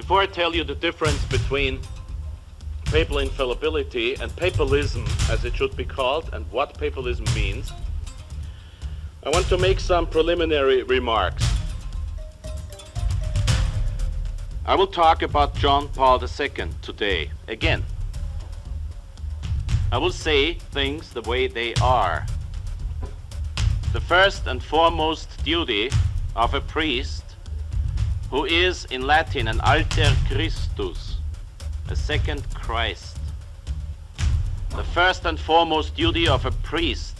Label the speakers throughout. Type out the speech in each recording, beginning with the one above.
Speaker 1: Before I tell you the difference between papal infallibility and papalism, as it should be called, and what papalism means, I want to make some preliminary remarks. I will talk about John Paul II today, again. I will say things the way they are. The first and foremost duty of a priest, who is in Latin an alter Christus, a second Christ. The first and foremost duty of a priest,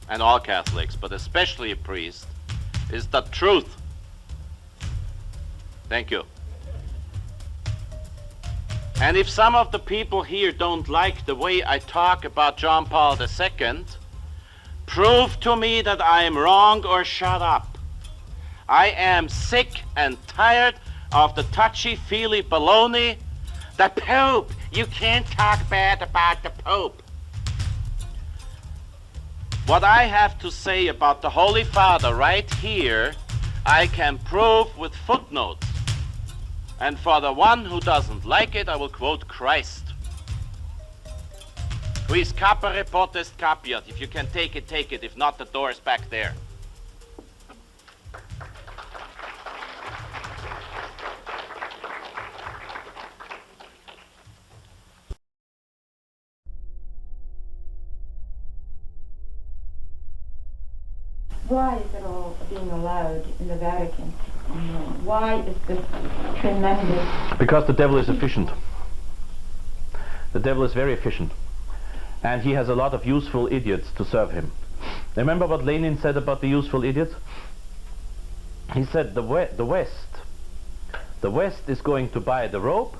Speaker 1: and all Catholics, but especially a priest, is the truth. Thank you. And if some of the people here don't like the way I talk about John Paul II, prove to me that I am wrong or shut up. I am sick and tired of the touchy-feely baloney. The Pope! You can't talk bad about the Pope. What I have to say about the Holy Father right here, I can prove with footnotes. And for the one who doesn't like it, I will quote Christ. Quis capere potest capiat. If you can take it, take it. If not, the door is back there.
Speaker 2: Why is it all being allowed in the Vatican? Why is this tremendous?
Speaker 3: Because the devil is efficient. The devil is very efficient. And he has a lot of useful idiots to serve him. Remember what Lenin said about the useful idiots? He said the West is going to buy the rope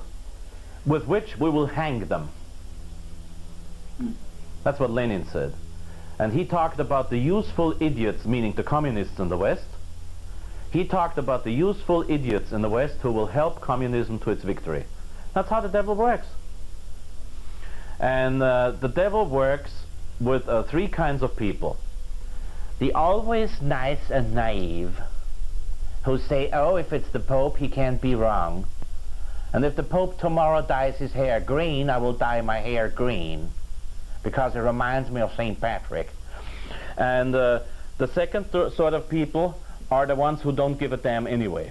Speaker 3: with which we will hang them. That's what Lenin said. And he talked about the useful idiots, meaning the communists in the West. He talked about the useful idiots in the West who will help communism to its victory. That's how the devil works. And the devil works with three kinds of people. The always nice and naive, who say, oh, if it's the Pope, he can't be wrong. And if the Pope tomorrow dyes his hair green, I will dye my hair green, because it reminds me of St. Patrick. And the second sort of people are the ones who don't give a damn anyway.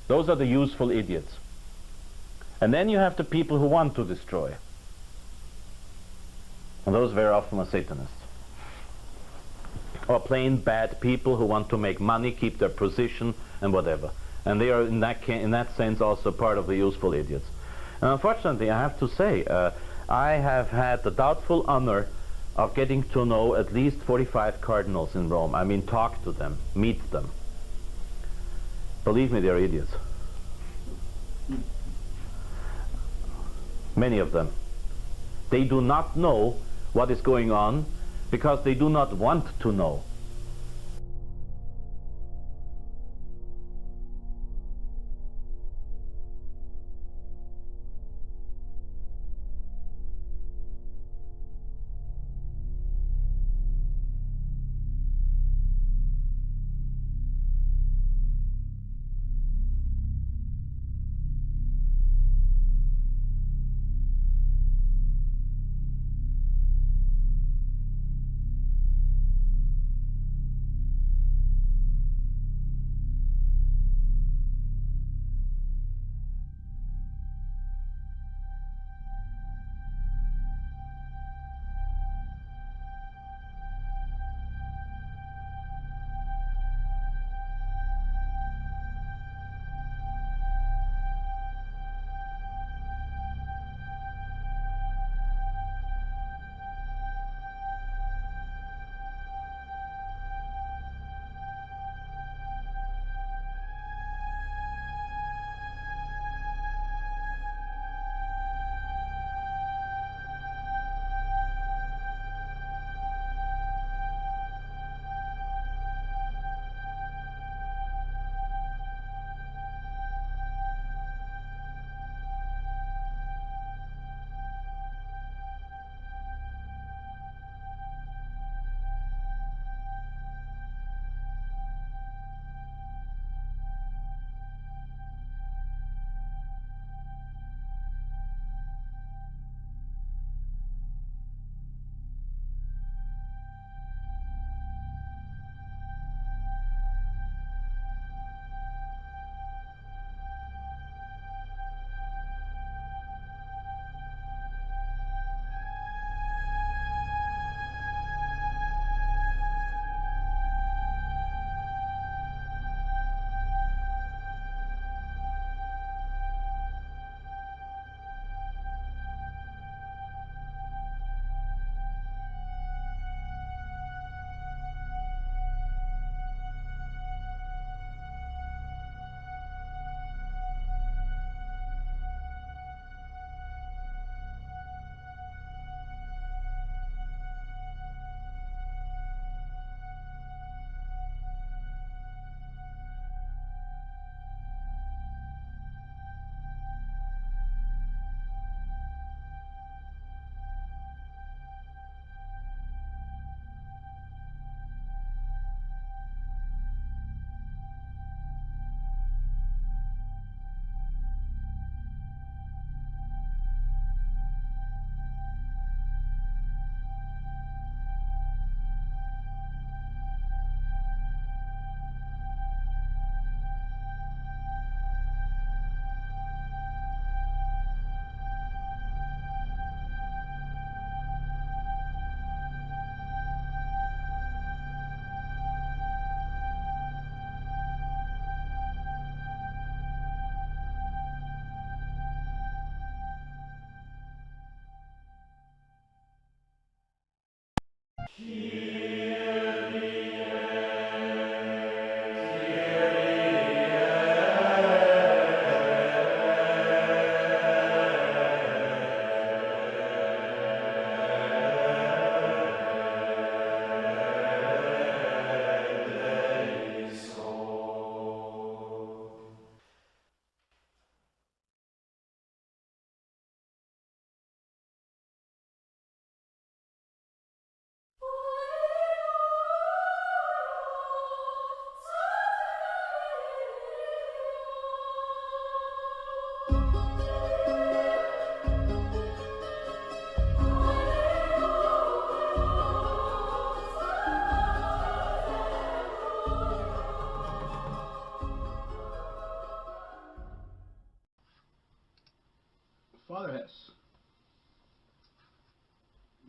Speaker 3: Those are the useful idiots. And then you have the people who want to destroy. And those very often are Satanists. Or plain bad people who want to make money, keep their position, and whatever. And they are, in that sense, also part of the useful idiots. And unfortunately, I have to say, I have had the doubtful honor of getting to know at least 45 cardinals in Rome. I mean, talk to them, meet them. Believe me, they're idiots. Many of them. They do not know what is going on because they do not want to know.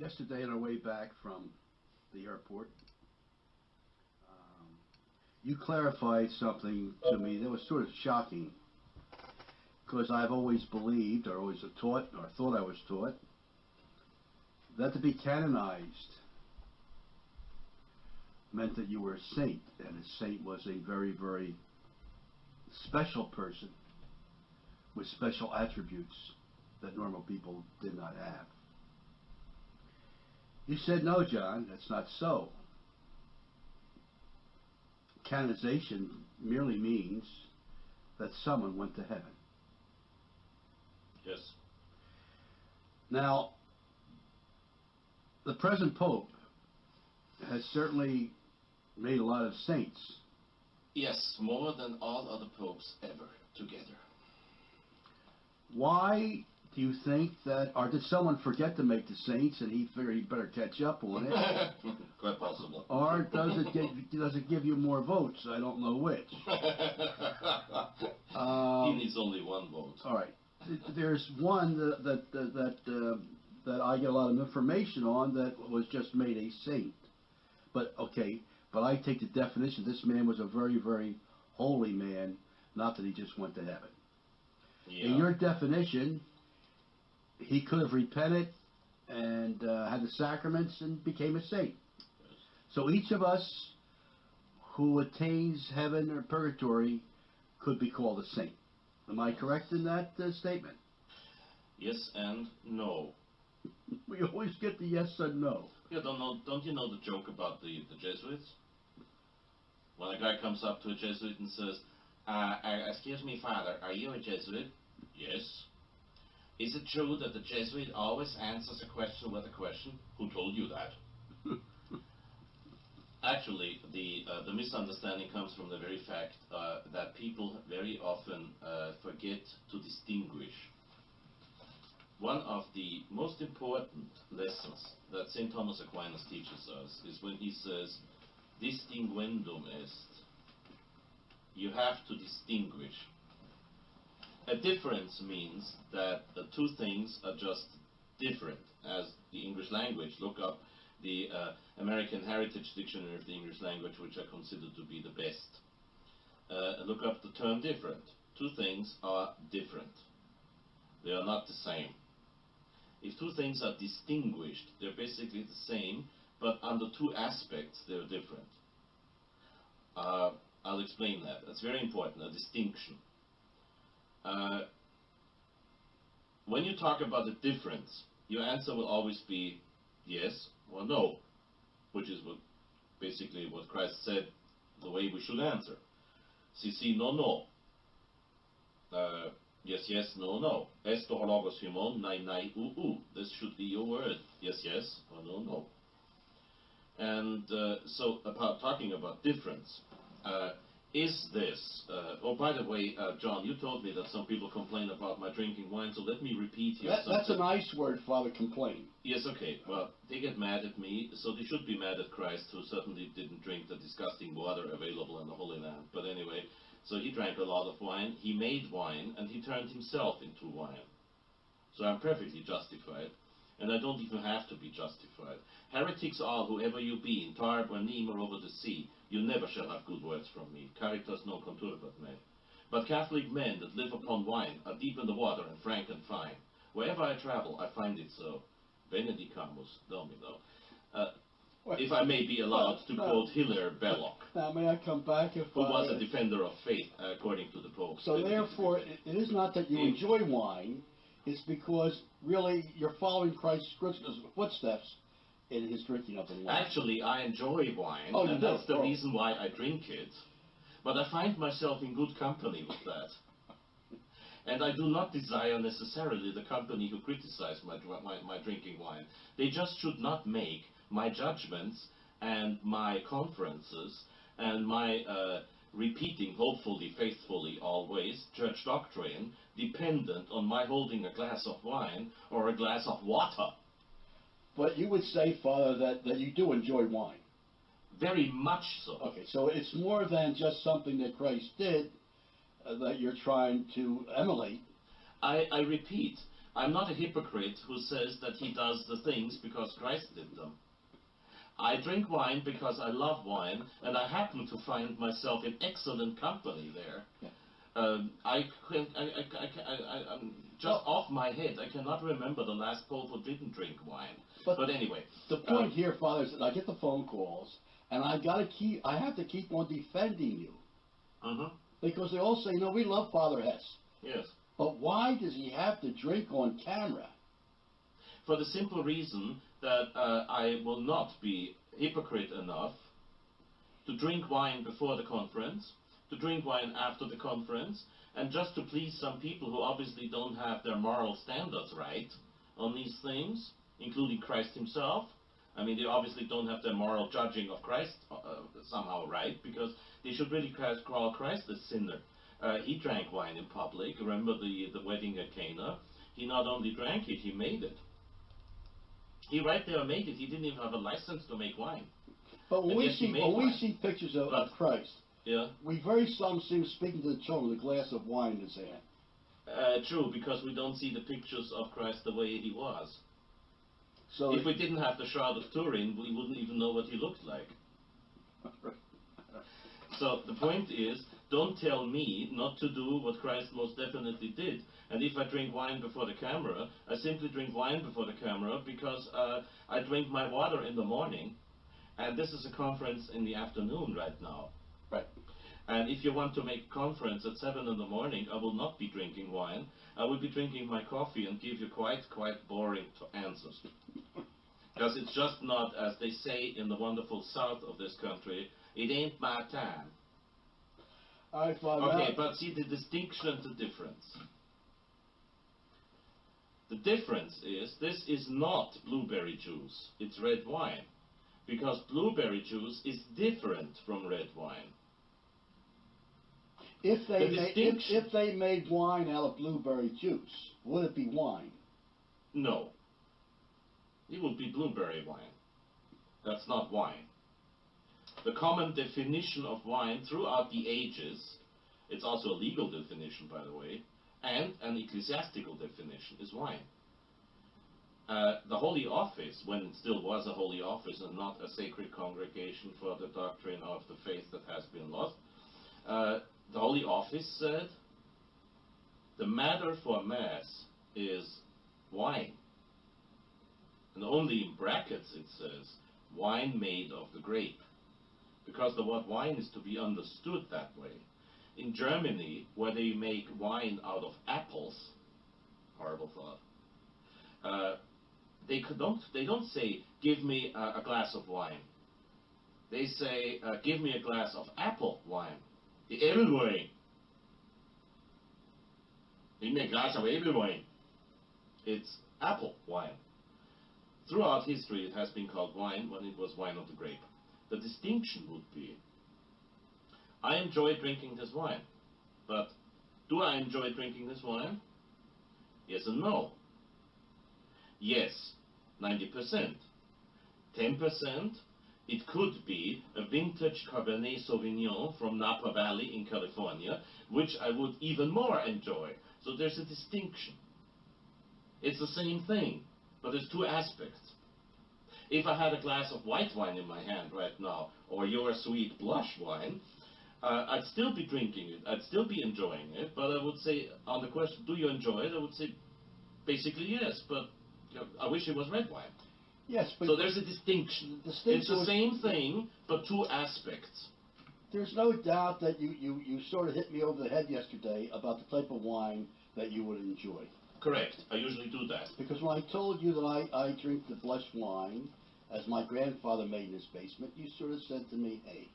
Speaker 4: Yesterday on our way back from the airport, you clarified something to me that was sort of shocking, because I've always believed, or always taught, or thought I was taught, that to be canonized meant that you were a saint, and a saint was a very, very special person with special attributes that normal people did not have. You said, no, John, that's not so. Canonization merely means that someone went to heaven.
Speaker 5: Yes.
Speaker 4: Now, the present Pope has certainly made a lot of saints.
Speaker 5: Yes, more than all other popes ever together.
Speaker 4: Why do you think that, or did someone forget to make the saints and he figured he better catch up on it?
Speaker 5: Quite possible.
Speaker 4: Or does it give you more votes? I don't know which.
Speaker 5: He needs only one vote.
Speaker 4: All right. There's one that I get a lot of information on that was just made a saint. But okay, but I take the definition, this man was a very, very holy man, not that he just went to heaven.
Speaker 5: Yeah.
Speaker 4: In your definition, he could have repented and had the sacraments and became a saint.
Speaker 5: Yes.
Speaker 4: So each of us who attains heaven or purgatory could be called a saint. Am I correct in that statement?
Speaker 5: Yes and no.
Speaker 4: We always get the yes and no.
Speaker 5: Yeah, don't you know the joke about the Jesuits? When a guy comes up to a Jesuit and says, excuse me, Father, are you a Jesuit? Yes. Is it true that the Jesuit always answers a question with a question? Who told you that? Actually, the misunderstanding comes from the very fact that people very often forget to distinguish. One of the most important lessons that St. Thomas Aquinas teaches us is when he says, distinguendum est. You have to distinguish. A difference means that the two things are just different. As the English language, look up the American Heritage Dictionary of the English Language, which I consider to be the best. Look up the term different. Two things are different. They are not the same. If two things are distinguished, they're basically the same, but under two aspects they're different. I'll explain that. That's very important, a distinction. When you talk about a difference, your answer will always be yes or no, which is basically what Christ said, the way we should answer. Si, si, no, no. Yes, yes, no, no. Esto hologos humon, nai, nai, u. This should be your word. Yes, yes, or no, no. And so, about talking about difference, is this, oh, by the way, John, you told me that some people complain about my drinking wine, so let me repeat here.
Speaker 4: That's a nice word, Father, complain.
Speaker 5: Yes, okay. Well, they get mad at me, so they should be mad at Christ, who certainly didn't drink the disgusting water available in the Holy Land. But anyway, so he drank a lot of wine, he made wine, and he turned himself into wine. So I'm perfectly justified, and I don't even have to be justified. Heretics all, whoever you be, in Tarbes or Nîmes or over the sea, you never shall have good words from me. Caritas non conturbat me. But Catholic men that live upon wine are deep in the water and frank and fine. Wherever I travel, I find it so. Benedicamus Domino. If I may be allowed to quote Hilaire Belloc,
Speaker 4: Now, may I come back? Who
Speaker 5: who was a defender of faith, according to the Pope.
Speaker 4: So therefore, it is not that you enjoy wine, it's because really you're following Christ's footsteps in his drinking of the wine.
Speaker 5: Actually, I enjoy wine,
Speaker 4: Oh, you
Speaker 5: and
Speaker 4: do?
Speaker 5: that's the
Speaker 4: Oh.
Speaker 5: reason why I drink it. But I find myself in good company with that. And I do not desire necessarily the company who criticize my drinking wine. They just should not make my judgments and my conferences and my repeating, hopefully, faithfully, always, church doctrine, dependent on my holding a glass of wine or a glass of water.
Speaker 4: But you would say, Father, that you do enjoy wine.
Speaker 5: Very much so.
Speaker 4: Okay, so it's more than just something that Christ did that you're trying to emulate.
Speaker 5: I repeat, I'm not a hypocrite who says that he does the things because Christ did them. I drink wine because I love wine, and I happen to find myself in excellent company there. Just off my head, I cannot remember the last Pope who didn't drink wine. But anyway.
Speaker 4: The point here, Father, is that I get the phone calls, and I have to keep on defending you. Because they all say, no, we love Father Hesse.
Speaker 5: Yes.
Speaker 4: But why does he have to drink on camera?
Speaker 5: For the simple reason that I will not be hypocrite enough to drink wine before the conference, to drink wine after the conference, and just to please some people who obviously don't have their moral standards right on these things, including Christ himself. I mean, they obviously don't have their moral judging of Christ somehow right, because they should really call Christ a sinner. He drank wine in public. Remember the wedding at Cana? He not only drank it, he made it. He right there made it. He didn't even have a license to make wine.
Speaker 4: But when we see pictures of Christ,
Speaker 5: yeah,
Speaker 4: we very seldom see him speaking to the children with a glass of wine in his hand.
Speaker 5: True, because we don't see the pictures of Christ the way he was.
Speaker 4: So
Speaker 5: if we didn't have the Shroud of Turin, we wouldn't even know what he looked like. So the point is, don't tell me not to do what Christ most definitely did. And if I drink wine before the camera, I simply drink wine before the camera because I drink my water in the morning, and this is a conference in the afternoon right now.
Speaker 4: Right.
Speaker 5: And if you want to make a conference at 7 in the morning, I will not be drinking wine. I will be drinking my coffee and give you quite boring answers. Because it's just not, as they say in the wonderful south of this country, it ain't my time.
Speaker 4: All right, Father.
Speaker 5: Okay, but see the distinction, the difference. The difference is, this is not blueberry juice, it's red wine. Because blueberry juice is different from red wine.
Speaker 4: If they made wine out of blueberry juice, would it be wine?
Speaker 5: No. It would be blueberry wine. That's not wine. The common definition of wine throughout the ages, it's also a legal definition, by the way, and an ecclesiastical definition, is wine. The Holy Office, when it still was a Holy Office and not a sacred congregation for the doctrine of the faith that has been lost, the Holy Office said, the matter for Mass is wine. And only in brackets it says, wine made of the grape. Because the word wine is to be understood that way. In Germany, where they make wine out of apples, horrible thought, they don't say, give me a glass of wine. They say, give me a glass of apple wine. The Edelwein. Give me a glass of Edelwein. It's apple wine. Throughout history it has been called wine when it was wine of the grape. The distinction would be, I enjoy drinking this wine, but do I enjoy drinking this wine? Yes and no. Yes, 90%. 10%, it could be a vintage Cabernet Sauvignon from Napa Valley in California, which I would even more enjoy. So there's a distinction. It's the same thing, but there's two aspects. If I had a glass of white wine in my hand right now, or your sweet blush wine, I'd still be drinking it, I'd still be enjoying it, but I would say, on the question, do you enjoy it? I would say, basically yes, but I wish it was red wine.
Speaker 4: Yes, but
Speaker 5: so there's a distinction. It's the same thing, but two aspects.
Speaker 4: There's no doubt that you sort of hit me over the head yesterday about the type of wine that you would enjoy.
Speaker 5: Correct. I usually do that.
Speaker 4: Because when I told you that I drink the blush wine, as my grandfather made in his basement, you sort of said to me, hey,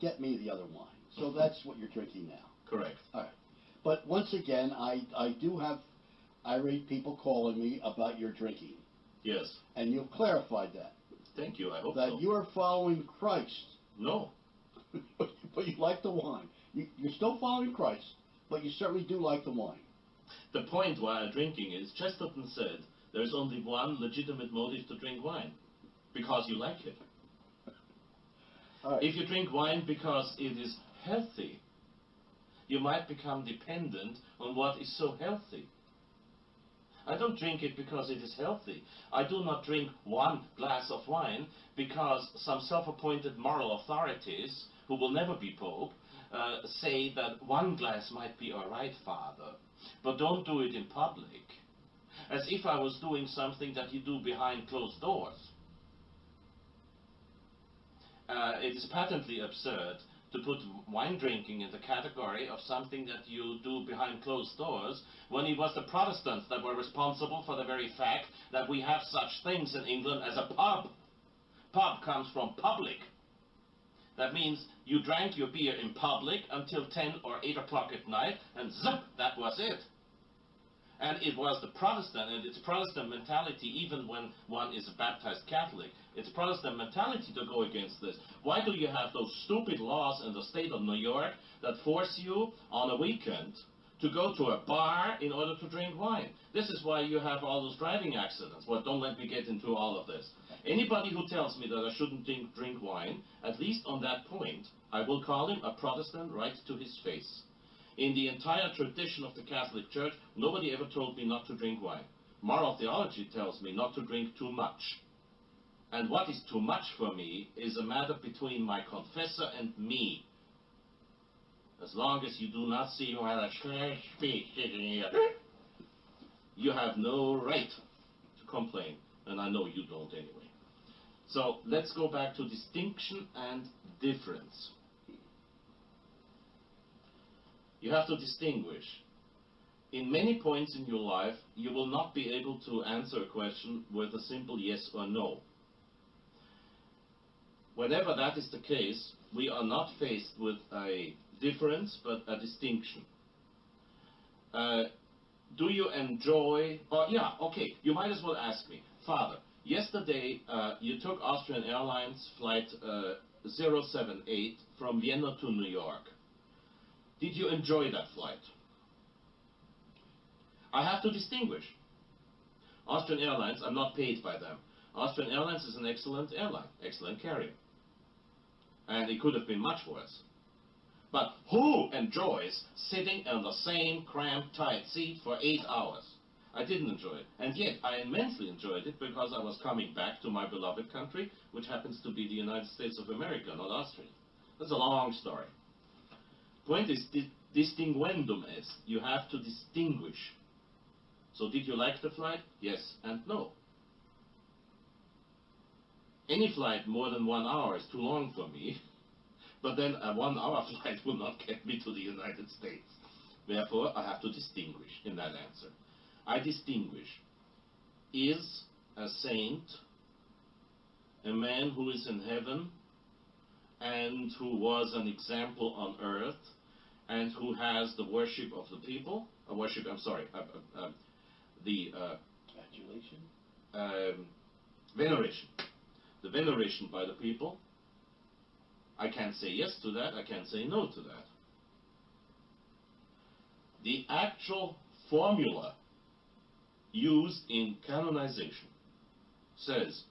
Speaker 4: get me the other wine. So that's what you're drinking now.
Speaker 5: Correct.
Speaker 4: All right. But once again, I do have irate people calling me about your drinking.
Speaker 5: Yes.
Speaker 4: And you've clarified that.
Speaker 5: Thank you. I hope
Speaker 4: that
Speaker 5: so.
Speaker 4: You are following Christ.
Speaker 5: No.
Speaker 4: But you like the wine. You're still following Christ, but you certainly do like the wine.
Speaker 5: The point why I'm drinking is, Chesterton said, there's only one legitimate motive to drink wine. Because you like it.
Speaker 4: Right.
Speaker 5: If you drink wine because it is healthy, you might become dependent on what is so healthy. I don't drink it because it is healthy. I do not drink one glass of wine because some self-appointed moral authorities, who will never be Pope, say that one glass might be all right, Father, but don't do it in public. As if I was doing something that you do behind closed doors. It is patently absurd to put wine drinking in the category of something that you do behind closed doors, when it was the Protestants that were responsible for the very fact that we have such things in England as a pub. Pub comes from public. That means you drank your beer in public until 10 or 8 o'clock at night, and zip, that was it. And it was the Protestant, and it's Protestant mentality, even when one is a baptized Catholic. It's Protestant mentality to go against this. Why do you have those stupid laws in the state of New York that force you on a weekend to go to a bar in order to drink wine? This is why you have all those driving accidents. Well, don't let me get into all of this. Anybody who tells me that I shouldn't drink wine, at least on that point, I will call him a Protestant right to his face. In the entire tradition of the Catholic Church, nobody ever told me not to drink wine. Moral theology tells me not to drink too much. And what is too much for me is a matter between my confessor and me. As long as you do not see me while I speak sitting here, you have no right to complain. And I know you don't anyway. So let's go back to distinction and difference. You have to distinguish. In many points in your life, you will not be able to answer a question with a simple yes or no. Whenever that is the case, we are not faced with a difference, but a distinction. Do you enjoy, you might as well ask me, Father, yesterday you took Austrian Airlines flight 078 from Vienna to New York. Did you enjoy that flight? I have to distinguish. Austrian Airlines, I'm not paid by them. Austrian Airlines is an excellent airline, excellent carrier. And it could have been much worse. But who enjoys sitting in the same cramped, tight seat for 8 hours? I didn't enjoy it. And yet, I immensely enjoyed it because I was coming back to my beloved country, which happens to be the United States of America, not Austria. That's a long story. Point is, distinguendum est. You have to distinguish. So did you like the flight? Yes and no. Any flight more than 1 hour is too long for me, but then a 1 hour flight will not get me to the United States. Therefore, I have to distinguish in that answer. I distinguish. Is a saint a man who is in heaven and who was an example on earth and who has the worship of the people? Veneration. The veneration by the people. I can't say yes to that, I can't say no to that. The actual formula used in canonization says,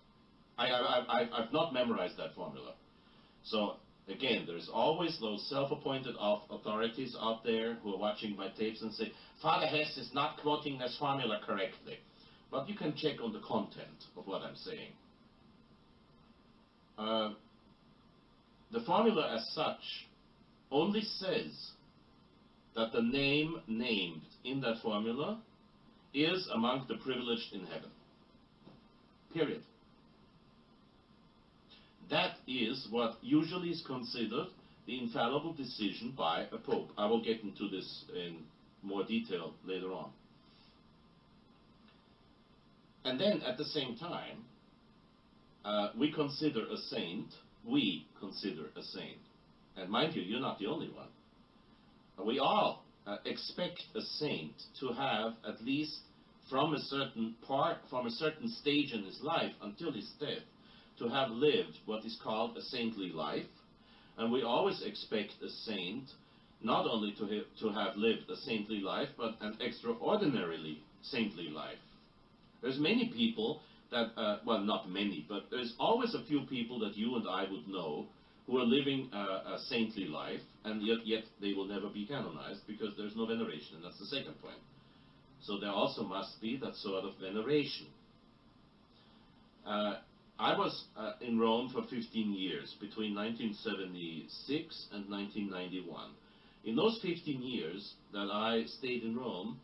Speaker 5: I've not memorized that formula. So again, there's always those self-appointed authorities out there who are watching my tapes and say, Father Hesse is not quoting this formula correctly. But you can check on the content of what I'm saying. The formula as such only says that the name named in that formula is among the privileged in heaven. Period. That is what usually is considered the infallible decision by a pope. I will get into this in more detail later on. And then at the same time, we consider a saint. And mind you, you're not the only one. We all expect a saint to have, at least from a certain stage in his life until his death, to have lived what is called a saintly life. And we always expect a saint not only to have lived a saintly life, but an extraordinarily saintly life. There's many people that, well, not many, but there's always a few people that you and I would know who are living a saintly life, and yet they will never be canonized because there's no veneration, and that's the second point. So there also must be that sort of veneration. I was in Rome for 15 years, between 1976 and 1991. In those 15 years that I stayed in Rome,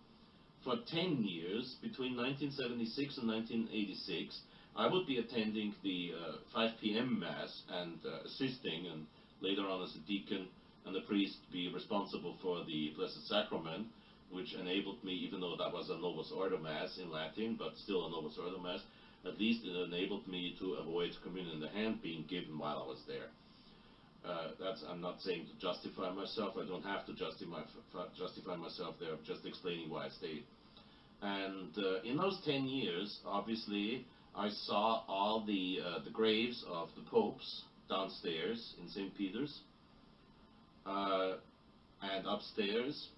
Speaker 5: for 10 years, between 1976 and 1986, I would be attending the 5 p.m. Mass and assisting, and later on as a deacon and a priest be responsible for the Blessed Sacrament, which enabled me, even though that was a Novus Ordo Mass in Latin, but still a Novus Ordo Mass, at least it enabled me to avoid communion in the hand being given while I was there. I'm not saying to justify myself. I don't have to justify myself there. I'm just explaining why I stayed. And in those 10 years, obviously, I saw all the graves of the popes downstairs in St. Peter's, and upstairs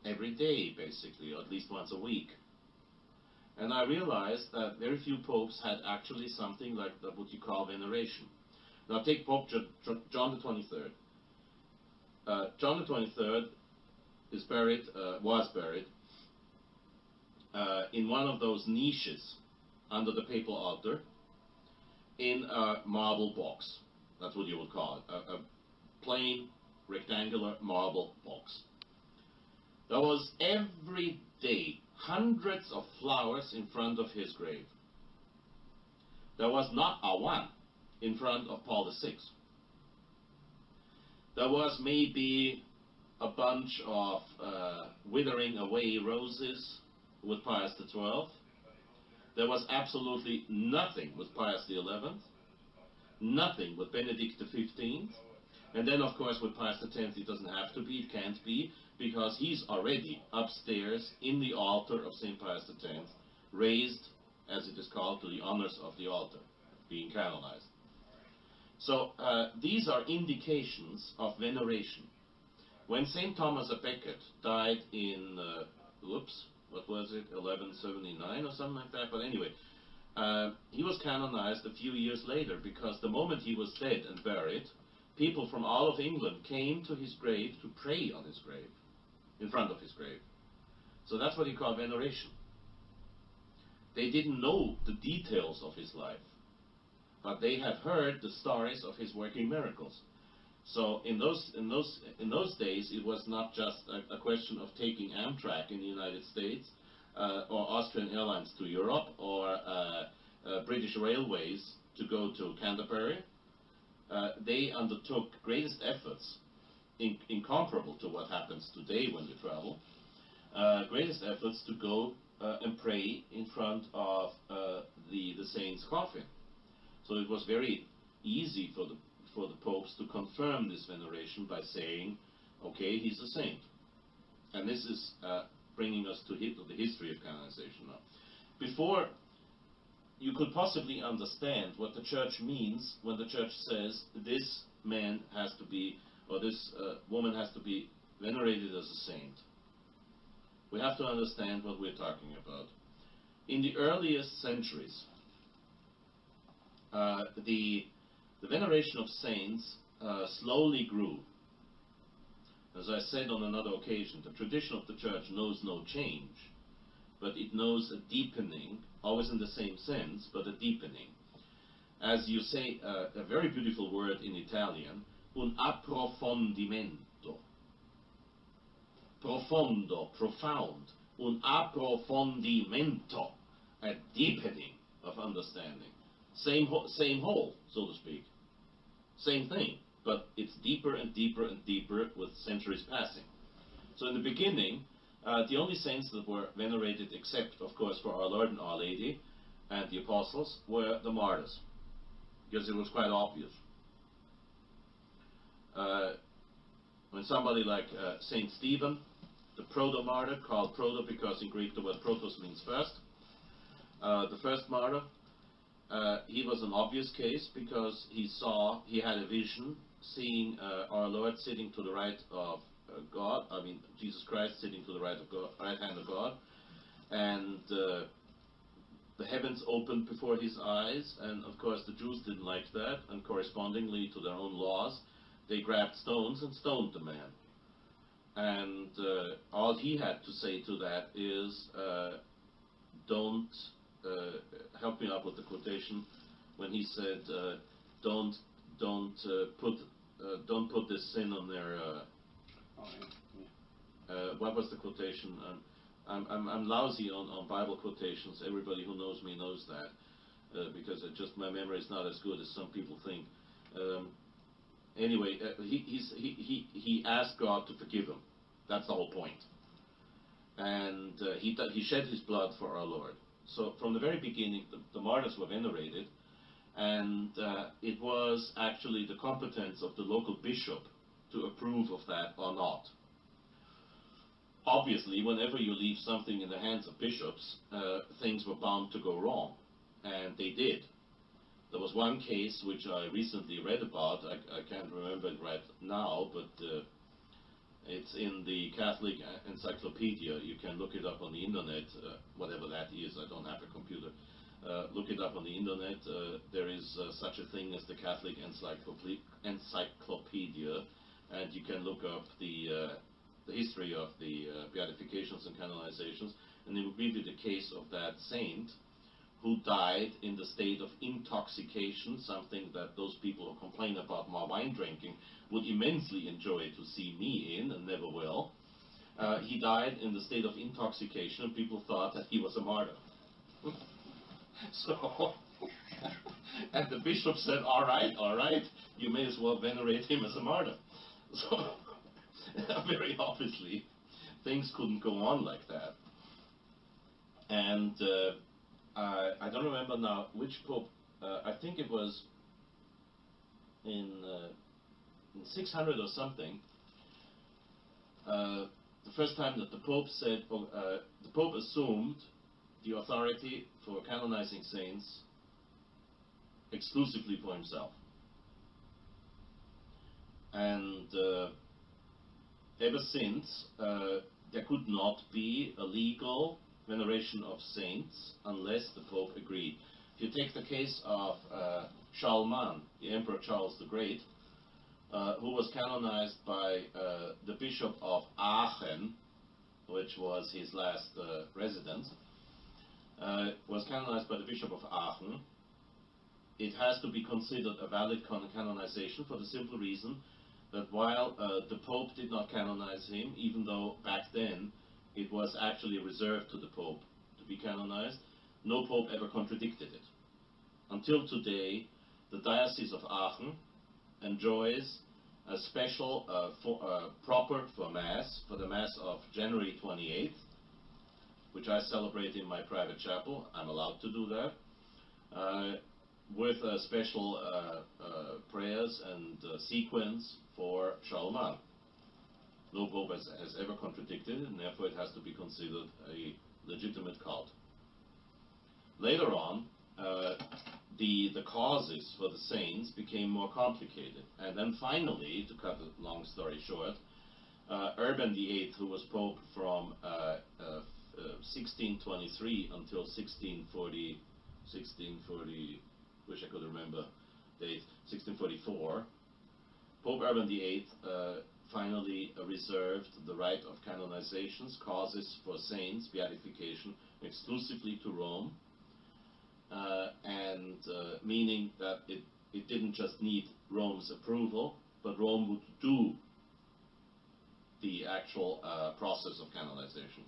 Speaker 5: every day, basically, or at least once a week. And I realized that very few popes had actually something like what you call veneration. Now take Pope John the 23rd. John the 23rd is buried, was buried in one of those niches under the papal altar in a marble box. That's what you would call it, a plain rectangular marble box. There was every day hundreds of flowers in front of his grave. There was not a one in front of Paul VI. There was maybe a bunch of withering away roses with Pius XII. There was absolutely nothing with Pius XI, nothing with Benedict XV, and then of course with Pius X it doesn't have to be, it can't be, because he's already upstairs in the altar of St. Pius X, raised, as it is called, to the honors of the altar, being canonized. So these are indications of veneration. When St. Thomas à Becket died in, what was it, 1179 or something like that, but anyway, he was canonized a few years later, because the moment he was dead and buried, people from all of England came to his grave to pray on his grave, in front of his grave. So that's what he called veneration. They didn't know the details of his life, but they had heard the stories of his working miracles. So in those days, it was not just a question of taking Amtrak in the United States, or Austrian Airlines to Europe, or British Railways to go to Canterbury. They undertook greatest efforts, incomparable to what happens today when you travel, greatest efforts to go and pray in front of the saint's coffin. So it was very easy for the popes to confirm this veneration by saying, okay, he's a saint. And this is bringing us to the history of canonization now. Before you could possibly understand what the church means when the church says this man has to be, or this woman has to be venerated as a saint, we have to understand what we're talking about. In the earliest centuries, the veneration of saints slowly grew. As I said on another occasion, the tradition of the church knows no change, but it knows a deepening, always in the same sense, but a deepening. As you say, a very beautiful word in Italian, un approfondimento. Profondo, profound, un approfondimento, a deepening of understanding. Same hole, so to speak. Same thing, but it's deeper and deeper and deeper with centuries passing. So in the beginning, the only saints that were venerated, except, of course, for our Lord and Our Lady and the Apostles, were the martyrs, because it was quite obvious. When somebody like Saint Stephen, the proto-martyr, called proto because in Greek the word protos means first, the first martyr, he was an obvious case because he had a vision, seeing our Lord sitting to the right of God, Jesus Christ sitting to the right of God, right hand of God, and the heavens opened before his eyes, and of course the Jews didn't like that, and correspondingly to their own laws, they grabbed stones and stoned the man. And all he had to say to that is, don't, help me out with the quotation, when he said, don't put this sin on their, what was the quotation? I'm lousy on Bible quotations. Everybody who knows me knows that, because my memory is not as good as some people think. Anyway, he asked God to forgive him. That's the whole point. And he shed his blood for our Lord. So from the very beginning, the martyrs were venerated, and it was actually the competence of the local bishop to approve of that or not. Obviously, whenever you leave something in the hands of bishops, things were bound to go wrong, and they did. There was one case which I recently read about. I can't remember it right now, but it's in the Catholic Encyclopedia. You can look it up on the internet, whatever that is. I don't have a computer. Look it up on the internet. There is such a thing as the Catholic Encyclopedia, and you can look up the history of the beatifications and canonizations, and they will give you the case of that saint who died in the state of intoxication, something that those people who complain about my wine drinking would immensely enjoy to see me in, and never will. He died in the state of intoxication, and people thought that he was a martyr. So, and the bishop said, all right, you may as well venerate him as a martyr. So, very obviously, things couldn't go on like that. And I don't remember now which pope. I think it was in 600 or something. The first time that the pope said, the pope assumed the authority for canonizing saints exclusively for himself. And ever since, there could not be a legal veneration of saints unless the Pope agreed. If you take the case of Charlemagne, the Emperor Charles the Great, who was canonized by the Bishop of Aachen, which was his last residence, was canonized by the Bishop of Aachen. It has to be considered a valid canonization for the simple reason that while the Pope did not canonize him, even though back then it was actually reserved to the Pope to be canonized, no Pope ever contradicted it. Until today, the Diocese of Aachen enjoys a special proper for Mass, for the Mass of January 28th, which I celebrate in my private chapel. I'm allowed to do that, with special prayers and sequence for Charlemagne. No Pope has ever contradicted it, and therefore it has to be considered a legitimate cult. Later on, the causes for the saints became more complicated. And then finally, to cut a long story short, Urban VIII, who was Pope from 1623 until 1640, wish I could remember date, 1644, Pope Urban VIII finally reserved the right of canonizations, causes for saints, beatification, exclusively to Rome, and meaning that it didn't just need Rome's approval, but Rome would do the actual process of canonization.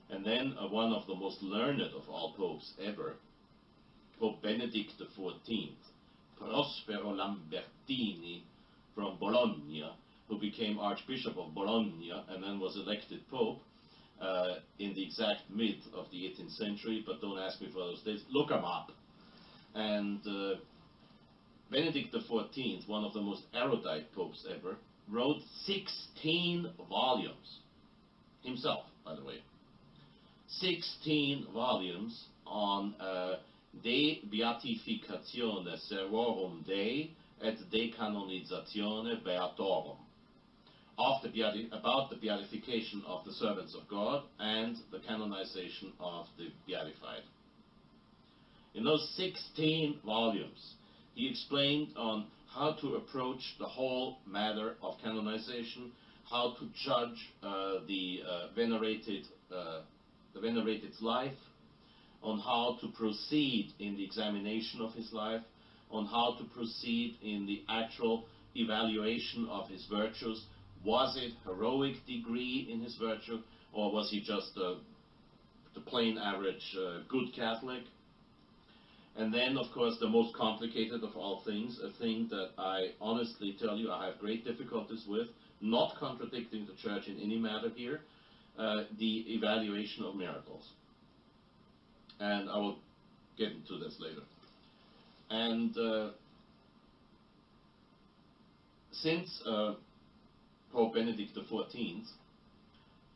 Speaker 5: And then one of the most learned of all popes ever, Pope Benedict XIV, Prospero Lambertini from Bologna, who became Archbishop of Bologna and then was elected Pope in the exact mid of the 18th century, but don't ask me for those dates, look them up. And Benedict XIV, one of the most erudite popes ever, wrote 16 volumes, himself, by the way, 16 volumes on De Beatificatione Servorum Dei et De Canonizatione Beatorum, about the beatification of the servants of God and the canonization of the beatified. In those 16 volumes, he explained on how to approach the whole matter of canonization, how to judge the venerated's life, on how to proceed in the examination of his life, on how to proceed in the actual evaluation of his virtues. Was it heroic degree in his virtue, or was he just the plain average good Catholic? And then, of course, the most complicated of all things, a thing that I honestly tell you I have great difficulties with, not contradicting the Church in any matter here, the evaluation of miracles. And I will get into this later. And since Pope Benedict XIV,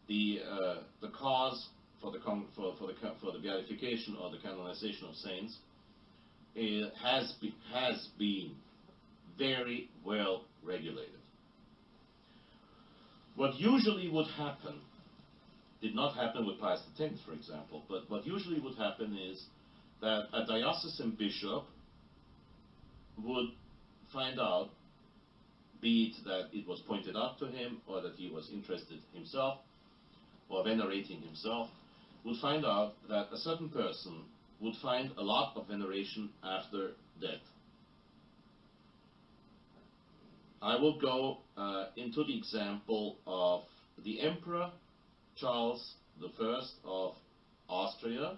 Speaker 5: the cause for the beatification or the canonization of saints has been very well regulated. What usually would happen, did not happen with Pius X, for example, but what usually would happen is that a diocesan bishop would find out, be it that it was pointed out to him, or that he was interested himself, or venerating himself, would find out that a certain person would find a lot of veneration after death. I will go into the example of the Emperor Charles I of Austria,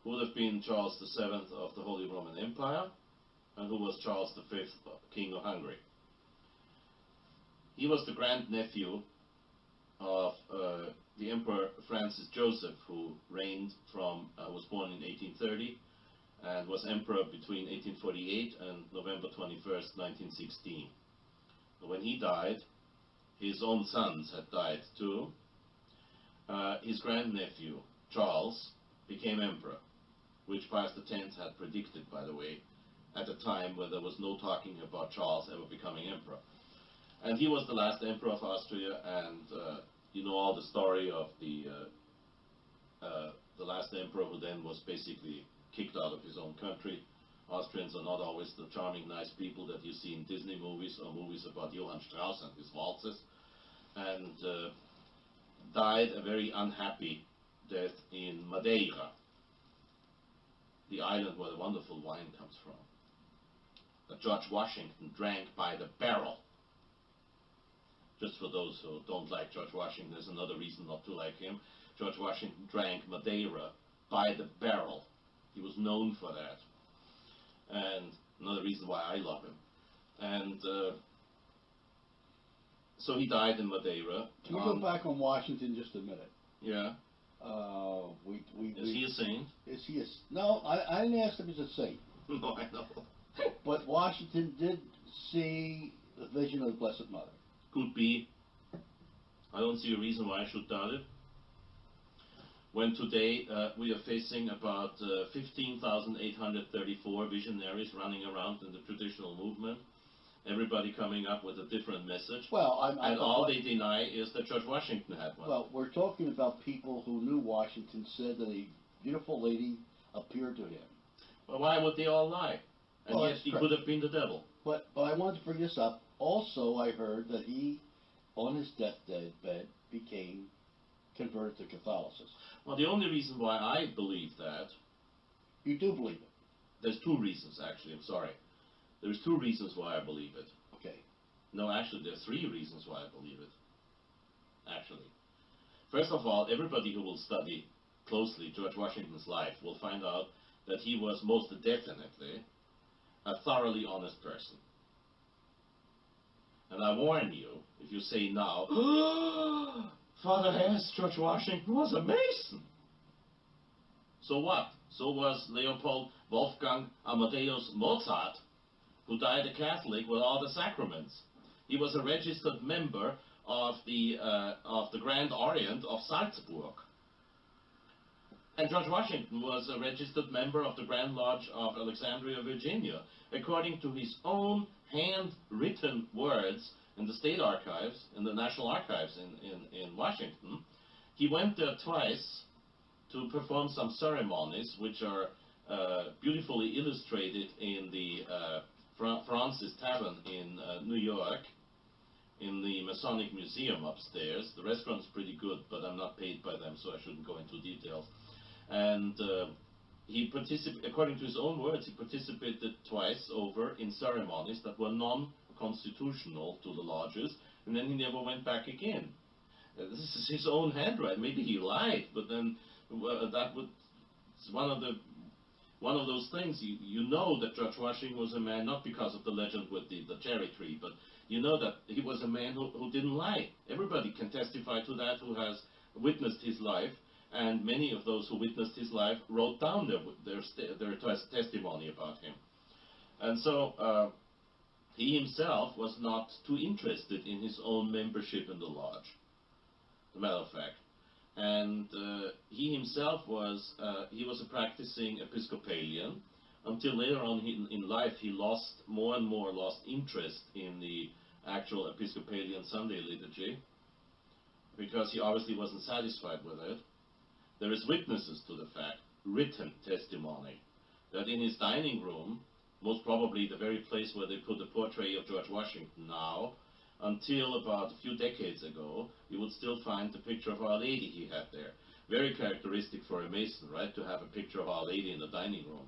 Speaker 5: who would have been Charles VII of the Holy Roman Empire, and who was Charles V, King of Hungary. He was the grandnephew of the Emperor Francis Joseph, who reigned was born in 1830 and was emperor between 1848 and November 21st, 1916. When he died, his own sons had died too. His grandnephew, Charles, became emperor, which Pius X had predicted, by the way, at a time when there was no talking about Charles ever becoming emperor. And he was the last emperor of Austria, and you know all the story of the last emperor, who then was basically kicked out of his own country. Austrians are not always the charming, nice people that you see in Disney movies or movies about Johann Strauss and his waltzes, and died a very unhappy death in Madeira, the island where the wonderful wine comes from, that George Washington drank by the barrel. Just for those who don't like George Washington, there's another reason not to like him. George Washington drank Madeira by the barrel. He was known for that. And another reason why I love him. And so he died in Madeira.
Speaker 4: Can we go back on Washington just a minute?
Speaker 5: Yeah. Is he a saint?
Speaker 4: Is he a... No, I didn't ask if he's a saint.
Speaker 5: No, I know.
Speaker 4: But Washington did see the vision of the Blessed Mother.
Speaker 5: Could be. I don't see a reason why I should doubt it. When today we are facing about 15,834 visionaries running around in the traditional movement, everybody coming up with a different message,
Speaker 4: well,
Speaker 5: all they deny is that George Washington had one.
Speaker 4: Well, we're talking about people who knew Washington said that a beautiful lady appeared to him.
Speaker 5: Well, why would they all lie? And
Speaker 4: well,
Speaker 5: yet he could have been the devil.
Speaker 4: But I wanted to bring this up. Also, I heard that he, on his deathbed, became converted to Catholicism.
Speaker 5: Well, the only reason why I believe that...
Speaker 4: You do believe it?
Speaker 5: There's two reasons, actually. I'm sorry. There's two reasons why I believe it.
Speaker 4: Okay.
Speaker 5: No, actually, there's three reasons why I believe it. Actually. First of all, everybody who will study closely George Washington's life will find out that he was most definitely a thoroughly honest person. And I warn you, if you say now, Father Hesse, George Washington was a Mason. So what? So was Leopold Wolfgang Amadeus Mozart, who died a Catholic with all the sacraments. He was a registered member of the Grand Orient of Salzburg. And George Washington was a registered member of the Grand Lodge of Alexandria, Virginia. According to his own handwritten words in the state archives, in the National Archives in Washington, he went there twice to perform some ceremonies, which are beautifully illustrated in the Francis Tavern in New York. in the Masonic Museum upstairs. The restaurant's pretty good, but I'm not paid by them, so I shouldn't go into details. And he according to his own words, he participated twice over in ceremonies that were non-constitutional to the lodges, and then he never went back again. This is his own handwriting. Maybe he lied, but then that would, it's one of those things. You know that George Washington was a man, not because of the legend with the cherry tree, but you know that he was a man who didn't lie. Everybody can testify to that who has witnessed his life, and many of those who witnessed his life wrote down their testimony about him. And so he himself was not too interested in his own membership in the lodge, as a matter of fact. And he himself was a practicing Episcopalian, until later on in life he more and more lost interest in the actual Episcopalian Sunday liturgy, because he obviously wasn't satisfied with it. There is witnesses to the fact, written testimony, that in his dining room, most probably the very place where they put the portrait of George Washington now, until about a few decades ago, you would still find the picture of Our Lady he had there. Very characteristic for a Mason, right, to have a picture of Our Lady in the dining room.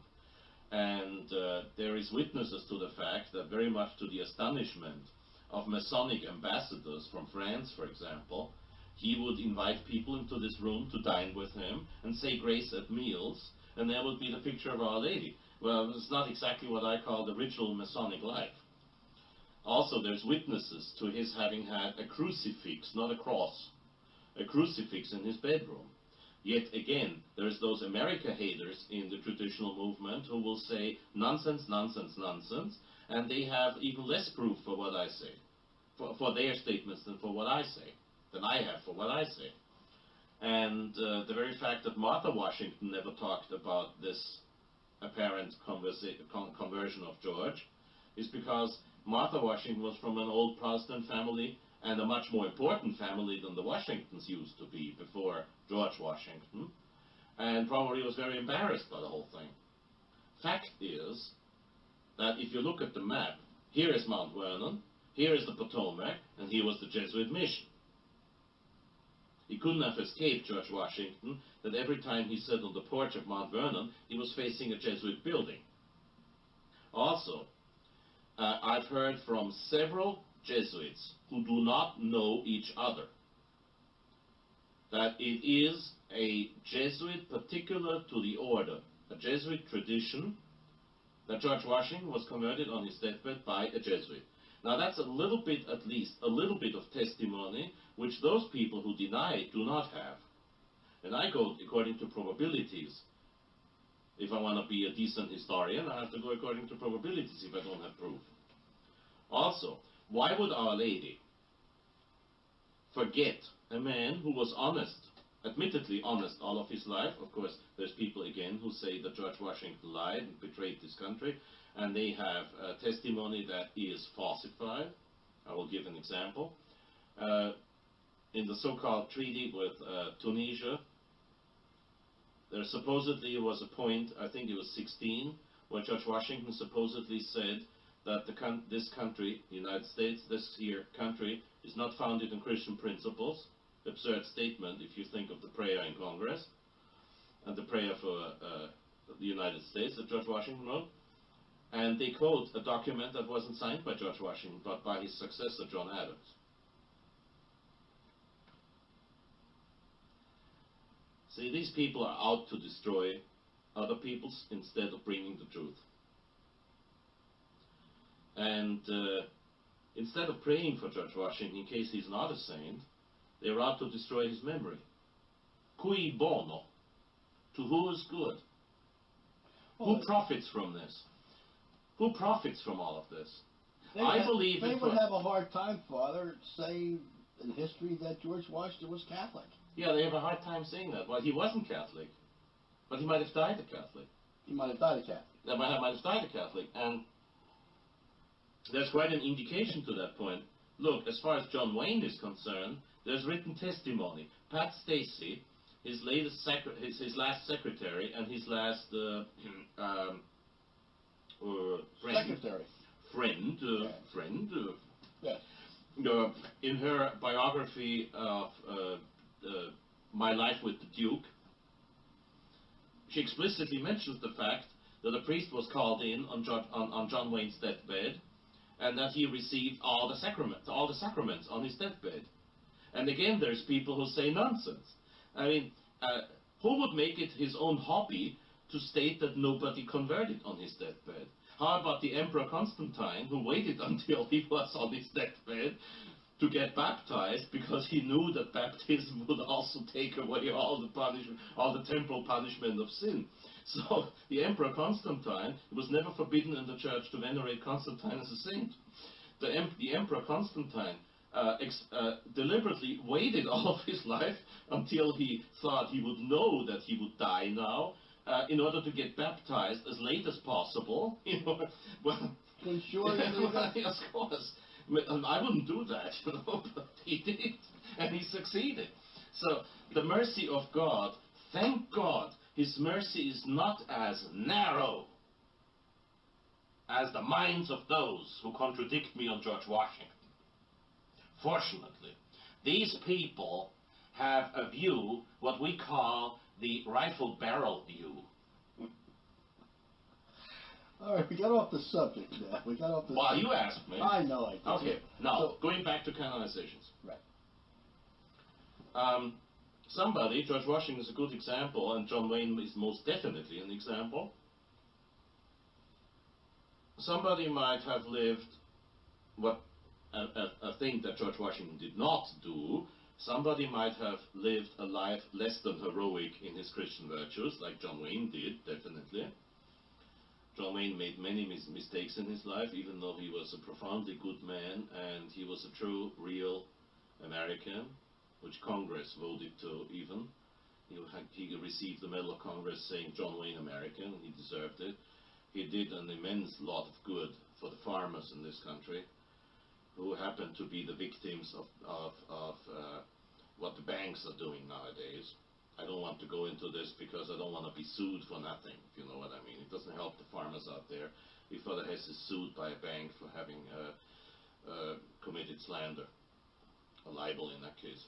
Speaker 5: And there is witnesses to the fact that, very much to the astonishment of Masonic ambassadors from France, for example, he would invite people into this room to dine with him and say grace at meals, and there would be the picture of Our Lady. Well, it's not exactly what I call the ritual Masonic life. Also, there's witnesses to his having had a crucifix, not a cross, a crucifix in his bedroom. Yet again, there's those America haters in the traditional movement who will say nonsense, nonsense, nonsense, and they have even less proof for what I say, for their statements than for what I say, than I have for what I say. And the very fact that Martha Washington never talked about this apparent conversion of George is because Martha Washington was from an old Protestant family, and a much more important family than the Washingtons used to be before George Washington, and probably was very embarrassed by the whole thing. Fact is that if you look at the map, here is Mount Vernon, here is the Potomac, and here was the Jesuit mission. He couldn't have escaped George Washington that every time he sat on the porch of Mount Vernon, he was facing a Jesuit building. Also, I've heard from several Jesuits who do not know each other that it is a Jesuit particular to the order, a Jesuit tradition, that George Washington was converted on his deathbed by a Jesuit. Now that's a little bit, at least, a little bit of testimony which those people who deny it do not have. And I go according to probabilities. If I want to be a decent historian, I have to go according to probabilities if I don't have proof. Also, why would Our Lady forget a man who was honest, admittedly honest all of his life? Of course, there's people again who say that George Washington lied and betrayed this country, and they have testimony that he is falsified. I will give an example. In the so-called treaty with Tunisia, there supposedly was a point, I think it was 16, where George Washington supposedly said that this country, the United States, this here country, is not founded on Christian principles. Absurd statement if you think of the prayer in Congress and the prayer for the United States that George Washington wrote. And they quote a document that wasn't signed by George Washington, but by his successor, John Adams. See, these people are out to destroy other peoples instead of bringing the truth. And instead of praying for George Washington in case he's not a saint, they're out to destroy his memory. Cui bono? To who is good?
Speaker 4: Well,
Speaker 5: who profits from this? Who profits from all of this? I believe
Speaker 4: they would have a hard time, Father, saying in history that George Washington was Catholic.
Speaker 5: Yeah, they have a hard time saying that. Well, he wasn't Catholic, but he might have died a Catholic.
Speaker 4: He might have died a Catholic.
Speaker 5: That might have died a Catholic, and there's quite an indication to that point. Look, as far as John Wayne is concerned, there's written testimony. Pat Stacey, his last secretary and his last friend.
Speaker 4: Secretary.
Speaker 5: Friend.
Speaker 4: Yes.
Speaker 5: in her biography of My Life with the Duke, she explicitly mentions the fact that a priest was called in on John Wayne's deathbed, and that he received all the sacraments on his deathbed. And again, there's people who say nonsense. I mean, who would make it his own hobby to state that nobody converted on his deathbed? How about the Emperor Constantine, who waited until he was on his deathbed to get baptized, because he knew that baptism would also take away all the punishment, all the temporal punishment of sin. So the Emperor Constantine, it was never forbidden in the church to venerate Constantine as a saint. The Emperor Constantine deliberately waited all of his life until he thought he would know that he would die now, in order to get baptized as late as possible. You know, well,
Speaker 4: Sure,
Speaker 5: yes, of course. I wouldn't do that, you know, but he did, and he succeeded. So the mercy of God, thank God, His mercy is not as narrow as the minds of those who contradict me on George Washington. Fortunately, these people have a view, what we call the rifle barrel view.
Speaker 4: All right, we got off the subject now. We got off the
Speaker 5: Well,
Speaker 4: subject.
Speaker 5: you asked me.
Speaker 4: I know I did.
Speaker 5: Okay, now,
Speaker 4: So-
Speaker 5: going back to canonizations.
Speaker 4: Right.
Speaker 5: Somebody, George Washington is a good example, and John Wayne is most definitely an example. Somebody might have lived what a thing that George Washington did not do. Somebody might have lived a life less than heroic in his Christian virtues, like John Wayne did, definitely. John Wayne made many mistakes in his life, even though he was a profoundly good man, and he was a true, real American, which Congress voted to even. He received the Medal of Congress saying John Wayne American, and he deserved it. He did an immense lot of good for the farmers in this country, who happen to be the victims of what the banks are doing nowadays. I don't want to go into this because I don't want to be sued for nothing, if you know what I mean. It doesn't help the farmers out there if Fr Hesse is sued by a bank for having committed slander, a libel in that case.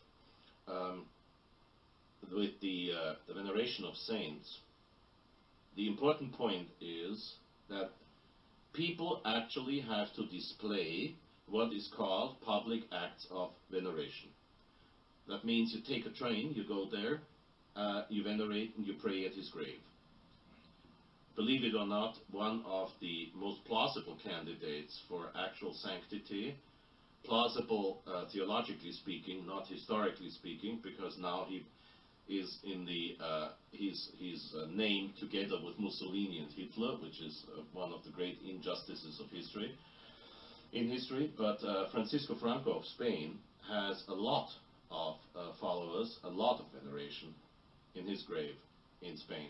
Speaker 5: With the veneration of saints, the important point is that people actually have to display what is called public acts of veneration. That means you take a train, you go there, you venerate and you pray at his grave. Believe it or not, one of the most plausible candidates for actual sanctity, plausible theologically speaking, not historically speaking, because now he is in the he's named together with Mussolini and Hitler, which is one of the great injustices of history. In history, but Francisco Franco of Spain has a lot of followers, a lot of veneration in his grave in Spain.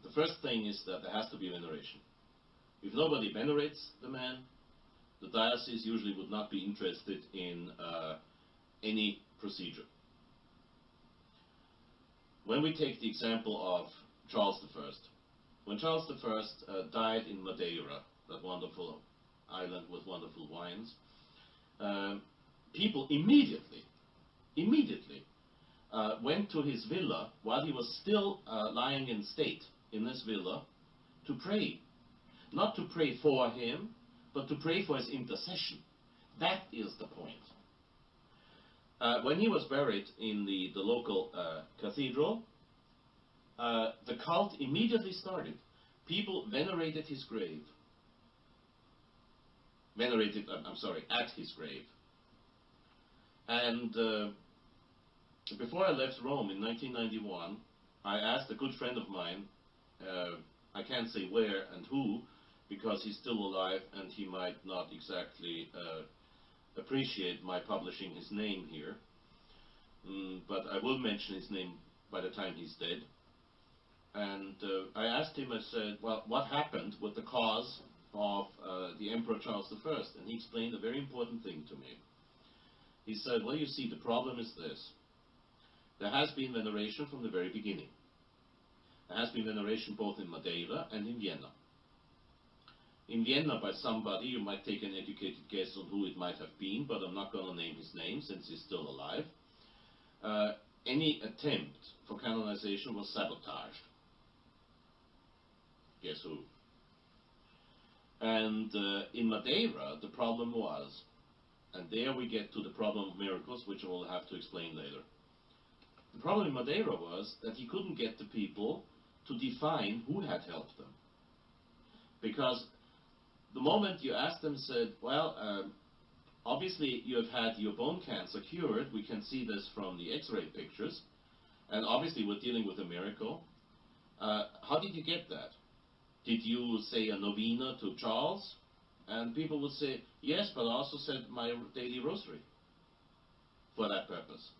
Speaker 5: The first thing is that there has to be veneration. If nobody venerates the man, the diocese usually would not be interested in any procedure. When we take the example of Charles I, when Charles I died in Madeira, that wonderful island with wonderful wines, people immediately went to his villa while he was still lying in state in this villa to pray. Not to pray for him, but to pray for his intercession. That is the point. When he was buried in the local cathedral, the cult immediately started. People venerated his grave. At his grave. And before I left Rome in 1991, I asked a good friend of mine, I can't say where and who, because he's still alive and he might not exactly appreciate my publishing his name here, but I will mention his name by the time he's dead. And I asked him, I said, well, what happened with the cause of the Emperor Charles I? And he explained a very important thing to me. He said, well, you see, the problem is this. There has been veneration from the very beginning. There has been veneration both in Madeira and in Vienna. in Vienna by somebody. You might take an educated guess on who it might have been, but I'm not going to name his name since he's still alive. Any attempt for canonization was sabotaged. Guess who? And in Madeira, the problem was, and there we get to the problem of miracles, which I will have to explain later. The problem in Madeira was that he couldn't get the people to define who had helped them. Because the moment you asked them, said, well, obviously you have had your bone cancer cured, we can see this from the x-ray pictures, and obviously we're dealing with a miracle. How did you get that? Did you say a novena to Charles? And people would say, yes, but I also said my daily rosary for that purpose.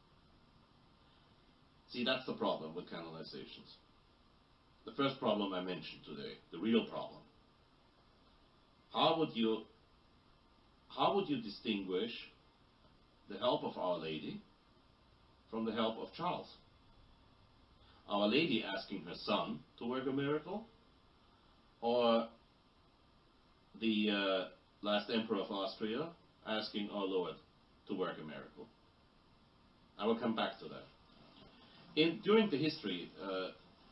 Speaker 5: See, that's the problem with canonizations. The first problem I mentioned today, the real problem. How would you distinguish the help of Our Lady from the help of Charles? Our Lady asking her son to work a miracle, or the last Emperor of Austria asking our Lord to work a miracle? I will come back to that. During the history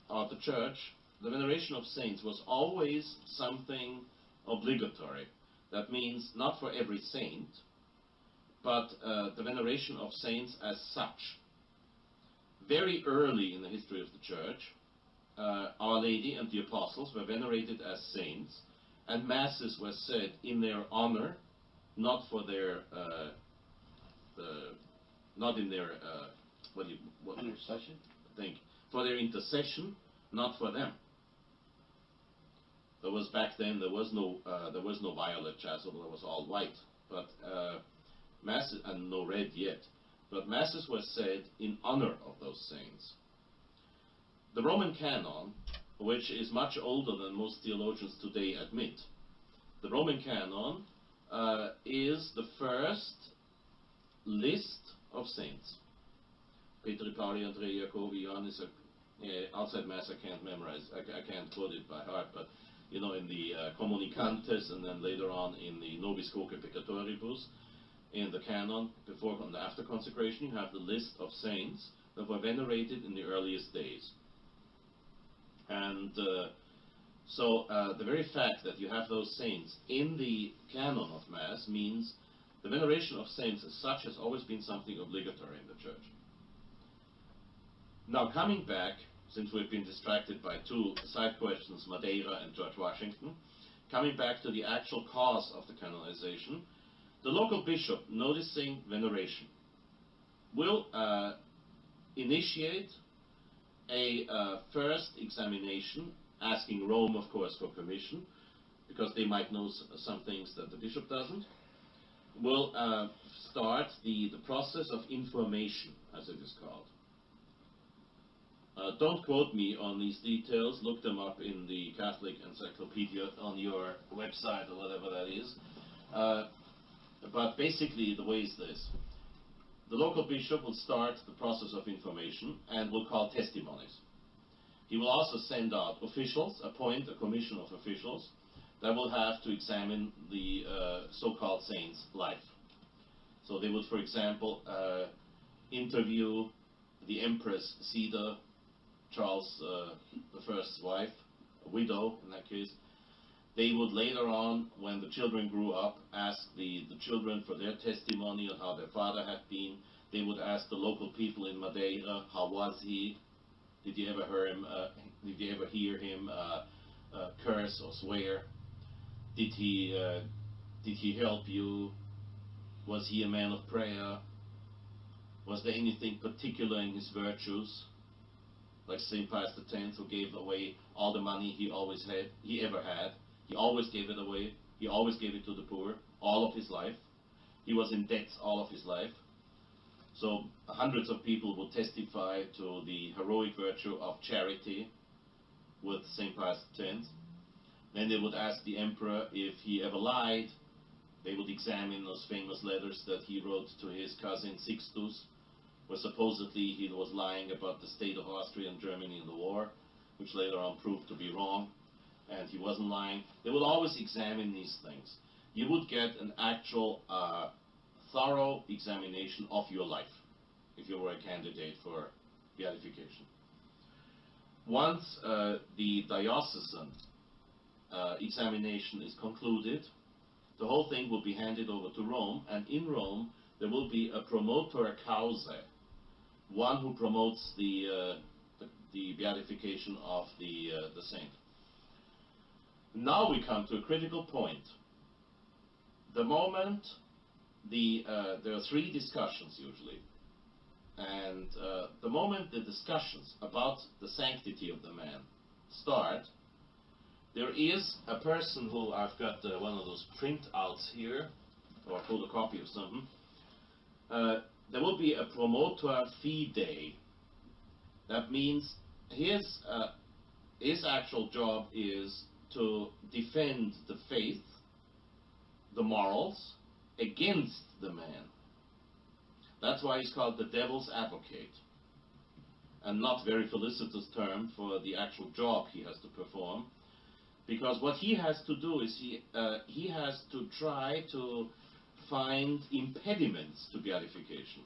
Speaker 5: of the Church, the veneration of saints was always something obligatory. That means not for every saint, but the veneration of saints as such. Very early in the history of the Church, Our Lady and the Apostles were venerated as saints, and masses were said in their honor, not for their,
Speaker 4: Intercession?
Speaker 5: For their intercession, not for them. There was back then there was no violet chasuble, there was all white, but masses, and no red yet. But masses were said in honor of those saints. The Roman canon, which is much older than most theologians today admit, the Roman canon is the first list of saints. Petri, Pauli, Andrei, Jacobi, Johannes. Outside Mass, I can't memorize. I can't quote it by heart, but you know, in the Communicantes, and then later on in the Nobis Quoque Peccatoribus, in the canon, before and after consecration, you have the list of saints that were venerated in the earliest days. And so the very fact that you have those saints in the canon of Mass means the veneration of saints as such has always been something obligatory in the Church. Now, coming back, since we've been distracted by two side questions, Madeira and George Washington, coming back to the actual cause of the canonization, the local bishop, noticing veneration, will initiate a first examination, asking Rome, of course, for permission, because they might know some things that the bishop doesn't, will start the process of information, as it is called. Don't quote me on these details, look them up in the Catholic Encyclopedia on your website or whatever that is. But basically the way is this. The local bishop will start the process of information and will call testimonies. He will also send out officials, appoint a commission of officials that will have to examine the so-called saint's life. So they would, for example, interview the Empress Cedar, Charles I's wife, a widow in that case. They would later on, when the children grew up, ask the children for their testimony on how their father had been. They would ask the local people in Madeira, how was he? Did you ever hear him curse or swear? Did he help you? Was he a man of prayer? Was there anything particular in his virtues? Like St. Pius X, who gave away all the money he ever had. He always gave it away. He always gave it to the poor, all of his life. He was in debt all of his life. So hundreds of people would testify to the heroic virtue of charity with St. Pius X. Then they would ask the emperor if he ever lied. They would examine those famous letters that he wrote to his cousin Sixtus, where supposedly he was lying about the state of Austria and Germany in the war, which later on proved to be wrong. and he wasn't lying. They would always examine these things. You would get an actual thorough examination of your life if you were a candidate for beatification. Once the diocesan examination is concluded, the whole thing will be handed over to Rome, and in Rome there will be a promotor causae, one who promotes the beatification of the saint. Now we come to a critical point. The moment there are three discussions usually, and the moment the discussions about the sanctity of the man start, there is a person who, I've got one of those printouts here, or a photocopy of something. There will be a promotor fidei. That means his actual job is to defend the faith, the morals, against the man. That's why he's called the devil's advocate, and not very felicitous term for the actual job he has to perform, because what he has to do is he has to try to find impediments to beatification.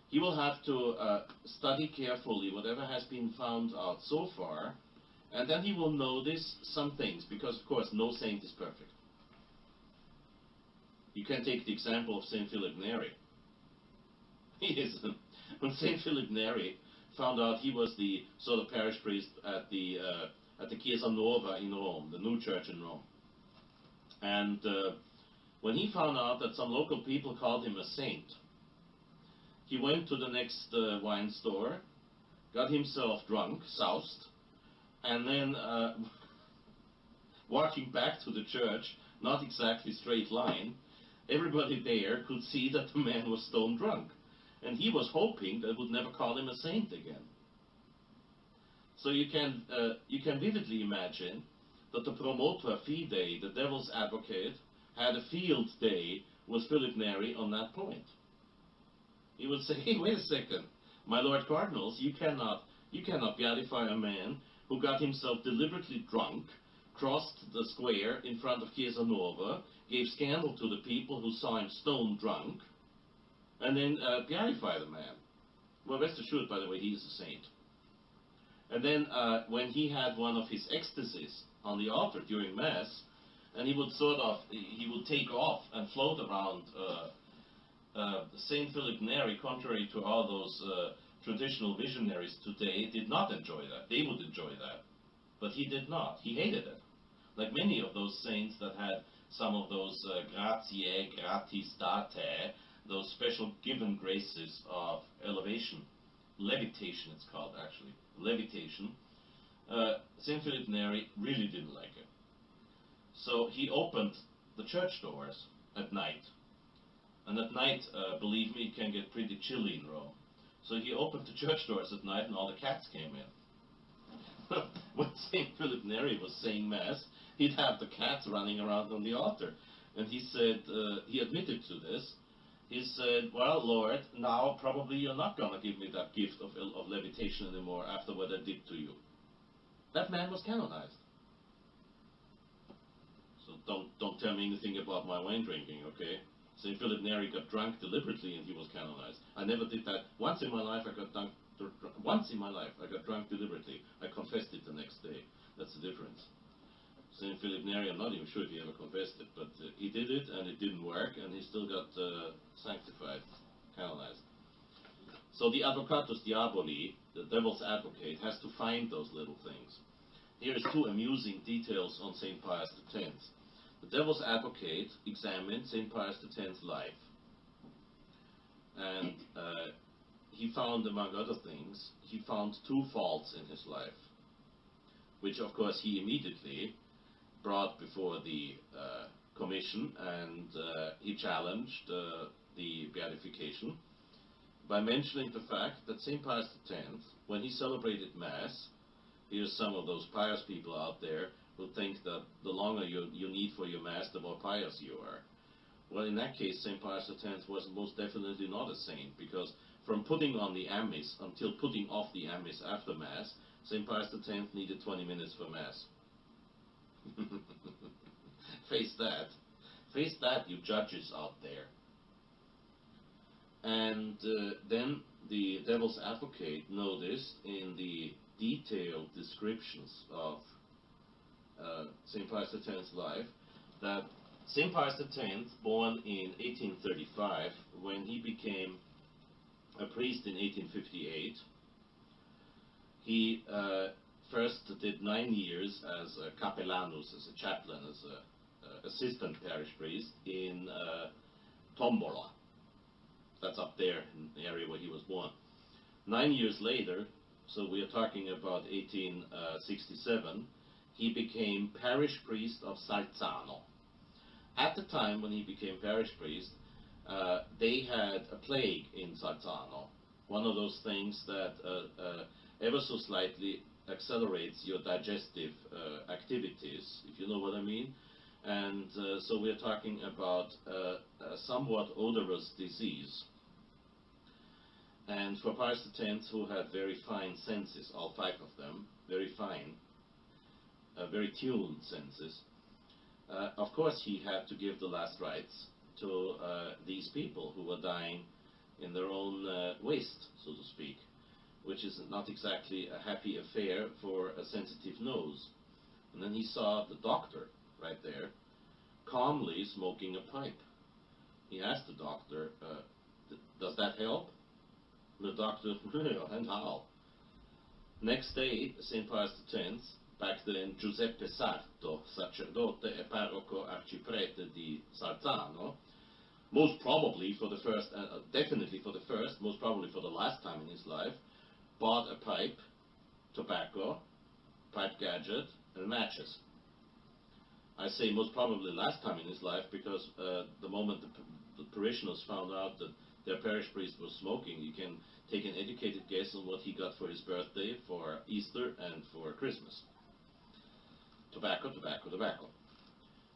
Speaker 5: He will have to study carefully whatever has been found out so far, and then he will notice some things, because of course no saint is perfect. You can take the example of St. Philip Neri. When St. Philip Neri found out he was the sort of parish priest at the Chiesa Nuova in Rome, the new church in Rome, and when he found out that some local people called him a saint, he went to the next wine store, got himself drunk, soused, and then walking back to the church, not exactly straight line, everybody there could see that the man was stone drunk. And he was hoping they would never call him a saint again. So you can vividly imagine that the promotor fidei, the devil's advocate, had a field day with Philip Neri on that point. He would say, hey, wait a second, my Lord Cardinals, you cannot beatify a man who got himself deliberately drunk, crossed the square in front of Chiesa Nuova, gave scandal to the people who saw him stone drunk, and then beatify the man. Well, rest assured, by the way, he is a saint. And then when he had one of his ecstasies on the altar during Mass, and he would take off and float around, St. Philip Neri, contrary to all those traditional visionaries today, did not enjoy that. They would enjoy that. But he did not. He hated it. Like many of those saints that had some of those gratiae, gratis datae, those special given graces of elevation, levitation it's called actually, levitation, St. Philip Neri really didn't like it. So he opened the church doors at night. And at night, believe me, it can get pretty chilly in Rome. So he opened the church doors at night and all the cats came in. When St. Philip Neri was saying Mass, he'd have the cats running around on the altar. And he said, he admitted to this, he said, well, Lord, now probably you're not going to give me that gift of levitation anymore after what I did to you. That man was canonized. So don't tell me anything about my wine drinking, okay? St. Philip Neri got drunk deliberately and he was canonized. I never did that. Once in my life I got drunk deliberately. I confessed it the next day. That's the difference. St. Philip Neri, I'm not even sure if he ever confessed it, but he did it and it didn't work and he still got sanctified, canonized. So the advocatus diaboli, the devil's advocate, has to find those little things. Here's two amusing details on St. Pius X. The devil's advocate examined St. Pius X's life. And he found, among other things, he found two faults in his life, which of course he immediately brought before the commission, and he challenged the beatification by mentioning the fact that St. Pius X, when he celebrated Mass, here's some of those pious people out there who think that the longer you need for your Mass, the more pious you are. Well, in that case, St. Pius X was most definitely not a saint, because from putting on the amice until putting off the amice after Mass, St. Pius X needed 20 minutes for Mass. Face that. Face that, you judges out there. And then the devil's advocate noticed in the detailed descriptions of St. Pius X's life that St. Pius X, born in 1835, when he became a priest in 1858, he first did 9 years as a capellanus, as a chaplain, as an assistant parish priest in Tombola. That's up there in the area where he was born. 9 years later, so we are talking about 1867, he became parish priest of Salzano. At the time when he became parish priest, they had a plague in Salzano, one of those things that ever so slightly accelerates your digestive activities, if you know what I mean. And so we're talking about a somewhat odorous disease. And for Pius X, who had very fine senses, all 5 of them, very fine, very tuned senses, of course he had to give the last rites to these people who were dying in their own waste, so to speak, which is not exactly a happy affair for a sensitive nose. And then he saw the doctor right there, calmly smoking a pipe. He asked the doctor, does that help? The doctor, and how? Next day, St. Pius X, back then Giuseppe Sarto, sacerdote e parroco arciprete di Salzano, most probably for the first, definitely for the first, most probably for the last time in his life, bought a pipe, tobacco, pipe gadget, and matches. I say most probably last time in his life because the moment the parishioners found out that their parish priest was smoking, you can take an educated guess on what he got for his birthday, for Easter, and for Christmas. Tobacco, tobacco, tobacco.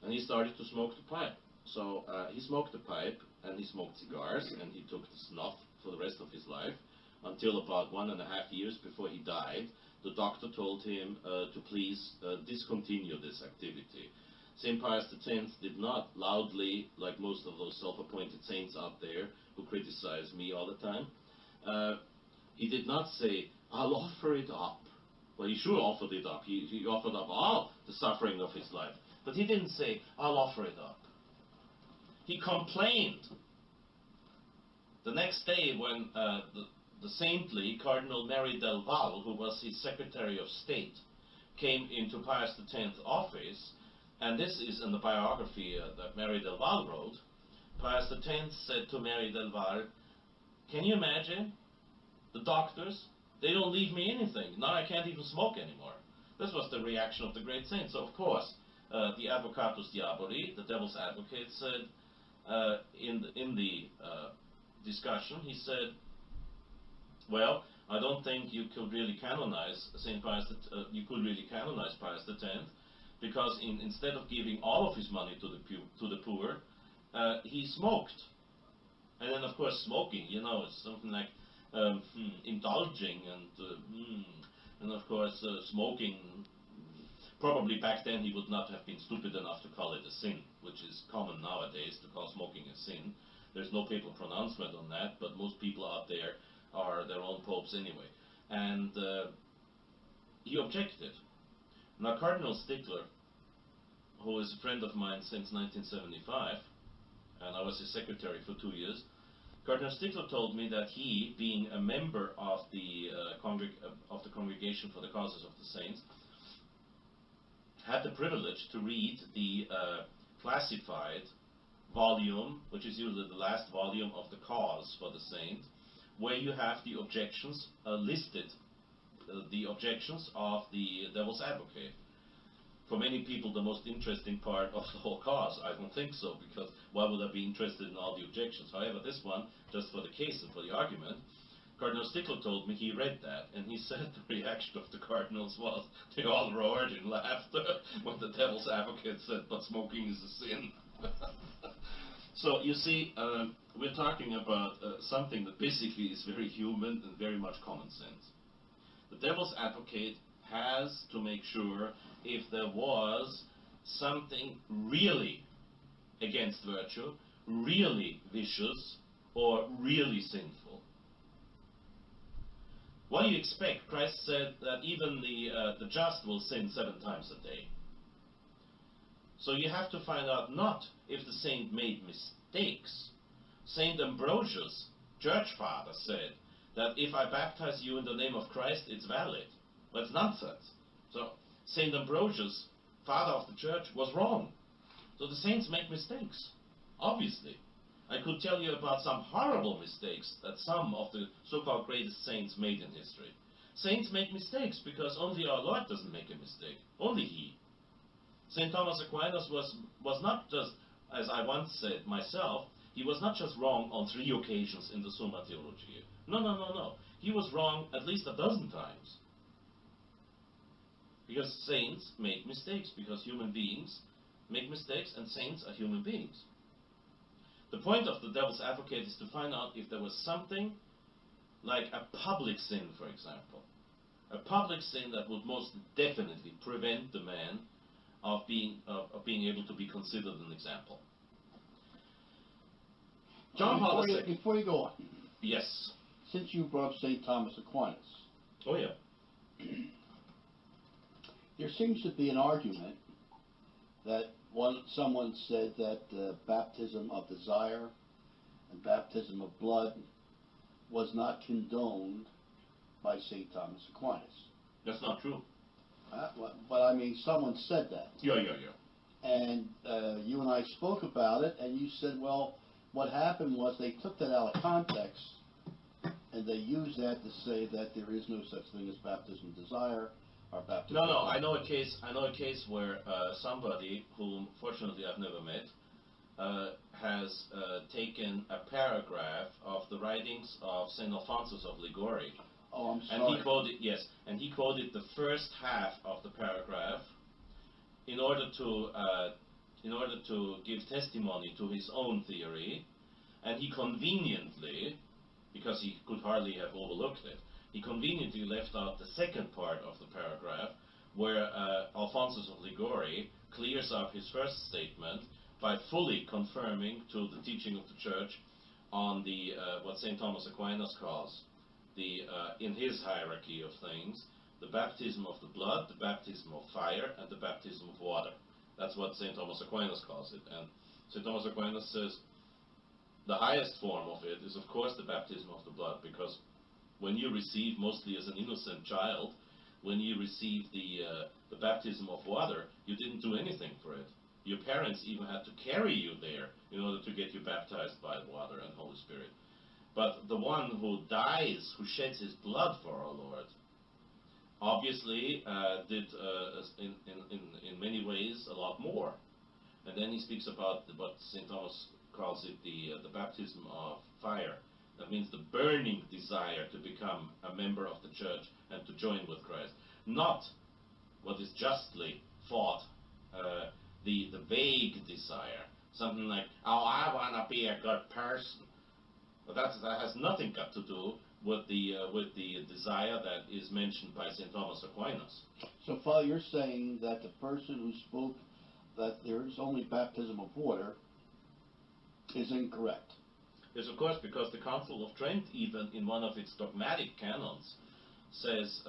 Speaker 5: And he started to smoke the pipe. So he smoked the pipe, and he smoked cigars, and he took the snuff for the rest of his life, until about 1.5 years before he died. The doctor told him to please discontinue this activity. St. Pius X did not loudly, like most of those self-appointed saints out there who criticize me all the time, he did not say, I'll offer it up. Well, he sure offered it up. He offered up all the suffering of his life. But he didn't say, I'll offer it up. He complained. The next day when the saintly Cardinal Mary del Val, who was his Secretary of State, came into Pius X's office, and this is in the biography that Mary del Val wrote, Pius X said to Mary del Val, can you imagine? The doctors, they don't leave me anything. Now I can't even smoke anymore. This was the reaction of the great saint. So of course, the Advocatus Diaboli, the devil's advocate, said in the discussion, he said, well, I don't think you could really canonize Saint Pius. You could really canonize Pius X, because instead of giving all of his money to the poor, he smoked. And then, of course, smoking, you know, it's something like indulging, and of course, smoking. Probably back then he would not have been stupid enough to call it a sin, which is common nowadays to call smoking a sin. There's no papal pronouncement on that, but most people out there are their own popes anyway. And he objected. Now Cardinal Stickler, who is a friend of mine since 1975, and I was his secretary for 2 years, Cardinal Stickler told me that he, being a member of the Congregation for the Causes of the Saints, had the privilege to read the classified volume, which is usually the last volume of the Cause for the Saint, where you have the objections listed, the objections of the Devil's Advocate. For many people, the most interesting part of the whole cause. I don't think so, because why would I be interested in all the objections? However, this one, just for the case and for the argument, Cardinal Stickler told me he read that, and he said the reaction of the cardinals was, they all roared in laughter when the Devil's Advocate said, but smoking is a sin. So, you see, we're talking about something that basically is very human and very much common sense. The Devil's Advocate has to make sure if there was something really against virtue, really vicious, or really sinful. What do you expect? Christ said that even the just will sin 7 times a day. So you have to find out not if the saint made mistakes. Saint Ambrosius, church father, said that if I baptize you in the name of Christ, it's valid. That's nonsense. So Saint Ambrosius, father of the church, was wrong. So the saints make mistakes, obviously. I could tell you about some horrible mistakes that some of the so-called greatest saints made in history. Saints make mistakes because only our Lord doesn't make a mistake. Only He. St. Thomas Aquinas was not just, as I once said myself, he was not just wrong on 3 occasions in the Summa Theologiae. No. He was wrong at least a dozen times. Because saints make mistakes, because human beings make mistakes, and saints are human beings. The point of the devil's advocate is to find out if there was something like a public sin, for example. A public sin that would most definitely prevent the man of being able to be considered an example. John Paul II.
Speaker 4: Before you go on,
Speaker 5: Yes.
Speaker 4: since you brought up St. Thomas Aquinas,
Speaker 5: Oh yeah.
Speaker 4: there seems to be an argument that someone said that baptism of desire and baptism of blood was not condoned by St. Thomas Aquinas.
Speaker 5: That's not true.
Speaker 4: But I mean, someone said that.
Speaker 5: Yeah.
Speaker 4: And you and I spoke about it, and you said, well, what happened was they took that out of context, and they used that to say that there is no such thing as baptism of desire or baptism.
Speaker 5: No. I know a case where somebody whom fortunately I've never met has taken a paragraph of the writings of Saint Alphonsus of Liguori.
Speaker 4: Oh, I'm sorry.
Speaker 5: And he quoted the first half of the paragraph in order to give testimony to his own theory, and he conveniently, because he could hardly have overlooked it, he conveniently left out the second part of the paragraph where Alphonsus of Liguori clears up his first statement by fully confirming to the teaching of the Church on the what St. Thomas Aquinas calls the in his hierarchy of things, the baptism of the blood, the baptism of fire, and the baptism of water. That's what St. Thomas Aquinas calls it. And St. Thomas Aquinas says the highest form of it is, of course, the baptism of the blood, because when you receive, mostly as an innocent child, when you receive the baptism of water, you didn't do anything for it. Your parents even had to carry you there in order to get you baptized by water and Holy Spirit. But the one who dies, who sheds his blood for our Lord, obviously did in many ways a lot more. And then he speaks about what St. Thomas calls it the baptism of fire. That means the burning desire to become a member of the Church and to join with Christ. Not what is justly thought the vague desire. Something like, oh, I want to be a good person. But that has nothing got to do with the desire that is mentioned by St. Thomas Aquinas.
Speaker 4: So, Father, you're saying that the person who spoke that there is only baptism of water is incorrect.
Speaker 5: Yes, of course, because the Council of Trent, even in one of its dogmatic canons, says,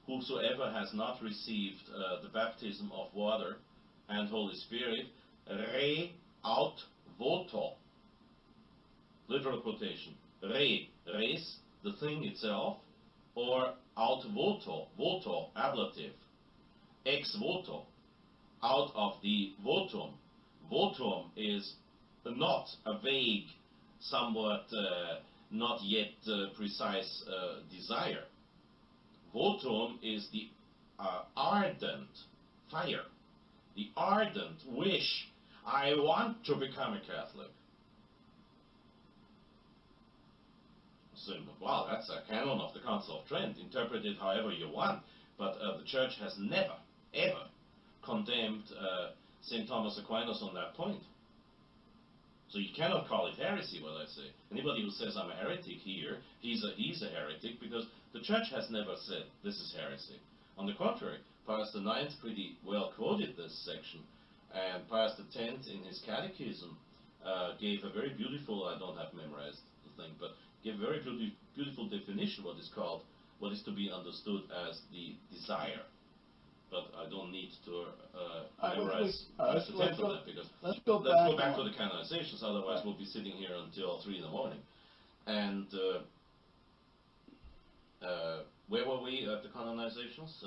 Speaker 5: whosoever has not received the baptism of water and Holy Spirit, re aut voto. Literal quotation. Res, the thing itself, or aut voto, voto, ablative. Ex voto, out of the votum. Votum is not a vague, somewhat not yet precise desire. Votum is the ardent fire, the ardent wish. I want to become a Catholic. So, well, that's a canon of the Council of Trent. Interpret it however you want, but the Church has never, ever condemned St. Thomas Aquinas on that point. So you cannot call it heresy, what I say. Anybody who says I'm a heretic here, he's a heretic, because the Church has never said this is heresy. On the contrary, Pius IX pretty well quoted this section, and Pius X in his catechism gave a very beautiful, I don't have memorized the thing, but gave a very beautiful definition what is to be understood as the desire. But I don't need to memorize Pius X on that, because
Speaker 4: let's go back
Speaker 5: to the canonizations, otherwise we'll be sitting here until 3 in the morning. And where were we at the canonizations?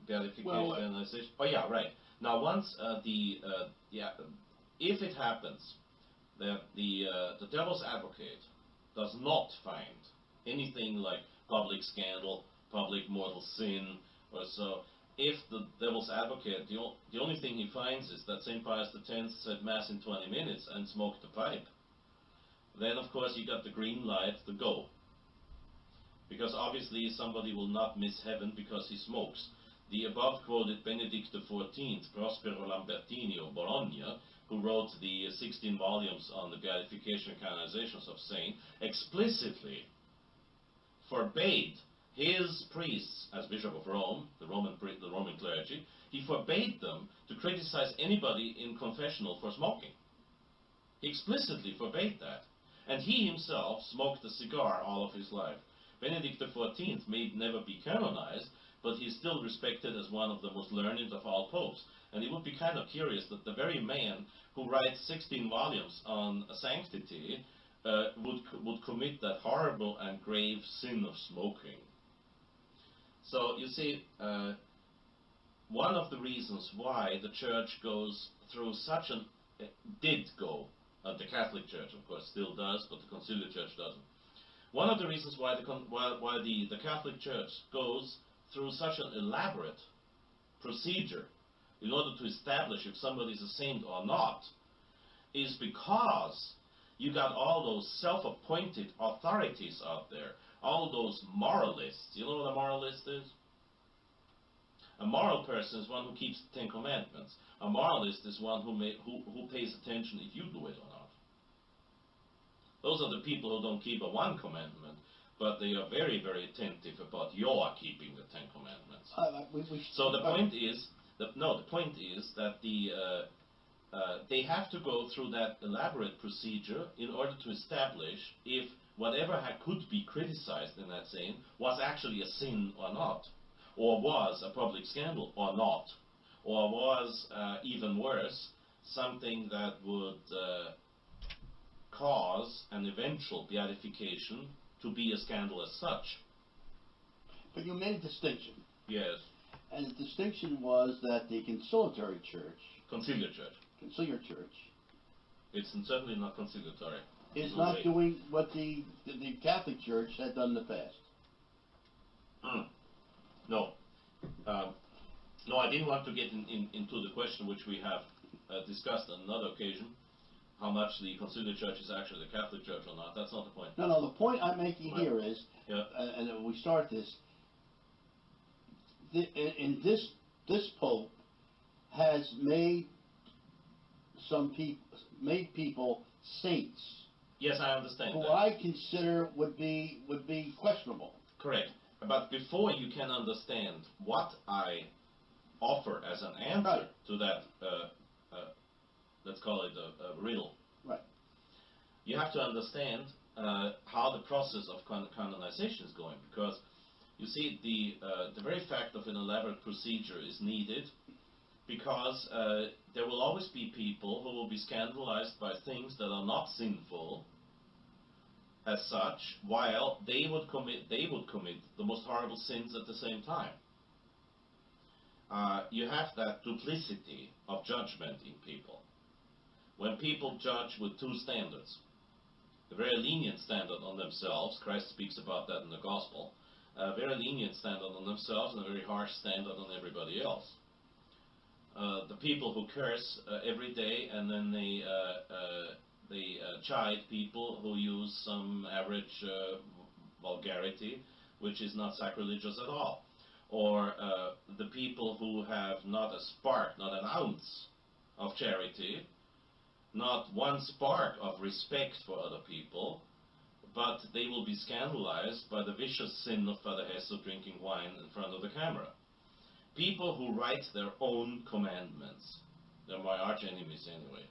Speaker 5: Beatification, canonization. Oh yeah, right. Now once if it happens that the devil's advocate does not find anything like public scandal, public mortal sin, or so, if the devil's advocate, the only thing he finds is that St. Pius X said Mass in 20 minutes and smoked a pipe, then of course you got the green light to go. Because obviously somebody will not miss heaven because he smokes. The above quoted Benedict XIV, Prospero Lambertini of Bologna, who wrote the 16 volumes on the beatification and canonizations of saints, explicitly forbade his priests, as Bishop of Rome, the Roman clergy, he forbade them to criticize anybody in confessional for smoking. He explicitly forbade that. And he himself smoked a cigar all of his life. Benedict XIV may never be canonized, but he's still respected as one of the most learned of all popes. And it would be kind of curious that the very man who writes 16 volumes on sanctity would commit that horrible and grave sin of smoking. So you see, one of the reasons why the Church goes through such an the Catholic Church, of course, still does, but the Conciliar Church doesn't. One of the reasons why the Catholic Church goes through such an elaborate procedure in order to establish if somebody is a saint or not is because you got all those self-appointed authorities out there, all those moralists. You know what a moralist is? A moral person is one who keeps the 10 Commandments. A moralist is one who pays attention if you do it or not. Those are the people who don't keep a 1 commandment, but they are very, very attentive about your keeping the 10 Commandments. So the point is that they have to go through that elaborate procedure in order to establish if whatever could be criticized in that sin was actually a sin or not, or was a public scandal or not, or was, even worse, something that would cause an eventual beatification to be a scandal as such.
Speaker 4: But you made a distinction.
Speaker 5: Yes.
Speaker 4: And the distinction was that the conciliatory church,
Speaker 5: Conciliar Church, it's certainly not conciliatory,
Speaker 4: is not doing what the Catholic Church had done in the past.
Speaker 5: No. No, I didn't want to get into the question which we have discussed on another occasion, how much the Conciliar Church is actually the Catholic Church or not. That's not the point.
Speaker 4: No, the point I'm making here is, and we start this, this Pope has made people saints.
Speaker 5: Yes, I understand.
Speaker 4: Who
Speaker 5: that.
Speaker 4: I consider would be questionable.
Speaker 5: Correct. But before you can understand what I offer as an answer to that, let's call it a riddle.
Speaker 4: Right.
Speaker 5: You have to understand how the process of canonization is going, because you see the very fact of an elaborate procedure is needed because there will always be people who will be scandalized by things that are not sinful as such, while they would commit the most horrible sins at the same time. You have that duplicity of judgment in people. When people judge with 2 standards, a very lenient standard on themselves, Christ speaks about that in the Gospel, a very lenient standard on themselves and a very harsh standard on everybody else. The people who curse every day and then they chide people who use some average vulgarity, which is not sacrilegious at all. Or the people who have not a spark, not an ounce of charity, not one spark of respect for other people, but they will be scandalized by the vicious sin of Fr Hesse drinking wine in front of the camera. people who write their own commandments. They're my arch enemies anyway.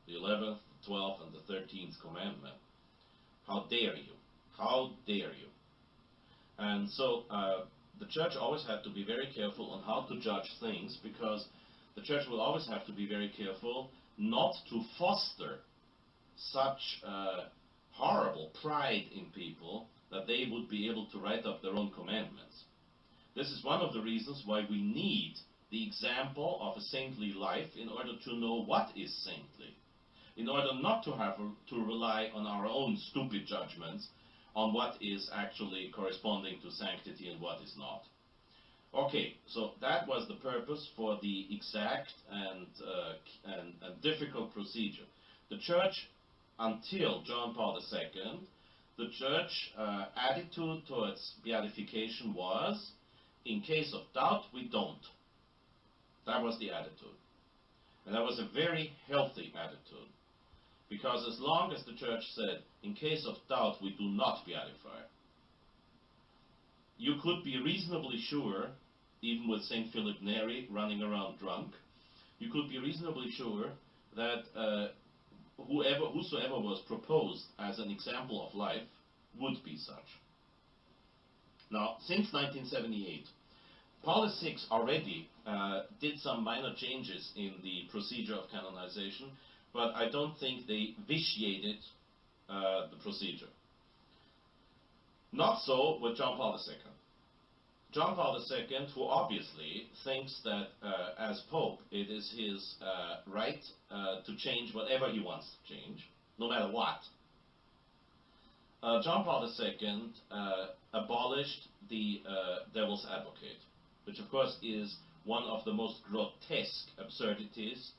Speaker 5: The 11th, 12th, and the 13th commandment. How dare you? How dare you? And so the church always had to be very careful on how to judge things, because the church will always have to be very careful not to foster such horrible pride in people that they would be able to write up their own commandments. This is one of the reasons why we need the example of a saintly life in order to know what is saintly, in order not to have to rely on our own stupid judgments on what is actually corresponding to sanctity and what is not. Okay, so that was the purpose for the exact and difficult procedure. The church, until John Paul II, the church attitude towards beatification was, in case of doubt, we don't. That was the attitude. And that was a very healthy attitude. Because as long as the church said, in case of doubt, we do not beatify, you could be reasonably sure, even with St. Philip Neri running around drunk, you could be reasonably sure that whosoever was proposed as an example of life would be such. Now, since 1978, Paul VI already did some minor changes in the procedure of canonization, but I don't think they vitiated the procedure. Not so with John Paul II. John Paul II, who obviously thinks that as Pope it is his right to change whatever he wants to change, no matter what. John Paul II abolished the devil's advocate, which of course is one of the most grotesque absurdities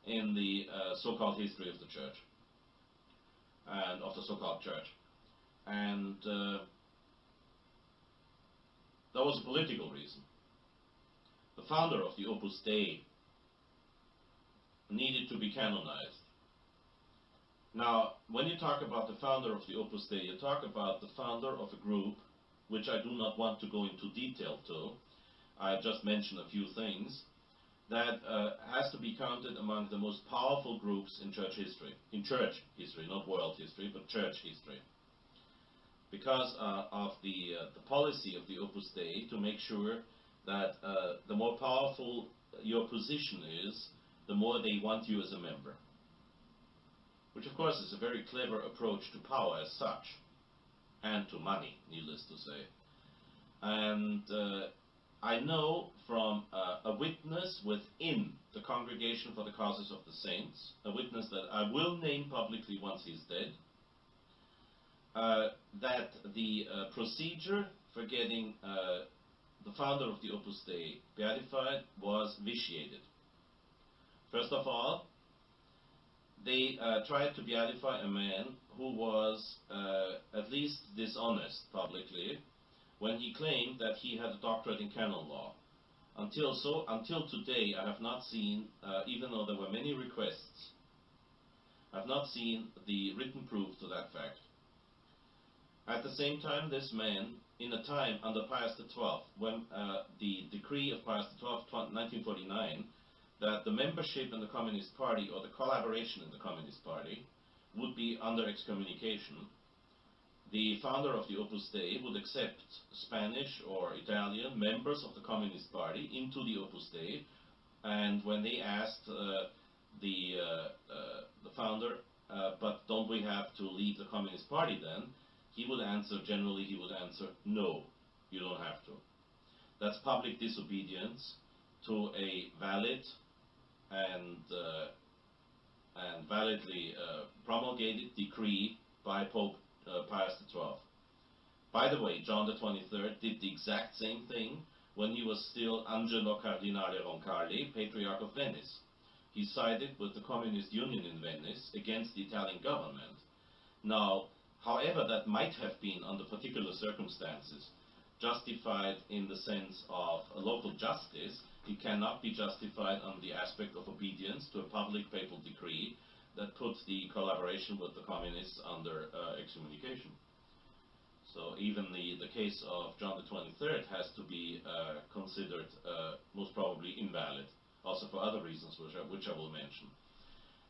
Speaker 5: in the so-called history of the church and of the so-called church. And that was a political reason. The founder of the Opus Dei needed to be canonized. Now, when you talk about the founder of the Opus Dei, you talk about the founder of a group, which I do not want to go into detail to. I just mentioned a few things, that has to be counted among the most powerful groups in church history. In church history, not world history, but church history. Because of the policy of the Opus Dei to make sure that the more powerful your position is, the more they want you as a member. Which of course is a very clever approach to power as such, and to money, needless to say. And I know from a witness within the Congregation for the Causes of the Saints, a witness that I will name publicly once he's dead, that the procedure for getting the founder of the Opus Dei beatified was vitiated. First of all, they tried to beatify a man who was at least dishonest publicly when he claimed that he had a doctorate in canon law. Until today, I have not seen, even though there were many requests, I have not seen the written proof to that fact. At the same time, this man, in a time under Pius XII, when the decree of Pius XII, 1949, that the membership in the Communist Party or the collaboration in the Communist Party would be under excommunication, the founder of the Opus Dei would accept Spanish or Italian members of the Communist Party into the Opus Dei, and when they asked the founder, but don't we have to leave the Communist Party then, he would answer, generally he would answer, no, you don't have to. That's public disobedience to a valid and validly promulgated decree by Pope Pius XII. By the way, John the 23rd did the exact same thing when he was still Angelo Cardinale Roncalli, Patriarch of Venice. He sided with the Communist Union in Venice against the Italian government. Now, however that might have been under particular circumstances justified in the sense of a local justice, it cannot be justified on the aspect of obedience to a public papal decree that puts the collaboration with the communists under excommunication. So even the case of John the 23rd has to be considered most probably invalid, also for other reasons which I will mention.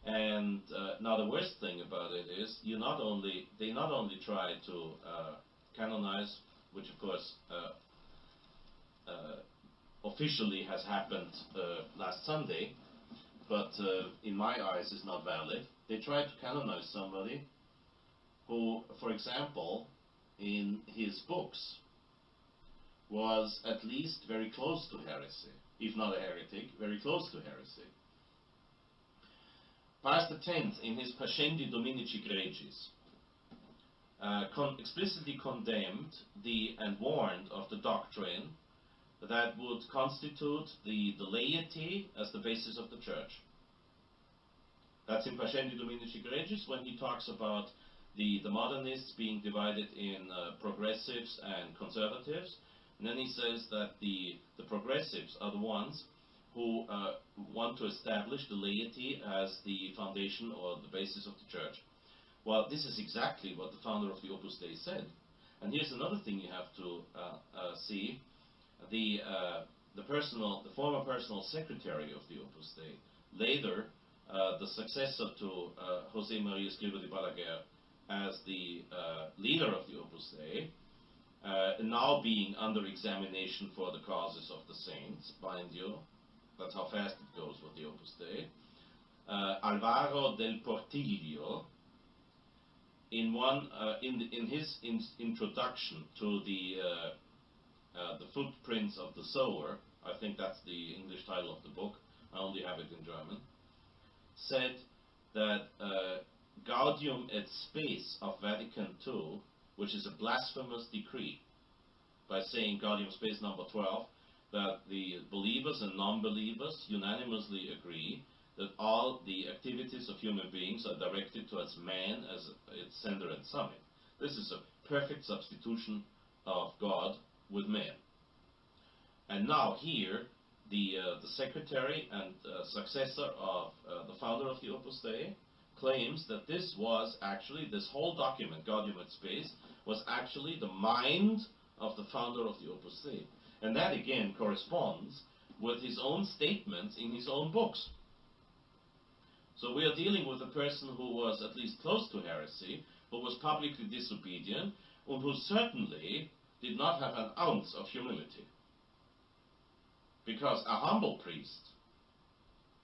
Speaker 5: And now the worst thing about it is they not only try to canonize, which of course officially has happened last Sunday, but in my eyes is not valid. They try to canonize somebody who, for example, in his books was at least very close to heresy, if not a heretic, very close to heresy. Pius X, in his Pascendi Dominici Gregis, explicitly condemned and warned of the doctrine that would constitute the laity as the basis of the church. That's in Pascendi Dominici Gregis, when he talks about the modernists being divided in progressives and conservatives. And then he says that the progressives are the ones who want to establish the laity as the foundation or the basis of the church. Well, this is exactly what the founder of the Opus Dei said. And here's another thing you have to see. The former personal secretary of the Opus Dei, later the successor to José María Escrivá de Balaguer as the leader of the Opus Dei, now being under examination for the causes of the saints, mind you. That's how fast it goes with the Opus Dei. Alvaro del Portillo, in his introduction to the Footprints of the Sower, I think that's the English title of the book, I only have it in German, said that Gaudium et Spes of Vatican II, which is a blasphemous decree, by saying Gaudium Spes number 12, that the believers and non-believers unanimously agree that all the activities of human beings are directed towards man as its center and summit. This is a perfect substitution of God with man. And now here, the secretary and successor of the founder of the Opus Dei claims that this was actually, this whole document, Gaudium et Spes, was actually the mind of the founder of the Opus Dei. And that again corresponds with his own statements in his own books. So we are dealing with a person who was at least close to heresy, who was publicly disobedient, and who certainly did not have an ounce of humility. Because a humble priest,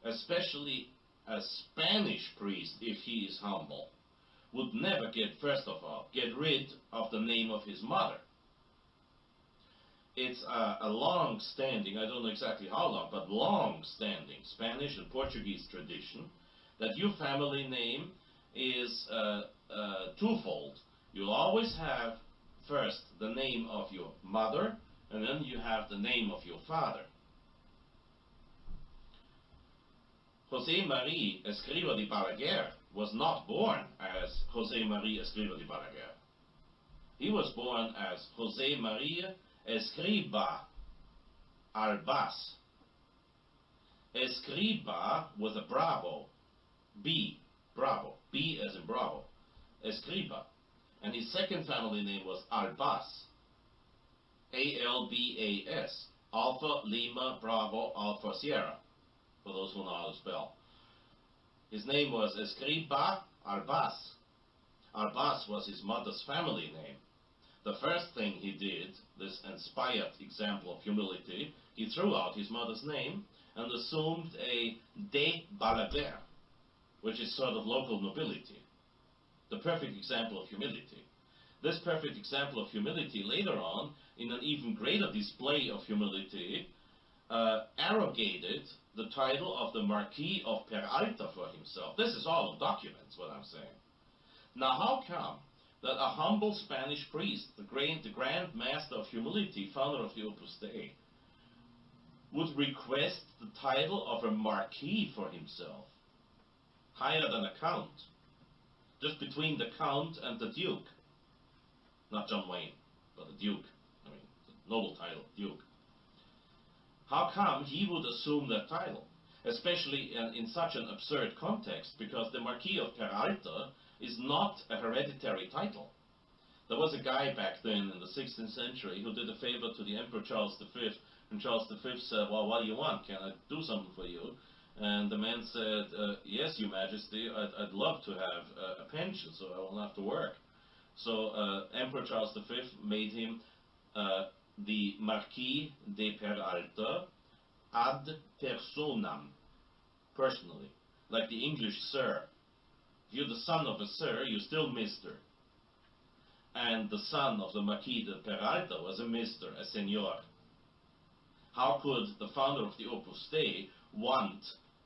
Speaker 5: especially a Spanish priest, if he is humble, would never get rid of the name of his mother. It's a long-standing, I don't know exactly how long, but long-standing Spanish and Portuguese tradition that your family name is twofold. You'll always have first the name of your mother, and then you have the name of your father. José María Escrivá de Balaguer was not born as José María Escrivá de Balaguer. He was born as José María Escrivá Albás. Escrivá with a bravo, B, bravo, B as in bravo, Escrivá. And his second family name was Albás, A-L-B-A-S, Alpha Lima Bravo Alpha Sierra, for those who know how to spell. His name was Escrivá Albás. Albás was his mother's family name. The first thing he did, this inspired example of humility, he threw out his mother's name and assumed a de Balaguer, which is sort of local nobility. The perfect example of humility. This perfect example of humility later on, in an even greater display of humility, arrogated the title of the Marquis of Peralta for himself. This is all in documents, what I'm saying. Now how come that a humble Spanish priest, the Grand Master of Humility, founder of the Opus Dei, would request the title of a Marquis for himself, higher than a Count, just between the Count and the Duke? Not John Wayne, but the Duke. I mean, the noble title, Duke. How come he would assume that title? Especially in such an absurd context, because the Marquis of Peralta is not a hereditary title. There was a guy back then in the 16th century who did a favor to the Emperor Charles V, and Charles V said, well, what do you want? Can I do something for you? And the man said, yes, Your Majesty, I'd love to have a pension, so I won't have to work. So Emperor Charles V made him the Marquis de Peralta ad personam, personally, like the English sir. If you're the son of a sir, you're still Mr. And the son of the Marquis de Peralta was a Mr., a Senor. How could the founder of the Opus Dei want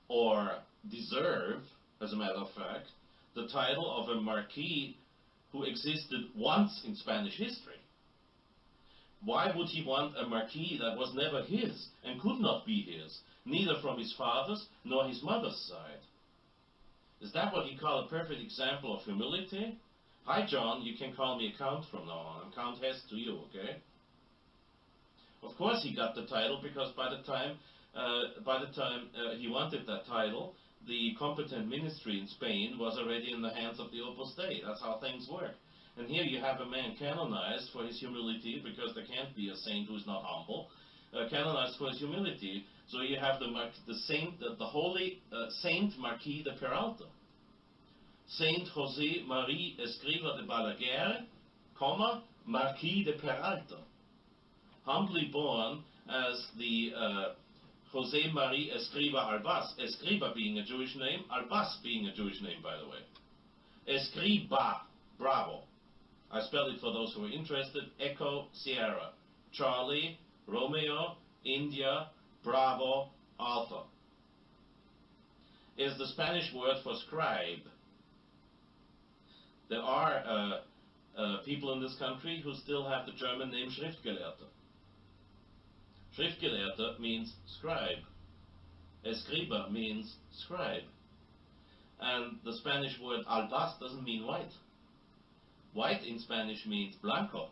Speaker 5: or deserve, as a matter of fact, the title of a Marquis who existed once in Spanish history? Why would he want a Marquis that was never his and could not be his, neither from his father's nor his mother's side? Is that what you call a perfect example of humility? Hi, John, you can call me a Count from now on. I'm Count Hesse to you, okay? Of course he got the title, because by the time he wanted that title, the competent ministry in Spain was already in the hands of the Opus Dei. That's how things work. And here you have a man canonized for his humility, because there can't be a saint who is not humble, canonized for his humility. So you have the holy Saint Marquis de Peralta. Saint José Marie Escriva de Balaguer, comma, Marquis de Peralta. Humbly born as the José Marie Escriva Albas, Escriva being a Jewish name, Albas being a Jewish name, by the way. Escriba, bravo. I spell it for those who are interested. Echo, Sierra, Charlie, Romeo, India, Bravo, Alpha. Is the Spanish word for scribe. There are people in this country who still have the German name Schriftgelehrter. Schriftgelehrter means scribe. Escriba means scribe. And the Spanish word albas doesn't mean white. White in Spanish means blanco.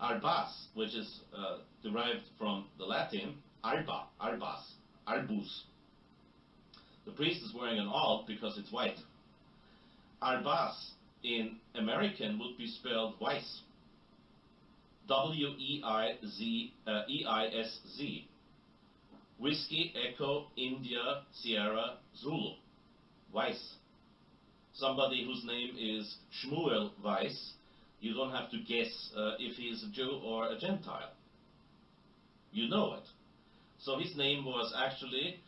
Speaker 5: Albas, which is derived from the Latin alba, albas, albus. The priest is wearing an alb because it's white. Albas in American would be spelled Weiss. W-E-I-S-Z. Whiskey, Echo, India, Sierra, Zulu. Weiss. Somebody whose name is Shmuel Weiss, you don't have to guess if he is a Jew or a Gentile. You know it. So his name was actually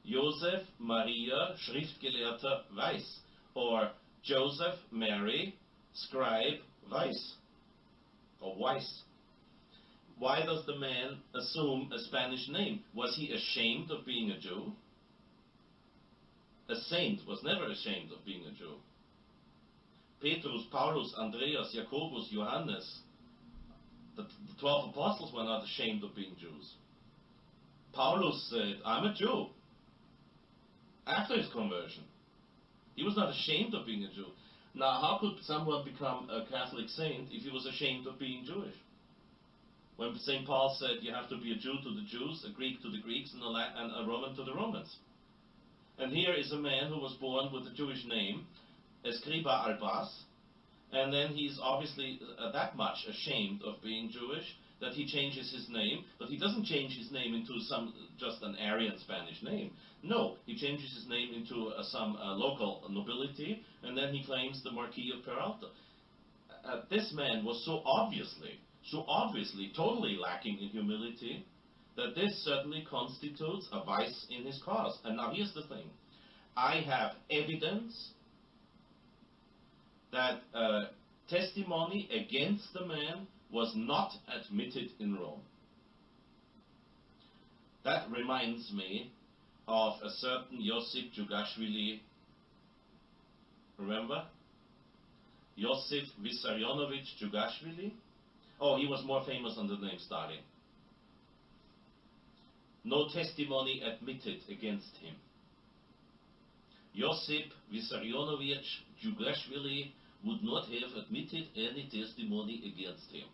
Speaker 5: Joseph Maria Schriftgelehrter Weiss, or Joseph Mary Scribe Weiss, or Weiss. Why does the man assume a Spanish name? Was he ashamed of being a Jew? A saint was never ashamed of being a Jew. Petrus, Paulus, Andreas, Jacobus, Johannes, the 12 apostles were not ashamed of being Jews. Paulus said, I'm a Jew, after his conversion. He was not ashamed of being a Jew. Now, how could someone become a Catholic saint if he was ashamed of being Jewish? When St. Paul said you have to be a Jew to the Jews, a Greek to the Greeks, and a Roman to the Romans. And here is a man who was born with a Jewish name, Escriba Albas, and then he's obviously that much ashamed of being Jewish that he changes his name, but he doesn't change his name into just an Aryan Spanish name. No, he changes his name into some local nobility, and then he claims the Marquis of Peralta. This man was so obviously totally lacking in humility that this certainly constitutes a vice in his cause. And now here's the thing. I have evidence that testimony against the man was not admitted in Rome. That reminds me of a certain Josip Jugashvili. Remember? Josip Vissarionovich Jugashvili? Oh, he was more famous under the name Stalin. No testimony admitted against him. Josip Vissarionovich Jugashvili would not have admitted any testimony against him.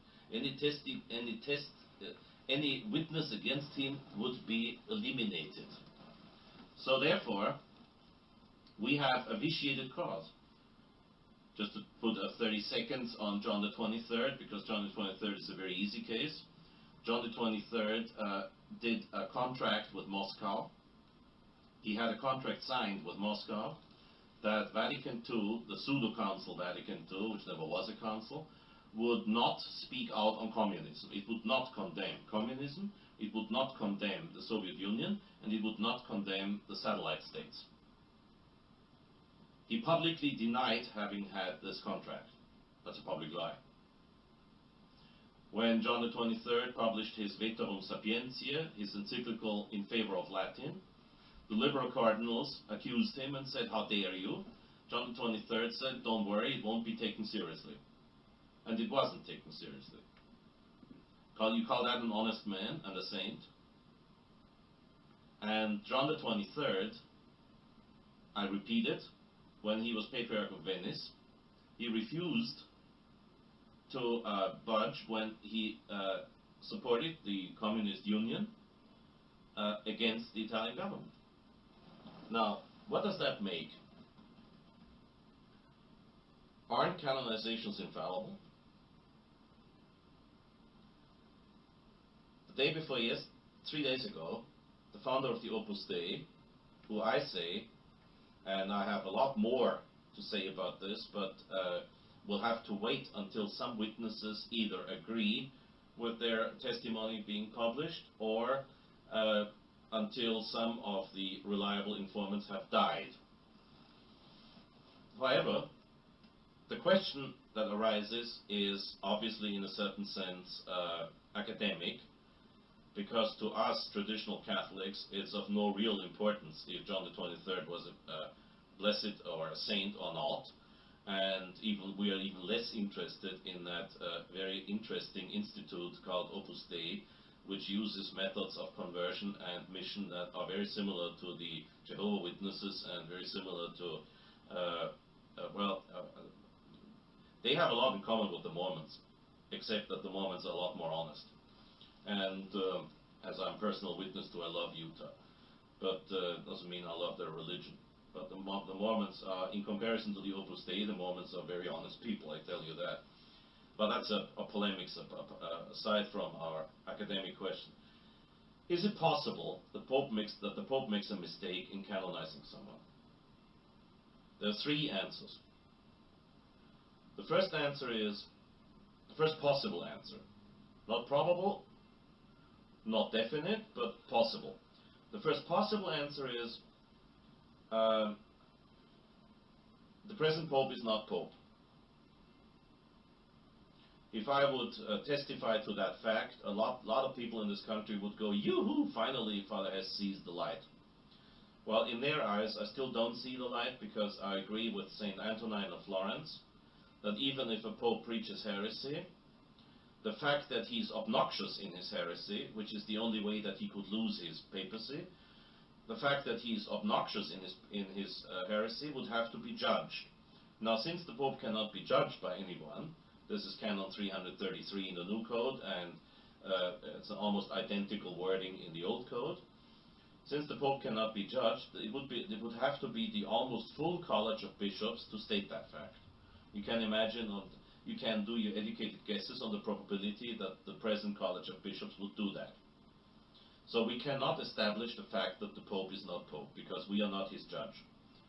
Speaker 5: Any witness against him would be eliminated. So therefore, we have a vitiated cause. Just to put 30 seconds on John the 23rd, because John the 23rd is a very easy case. John the 23rd did a contract with Moscow. He had a contract signed with Moscow that Vatican II, the pseudo-council Vatican II, which never was a council, would not speak out on communism. It would not condemn communism, it would not condemn the Soviet Union, and it would not condemn the satellite states. He publicly denied having had this contract. That's a public lie. When John the 23rd published his Veterum Sapientiae, his encyclical in favor of Latin, the liberal cardinals accused him and said, "How dare you?" John the 23rd said, "Don't worry, it won't be taken seriously." And it wasn't taken seriously. You call that an honest man and a saint? And John the 23rd, I repeat it, when he was Patriarch of Venice, he refused to budge when he supported the Communist Union against the Italian government. Now, what does that make? Aren't canonizations infallible? The day before 3 days ago, the founder of the Opus Dei, who I say, and I have a lot more to say about this, but we'll have to wait until some witnesses either agree with their testimony being published or until some of the reliable informants have died. However, the question that arises is obviously in a certain sense academic, because to us traditional Catholics it's of no real importance if John the 23rd was a blessed or a saint or not, and we are even less interested in that very interesting institute called Opus Dei, which uses methods of conversion and mission that are very similar to the Jehovah's Witnesses and very similar to, they have a lot in common with the Mormons, except that the Mormons are a lot more honest. And as I'm a personal witness to, I love Utah, but doesn't mean I love their religion. But the Mormons are, in comparison to the Opus Dei, the Mormons are very honest people, I tell you that. But that's a polemic aside from our academic question. Is it possible that the Pope makes a mistake in canonizing someone? There are three answers. The first answer is, the first possible answer, not probable, not definite, but possible. The first possible answer is, the present Pope is not Pope. If I would testify to that fact, a lot of people in this country would go, "Yoo-hoo, finally Father Hesse sees the light." Well, in their eyes, I still don't see the light, because I agree with St. Antonine of Florence that even if a Pope preaches heresy, the fact that he's obnoxious in his heresy, which is the only way that he could lose his papacy, the fact that he's obnoxious in his heresy would have to be judged. Now, since the Pope cannot be judged by anyone, this is Canon 333 in the New Code, and it's almost identical wording in the Old Code. Since the Pope cannot be judged, it would have to be the almost full College of Bishops to state that fact. You can imagine, you can do your educated guesses on the probability that the present College of Bishops would do that. So we cannot establish the fact that the Pope is not Pope, because we are not his judge.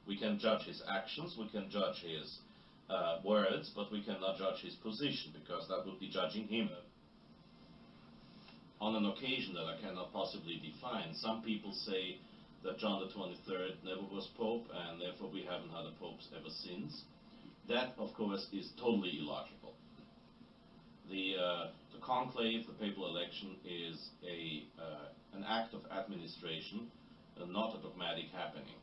Speaker 5: We can judge his actions, we can judge his words, but we cannot judge his position, because that would be judging him. On an occasion that I cannot possibly define, some people say that John the 23rd never was Pope, and therefore we haven't had a Pope ever since. That, of course, is totally illogical. The conclave, the papal election, is an act of administration, and not a dogmatic happening.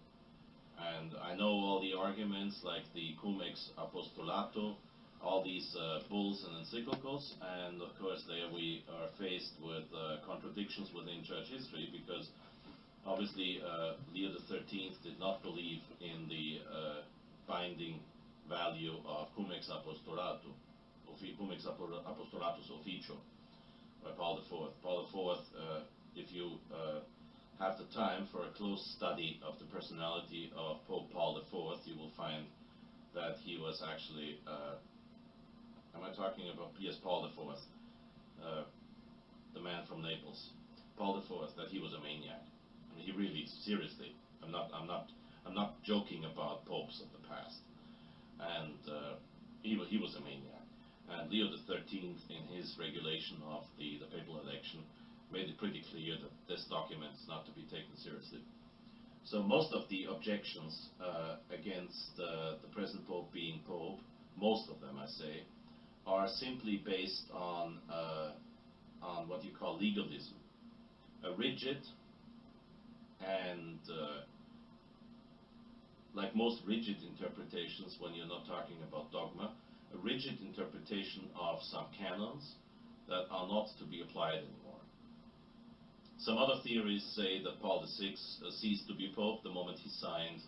Speaker 5: And I know all the arguments, like the Cum Ex Apostolato, all these bulls and encyclicals, and of course there we are faced with contradictions within church history, because obviously Leo XIII did not believe in the binding value of Cum Ex Apostolatus Officio by Paul IV. Paul IV, if you have the time for a close study of the personality of Pope Paul IV, you will find that he was actually, am I talking about, yes, Paul IV, the man from Naples, Paul IV, that he was a maniac. I mean, he really, seriously, I'm not joking about popes of the past. And he was a maniac. And Leo XIII, in his regulation of the papal election, made it pretty clear that this document is not to be taken seriously. So most of the objections against the present Pope being Pope, most of them I say, are simply based on what you call legalism. A rigid and, like most rigid interpretations when you're not talking about dogma, a rigid interpretation of some canons that are not to be applied anymore. Some other theories say that Paul VI ceased to be Pope the moment he signed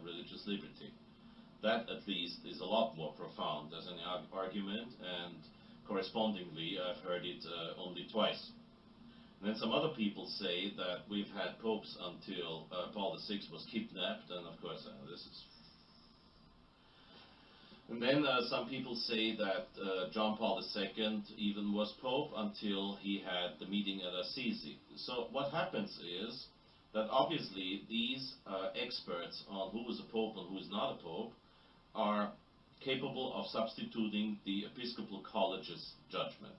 Speaker 5: religious liberty. That, at least, is a lot more profound as an argument, and correspondingly, I've heard it only twice. And then some other people say that we've had popes until Paul VI was kidnapped, and of course, this is... And then some people say that John Paul II even was Pope until he had the meeting at Assisi. So what happens is that obviously these experts on who is a Pope and who is not a Pope are capable of substituting the Episcopal College's judgment.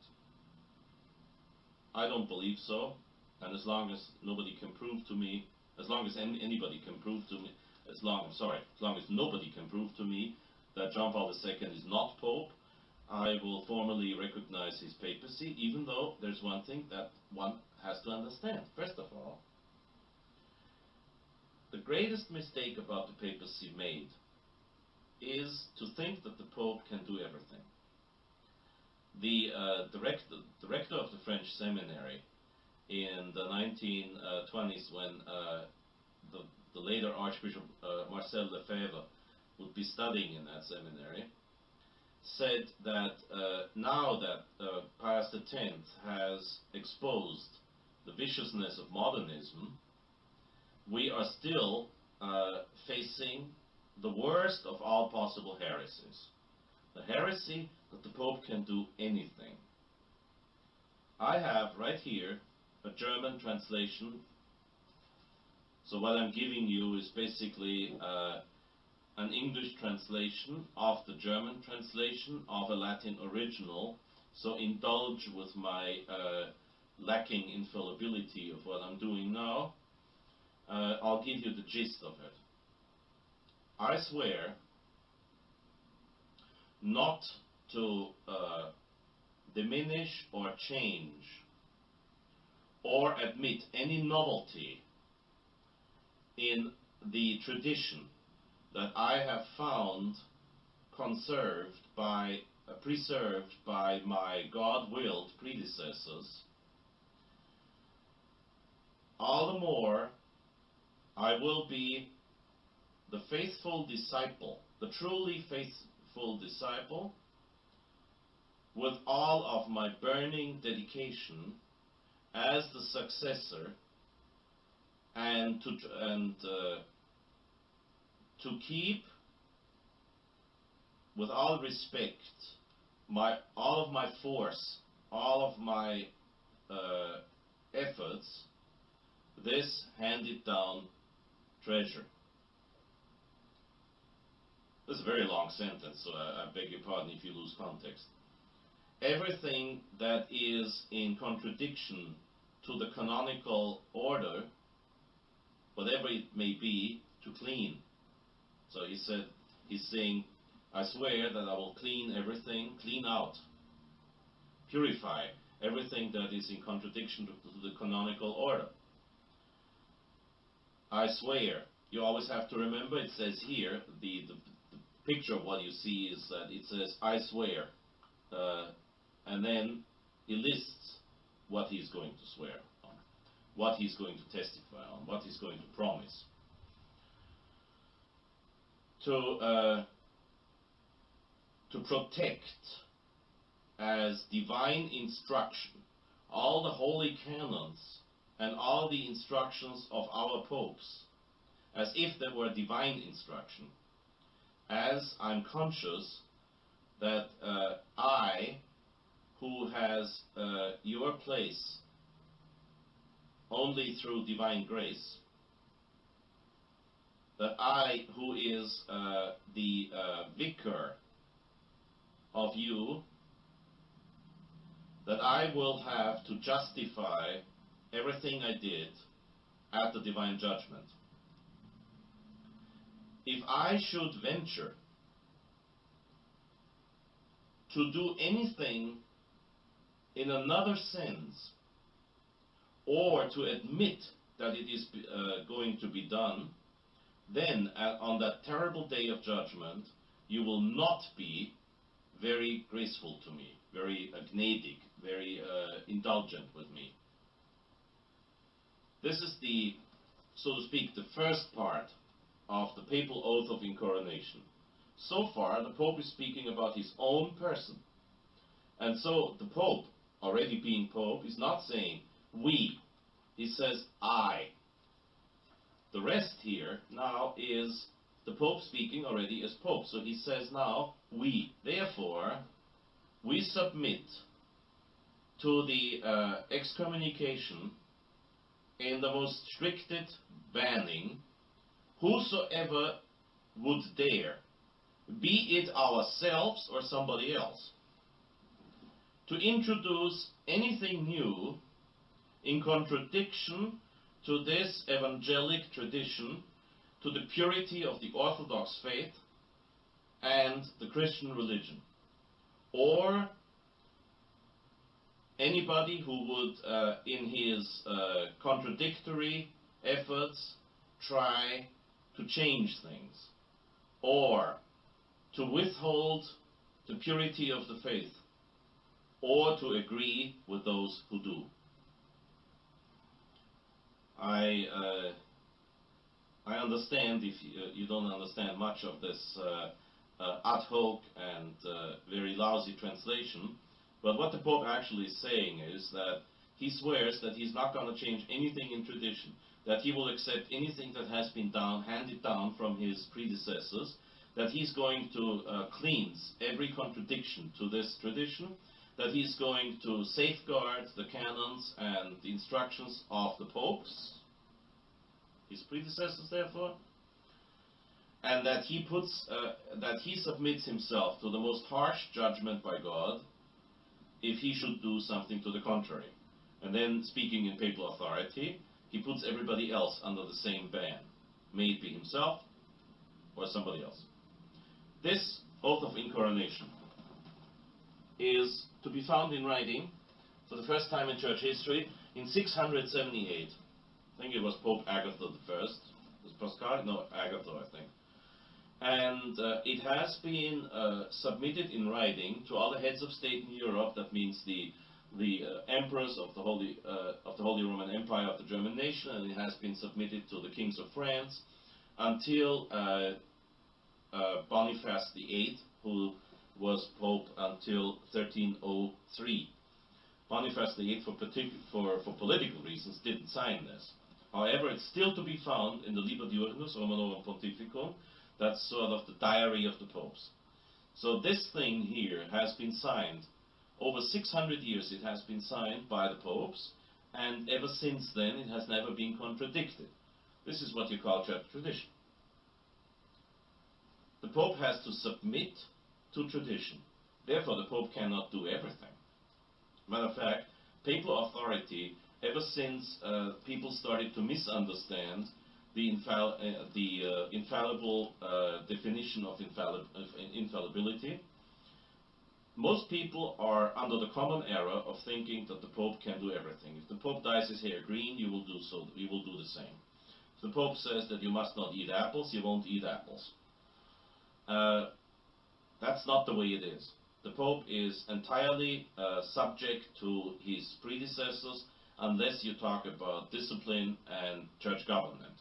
Speaker 5: I don't believe so, and as long as nobody can prove to me, as long as anybody can prove to me, as long as nobody can prove to me that John Paul II is not Pope, I will formally recognize his papacy, even though there's one thing that one has to understand. First of all, the greatest mistake about the papacy made is to think that the Pope can do everything. The director of the French seminary in the 1920s, when the later Archbishop Marcel Lefebvre would be studying in that seminary, said that now that Pius X has exposed the viciousness of modernism, we are still facing the worst of all possible heresies. The heresy that the Pope can do anything. I have right here a German translation. So what I'm giving you is basically an English translation of the German translation of a Latin original. So indulge with my lacking infallibility of what I'm doing now. I'll give you the gist of it. I swear not to diminish or change or admit any novelty in the tradition that I have found preserved by my God-willed predecessors. All the more I will be the faithful disciple, the truly faithful disciple, with all of my burning dedication as the successor, and to keep, with all respect, all of my force, all of my efforts, this handed down treasure. This is a very long sentence, so I beg your pardon if you lose context. Everything that is in contradiction to the canonical order, whatever it may be, to clean. So he's saying, I swear that I will clean everything, clean out, purify everything that is in contradiction to the canonical order. I swear. You always have to remember, it says here, the picture of what you see is that it says, I swear. And then he lists what he's going to swear on, what he's going to testify on, what he's going to promise. To protect as divine instruction all the holy canons and all the instructions of our popes, as if they were divine instruction, as I'm conscious that I, who has your place only through divine grace, that I, who is the vicar of you, that I will have to justify everything I did at the divine judgment. If I should venture to do anything in another sense, or to admit that it is going to be done, then on that terrible day of judgment, you will not be very graceful to me, very gnädig, very indulgent with me. This is the, so to speak, the first part of the papal oath of incoronation. So far, the Pope is speaking about his own person. And so the Pope, already being Pope, is not saying we. He says I. The rest here now is the Pope speaking already as Pope. So he says now we. Therefore, we submit to the excommunication in the most stricted banning whosoever would dare, be it ourselves or somebody else, to introduce anything new in contradiction to this evangelic tradition, to the purity of the Orthodox faith and the Christian religion, or anybody who would, in his contradictory efforts, try to change things, or to withhold the purity of the faith, or to agree with those who do. I understand if you don't understand much of this ad hoc and very lousy translation, but what the Pope actually is saying is that he swears that he's not going to change anything in tradition, that he will accept anything that has been handed down from his predecessors, that he's going to cleanse every contradiction to this tradition, that he's going to safeguard the canons and the instructions of the popes, his predecessors therefore, and that he submits himself to the most harsh judgment by God if he should do something to the contrary. And then, speaking in papal authority, he puts everybody else under the same ban, may it be himself or somebody else. This oath of incoronation is to be found in writing for the first time in church history in 678. I think it was Pope Agatha I. Was Pascal? No, Agatha, I think. And it has been submitted in writing to all the heads of state in Europe. That means the emperors of the Holy Roman Empire of the German nation, and it has been submitted to the kings of France until Boniface VIII, who was Pope until 1303. Boniface VIII, for political reasons, didn't sign this. However, it's still to be found in the Liber Diurnus Romanorum Pontificum. That's sort of the diary of the popes. So this thing here has been signed. Over 600 years it has been signed by the popes, and ever since then it has never been contradicted. This is what you call church tradition. The Pope has to submit to tradition. Therefore, the Pope cannot do everything. Matter of fact, papal authority, ever since people started to misunderstand the infallible definition of infallibility, most people are under the common error of thinking that the Pope can do everything. If the Pope dyes his hair green, you will do so. You will do the same. If the Pope says that you must not eat apples, you won't eat apples. That's not the way it is. The Pope is entirely subject to his predecessors unless you talk about discipline and church government.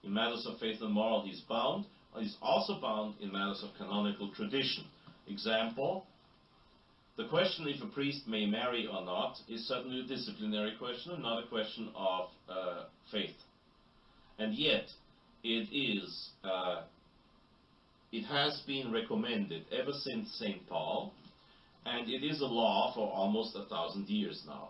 Speaker 5: In matters of faith and moral, he's bound. He's also bound in matters of canonical tradition. Example, the question if a priest may marry or not is certainly a disciplinary question and not a question of faith. And yet, it it has been recommended ever since St. Paul, and it is a law for almost 1,000 years now.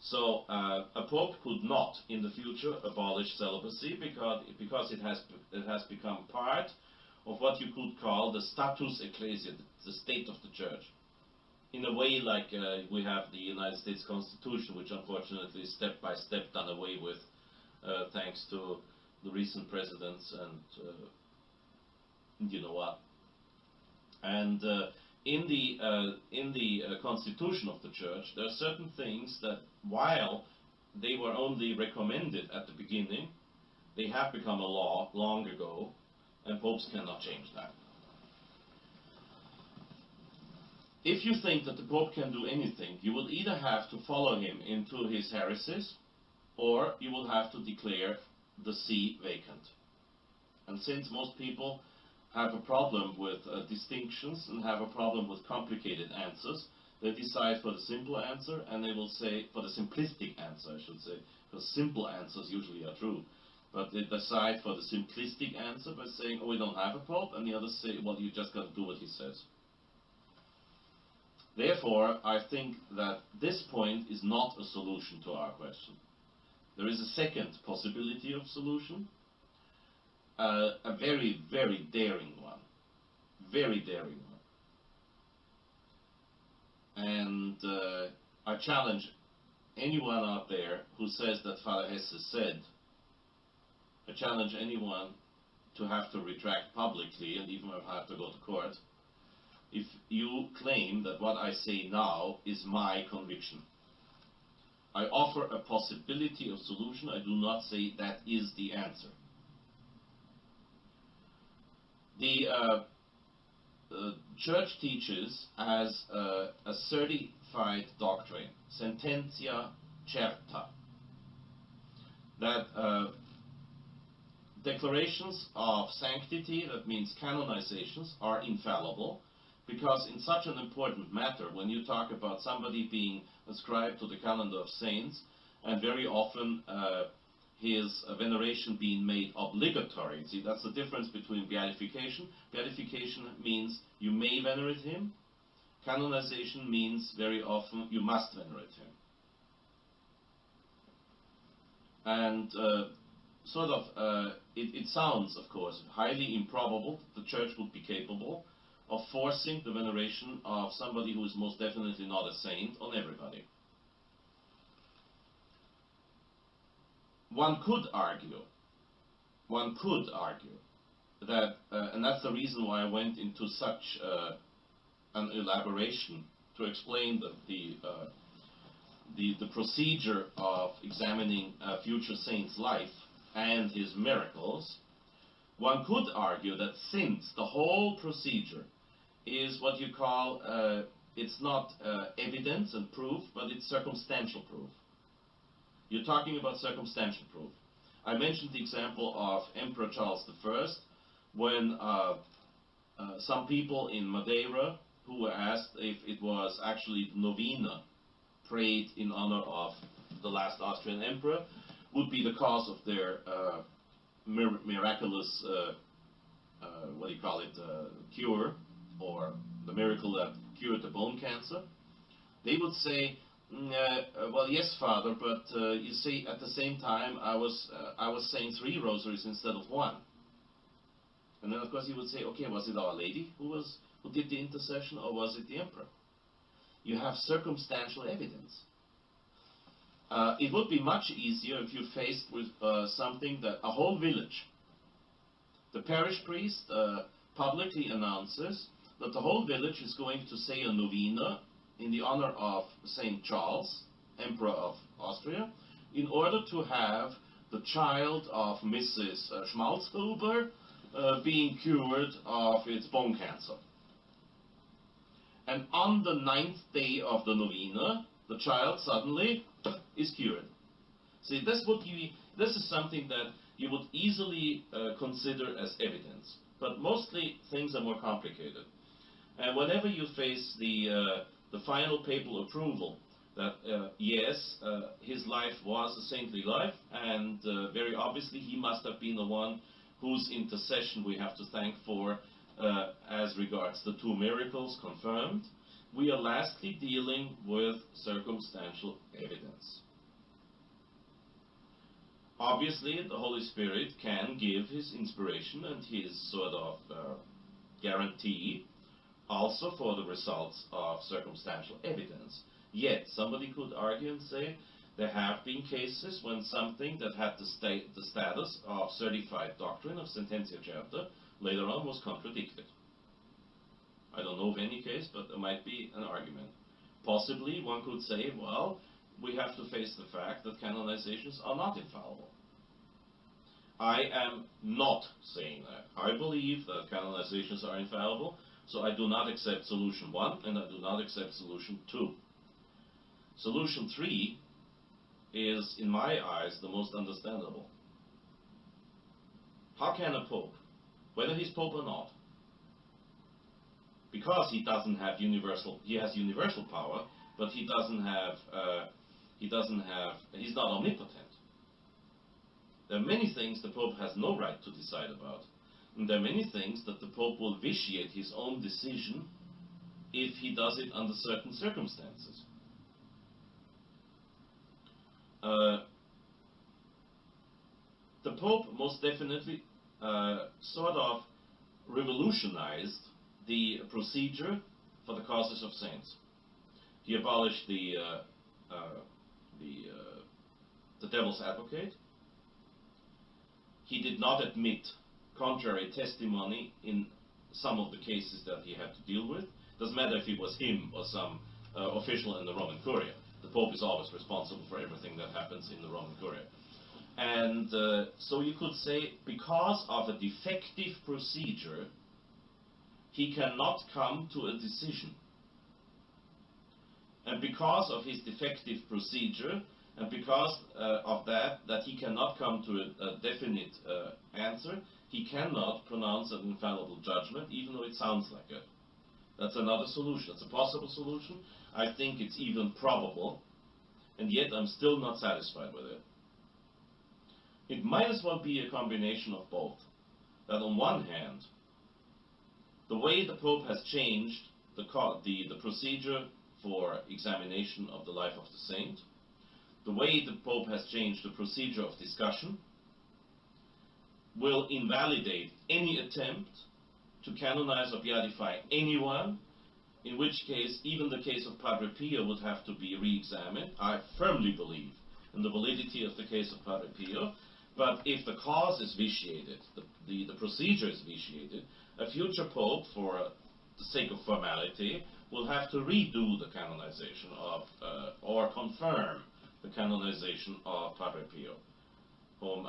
Speaker 5: So a pope could not in the future abolish celibacy because it has become part of what you could call the status ecclesiae, the state of the church. In a way like we have the United States Constitution, which unfortunately is step by step done away with thanks to the recent presidents and you know what. And in the Constitution of the Church, there are certain things that, while they were only recommended at the beginning, they have become a law long ago, and popes cannot change that. If you think that the Pope can do anything, you will either have to follow him into his heresies, or you will have to declare the see vacant. And since most people have a problem with distinctions and have a problem with complicated answers, they decide for the simple answer, and they will say, for the simplistic answer I should say, because simple answers usually are true, but they decide for the simplistic answer by saying, oh, we don't have a Pope, and the others say, well, you just got to do what he says. Therefore, I think that this point is not a solution to our question. There is a second possibility of solution, a very, very daring one. Very daring one. And I challenge anyone out there who says that Fr Hesse said, I challenge anyone to have to retract publicly and even have to go to court, if you claim that what I say now is my conviction. I offer a possibility of solution. I do not say that is the answer. The Church teaches as a certified doctrine, sententia certa, that declarations of sanctity, that means canonizations, are infallible, because in such an important matter, when you talk about somebody being ascribed to the calendar of saints, and very often his veneration being made obligatory. See, that's the difference between beatification. Beatification means you may venerate him. Canonization means very often you must venerate him. And it sounds, of course, highly improbable that the Church would be capable of forcing the veneration of somebody who is most definitely not a saint on everybody. One could argue that, and that's the reason why I went into such an elaboration to explain the procedure of examining a future saint's life and his miracles. One could argue that since the whole procedure is what you call, it's not evidence and proof, but it's circumstantial proof. You're talking about circumstantial proof. I mentioned the example of Emperor Charles I, when some people in Madeira who were asked if it was actually the novena prayed in honor of the last Austrian emperor would be the cause of their miraculous, what do you call it, cure, or the miracle that cured the bone cancer. They would say, well, yes, Father, but you see, at the same time, I was saying 3 rosaries instead of 1. And then, of course, he would say, okay, was it Our Lady who did the intercession, or was it the emperor? You have circumstantial evidence. It would be much easier if you're faced with something that a whole village, the parish priest publicly announces that the whole village is going to say a novena in the honor of St. Charles, Emperor of Austria, in order to have the child of Mrs. Schmalzhuber being cured of its bone cancer. And on the 9th day of the novena, the child suddenly is cured. See, this is something that you would easily consider as evidence. But mostly things are more complicated. And whenever you face the final papal approval that yes, his life was a saintly life, and very obviously he must have been the one whose intercession we have to thank for as regards the 2 miracles confirmed. We are lastly dealing with circumstantial evidence. Obviously, the Holy Spirit can give his inspiration and his sort of guarantee also for the results of circumstantial evidence. Yet, somebody could argue and say there have been cases when something that had the status of certified doctrine of Sententia Chapter later on was contradicted. I don't know of any case, but there might be an argument. Possibly one could say, well, we have to face the fact that canonizations are not infallible. I am not saying that. I believe that canonizations are infallible, so I do not accept solution 1 and I do not accept solution 2. Solution 3 is, in my eyes, the most understandable. How can a pope, whether he's pope or not, because he doesn't have universal, he has universal power, but he's not omnipotent. There are many things the Pope has no right to decide about. And there are many things that the Pope will vitiate his own decision if he does it under certain circumstances. The Pope most definitely sort of revolutionized the procedure for the causes of saints. He abolished the devil's advocate. He did not admit contrary testimony in some of the cases that he had to deal with. Doesn't matter if it was him or some official in the Roman Curia. The Pope is always responsible for everything that happens in the Roman Curia. And so you could say, because of a defective procedure, he cannot come to a decision. And because of his defective procedure, and because of that he cannot come to a definite answer, he cannot pronounce an infallible judgment, even though it sounds like it. That's another solution. It's a possible solution. I think it's even probable, and yet I'm still not satisfied with it. It might as well be a combination of both. That on one hand, the way the Pope has changed the procedure for examination of the life of the saint, the way the Pope has changed the procedure of discussion, will invalidate any attempt to canonize or beatify anyone, in which case even the case of Padre Pio would have to be re-examined. I firmly believe in the validity of the case of Padre Pio, but if the cause is vitiated, the procedure is vitiated, a future Pope, for the sake of formality, will have to redo the canonization of, or confirm the canonization of Padre Pio, whom,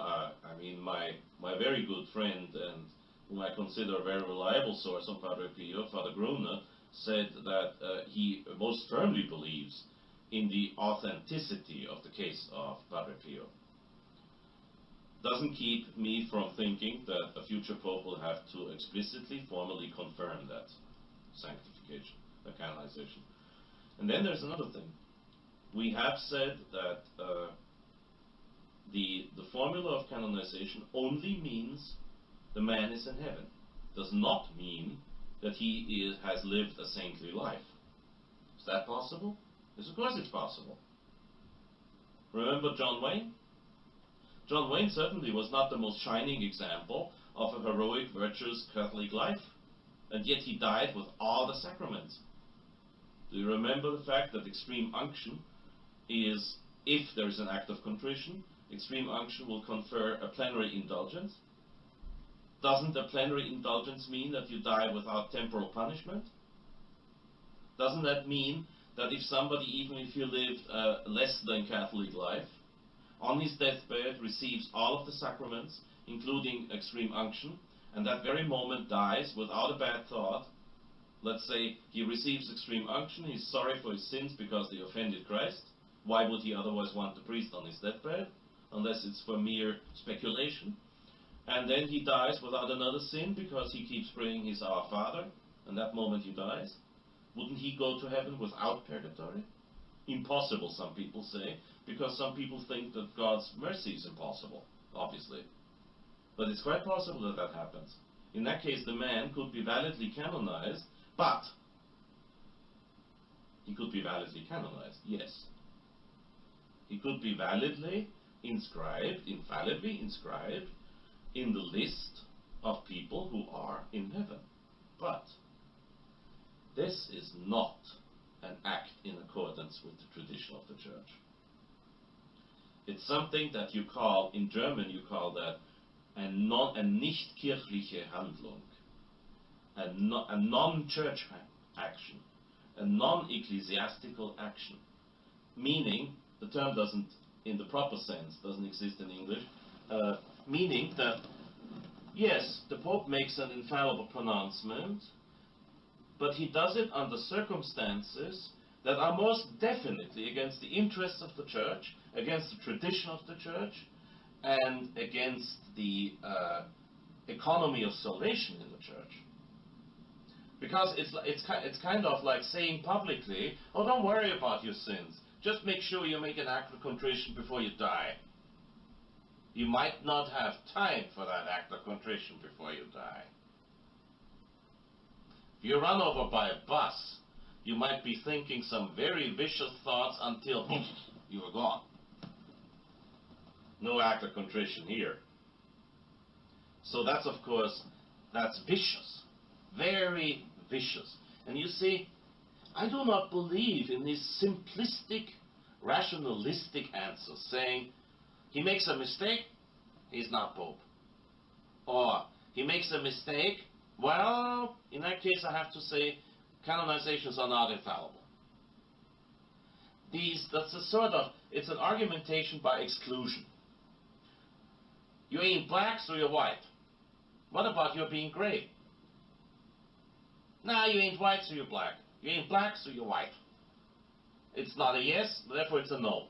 Speaker 5: my very good friend and whom I consider a very reliable source on Padre Pio, Father Gruner, said that he most firmly believes in the authenticity of the case of Padre Pio. Doesn't keep me from thinking that a future Pope will have to explicitly, formally confirm that sanctification, the canonization. And then there's another thing. We have said that the formula of canonization only means the man is in heaven. Does not mean that he has lived a saintly life. Is that possible? Yes, of course it's possible. Remember John Wayne? John Wayne certainly was not the most shining example of a heroic, virtuous Catholic life, and yet he died with all the sacraments. Do you remember the fact that extreme unction is, if there is an act of contrition, extreme unction will confer a plenary indulgence? Doesn't a plenary indulgence mean that you die without temporal punishment? Doesn't that mean that if somebody, even if you lived a less than Catholic life, on his deathbed receives all of the sacraments, including extreme unction, and that very moment dies without a bad thought? Let's say he receives extreme unction, he's sorry for his sins because they offended Christ. Why would he otherwise want the priest on his deathbed? Unless it's for mere speculation. And then he dies without another sin because he keeps praying his Our Father, and that moment he dies. Wouldn't he go to heaven without purgatory? Impossible, some people say, because some people think that God's mercy is impossible, obviously. But it's quite possible that that happens. In that case, the man could be validly canonized, but he could be validly canonized, yes. He could be validly inscribed, infallibly inscribed, in the list of people who are in heaven. But this is not an act in accordance with the tradition of the Church. It's something that you call, in German you call that a nicht-kirchliche Handlung, a non-church action, a non-ecclesiastical action. Meaning, the term doesn't, in the proper sense, doesn't exist in English, meaning that, yes, the Pope makes an infallible pronouncement, but he does it under circumstances that are most definitely against the interests of the Church, against the tradition of the Church, and against the economy of salvation in the Church. Because it's kind of like saying publicly, oh, don't worry about your sins. Just make sure you make an act of contrition before you die. You might not have time for that act of contrition before you die. If you're run over by a bus, you might be thinking some very vicious thoughts until you are gone. No act of contrition here. So that's, of course, that's vicious. Very vicious. And you see, I do not believe in these simplistic, rationalistic answers saying, he makes a mistake, he's not Pope. Or, he makes a mistake, well, in that case I have to say, canonizations are not infallible. That's a sort of, it's an argumentation by exclusion. You ain't black, so you're white. What about your being gray? Nah, you ain't white, so you're black. You ain't black, so you're white. It's not a yes, therefore it's a no.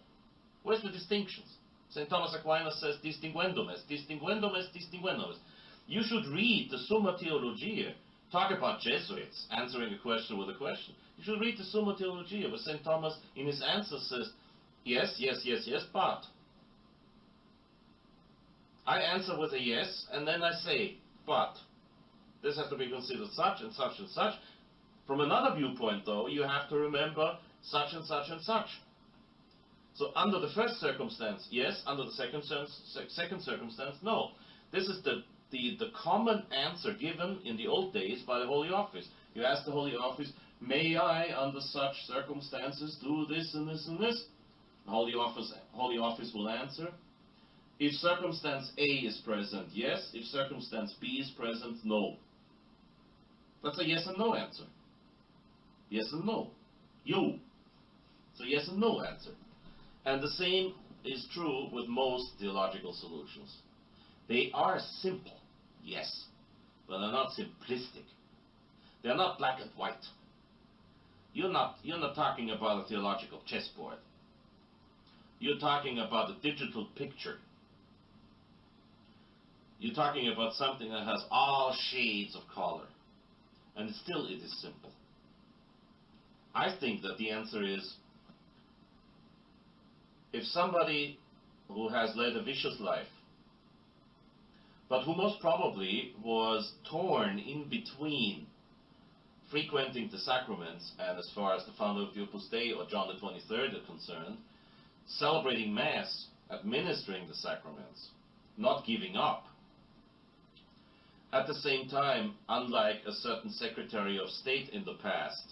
Speaker 5: Where's the distinctions? St. Thomas Aquinas says, distinguendum est, distinguendum est, distinguendum est. You should read the Summa Theologiae. Talk about Jesuits answering a question with a question. You should read the Summa Theologiae, where St. Thomas in his answer says, yes, yes, yes, yes, but. I answer with a yes, and then I say, but. This has to be considered such and such and such. From another viewpoint, though, you have to remember such and such and such. So under the first circumstance, yes. Under the second circumstance, no. This is the common answer given in the old days by the Holy Office. You ask the Holy Office, may I, under such circumstances, do this and this and this? The Holy Office will answer, if circumstance A is present, yes. If circumstance B is present, no. That's a yes and no answer. Yes and no. You. It's a yes and no answer. And the same is true with most theological solutions. They are simple, yes, but they're not simplistic. They're not black and white. You're not talking about a theological chessboard. You're talking about a digital picture. You're talking about something that has all shades of color. And still it is simple. I think that the answer is, if somebody who has led a vicious life, but who most probably was torn in between frequenting the sacraments and, as far as the founder of the Opus Dei or John the 23rd are concerned, celebrating Mass, administering the sacraments, not giving up. At the same time, unlike a certain Secretary of State in the past,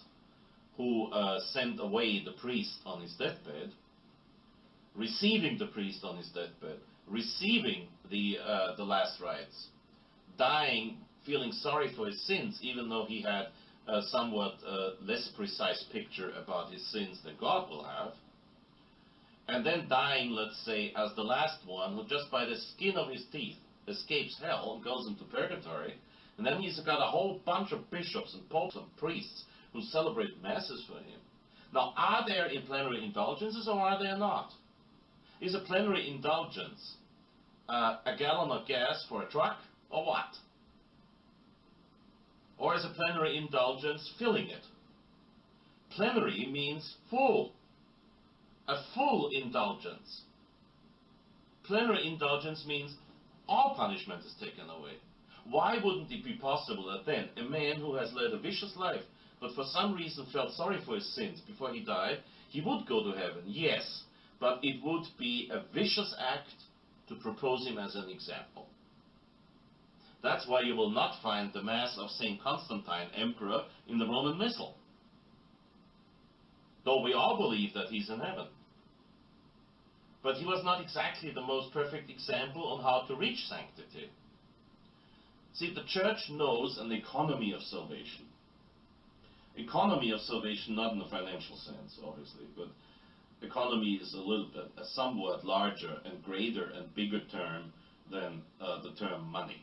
Speaker 5: who sent away the priest on his deathbed, receiving the priest on his deathbed, receiving the last rites, dying, feeling sorry for his sins, even though he had a somewhat less precise picture about his sins than God will have, and then dying, let's say, as the last one, who just by the skin of his teeth escapes hell and goes into purgatory, and then he's got a whole bunch of bishops and popes and priests who celebrate masses for him. Now, are there in plenary indulgences or are there not? Is a plenary indulgence a gallon of gas for a truck, or what? Or is a plenary indulgence filling it? Plenary means full. A full indulgence. Plenary indulgence means all punishment is taken away. Why wouldn't it be possible that then a man who has led a vicious life, but for some reason felt sorry for his sins before he died, he would go to heaven? Yes, but it would be a vicious act to propose him as an example. That's why you will not find the Mass of St. Constantine, Emperor, in the Roman Missal. Though we all believe that he's in heaven. But he was not exactly the most perfect example on how to reach sanctity. See, the Church knows an economy of salvation. Economy of salvation, not in a financial sense, obviously, but economy is a somewhat larger and greater and bigger term than the term money.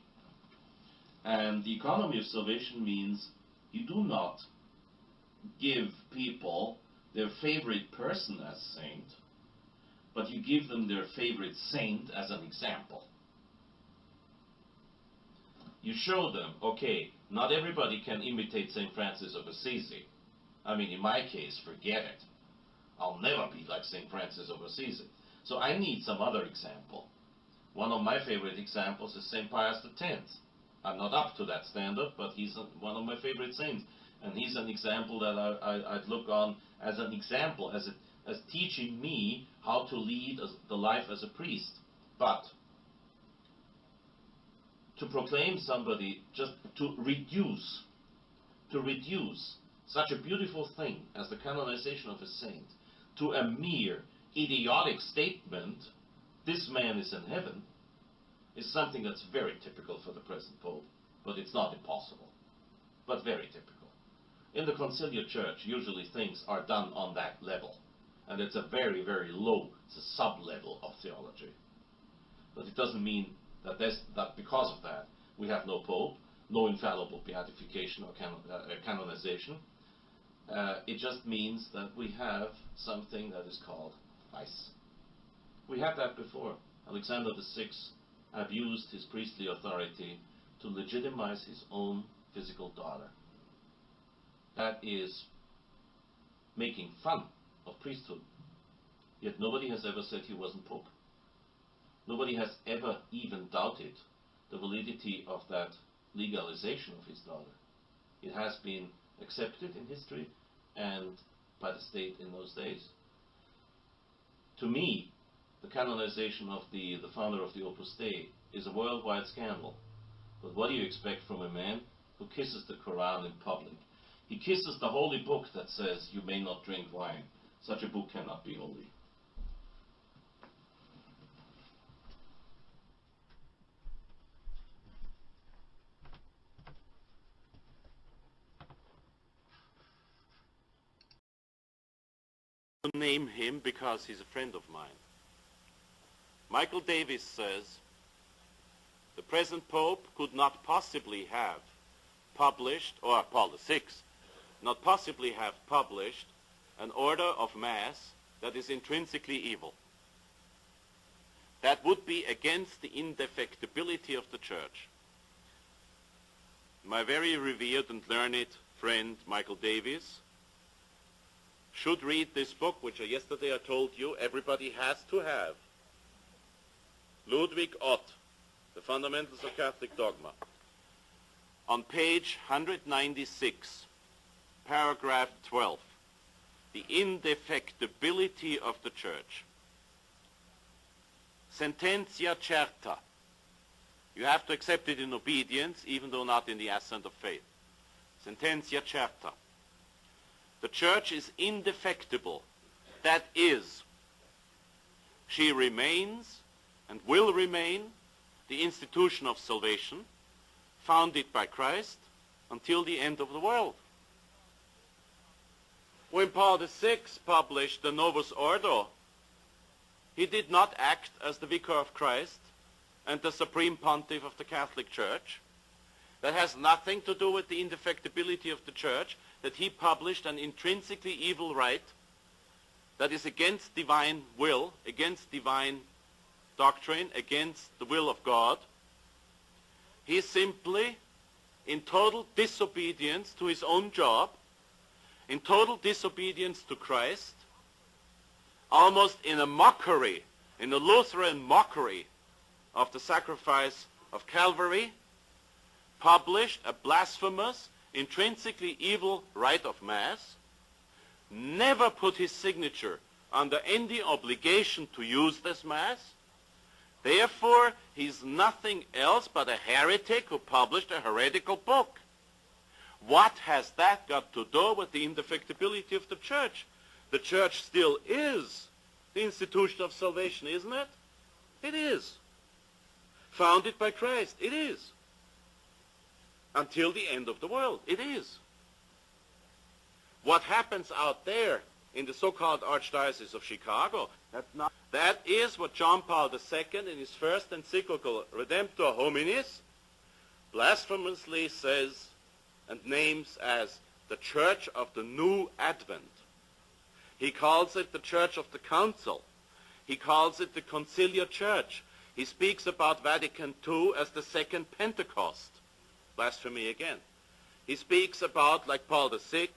Speaker 5: And the economy of salvation means you do not give people their favorite person as saint, but you give them their favorite saint as an example. You show them, okay, not everybody can imitate St. Francis of Assisi. I mean, in my case, forget it. I'll never be like St. Francis of Assisi. So I need some other example. One of my favorite examples is St. Pius X. I'm not up to that standard, but he's one of my favorite saints. And he's an example that I'd look on as an example, as teaching me how to lead the life as a priest. But to proclaim somebody, just to reduce such a beautiful thing as the canonization of a saint to a mere idiotic statement, this man is in heaven, is something that's very typical for the present Pope, but it's not impossible, but very typical. In the conciliar church, usually things are done on that level, and it's a very, very low, it's a sub-level of theology. But it doesn't mean that because of that, we have no Pope, no infallible beatification or canonization. It just means that we have something that is called vice. We had that before. Alexander VI abused his priestly authority to legitimize his own physical daughter. That is making fun of priesthood. Yet nobody has ever said he wasn't Pope. Nobody has ever even doubted the validity of that legalization of his daughter. It has been accepted in history and by the state in those days. To me, the canonization of the founder of the Opus Dei is a worldwide scandal. But what do you expect from a man who kisses the Quran in public? He kisses the holy book that says you may not drink wine. Such a book cannot be holy.
Speaker 1: Name him because he's a friend of mine. Michael Davis says the present Pope could not possibly have published, or Paul VI, not possibly have published an order of Mass that is intrinsically evil. That would be against the indefectibility of the Church. My very revered and learned friend Michael Davis should read this book, which yesterday I told you everybody has to have. Ludwig Ott, The Fundamentals of Catholic Dogma. On page 196, paragraph 12, the indefectibility of the Church. Sententia certa. You have to accept it in obedience, even though not in the assent of faith. Sententia certa. The Church is indefectible. That is, she remains and will remain the institution of salvation, founded by Christ until the end of the world. When Paul VI published the Novus Ordo, he did not act as the Vicar of Christ and the Supreme Pontiff of the Catholic Church. That has nothing to do with the indefectibility of the Church, that he published an intrinsically evil rite that is against divine will, against divine doctrine, against the will of God. He simply, in total disobedience to his own job, in total disobedience to Christ, almost in a mockery, in a Lutheran mockery of the sacrifice of Calvary, published a blasphemous, intrinsically evil rite of Mass, never put his signature under any obligation to use this Mass. Therefore, he's nothing else but a heretic who published a heretical book. What has that got to do with the indefectibility of the Church? The Church still is the institution of salvation, isn't it? It is. Founded by Christ, it is. Until the end of the world, it is. What happens out there in the so-called Archdiocese of Chicago, that is what John Paul II in his first encyclical Redemptor Hominis blasphemously says and names as the Church of the New Advent. He calls it the Church of the Council. He calls it the Conciliar Church. He speaks about Vatican II as the Second Pentecost. Blasphemy again. He speaks about, like Paul VI,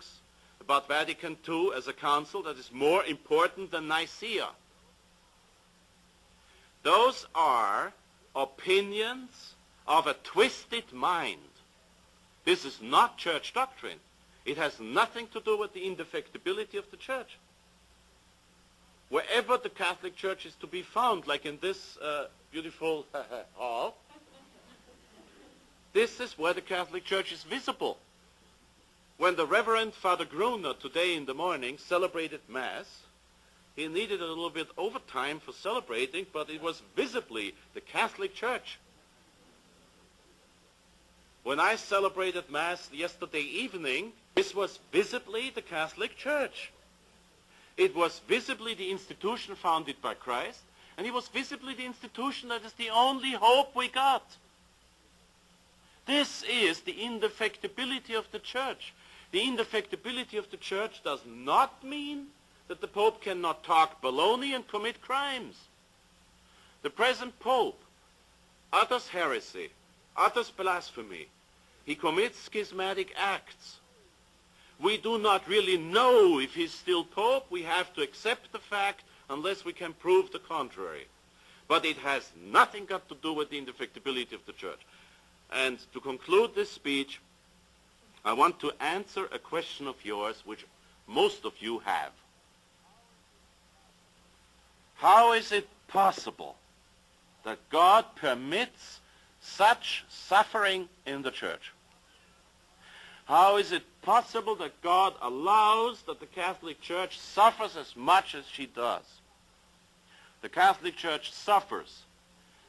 Speaker 1: about Vatican II as a council that is more important than Nicaea. Those are opinions of a twisted mind. This is not church doctrine. It has nothing to do with the indefectibility of the Church. Wherever the Catholic Church is to be found, like in this beautiful hall, this is where the Catholic Church is visible. When the Reverend Father Gruner today in the morning celebrated Mass, he needed a little bit overtime for celebrating, but it was visibly the Catholic Church. When I celebrated Mass yesterday evening, this was visibly the Catholic Church. It was visibly the institution founded by Christ, and it was visibly the institution that is the only hope we got. This is the indefectibility of the Church. The indefectibility of the Church does not mean that the Pope cannot talk baloney and commit crimes. The present Pope utters heresy, utters blasphemy. He commits schismatic acts. We do not really know if he's still Pope. We have to accept the fact unless we can prove the contrary. But it has nothing got to do with the indefectibility of the Church. And to conclude this speech, I want to answer a question of yours which most of you have. How is it possible that God permits such suffering in the Church? How is it possible that God allows that the Catholic Church suffers as much as she does? The Catholic Church suffers.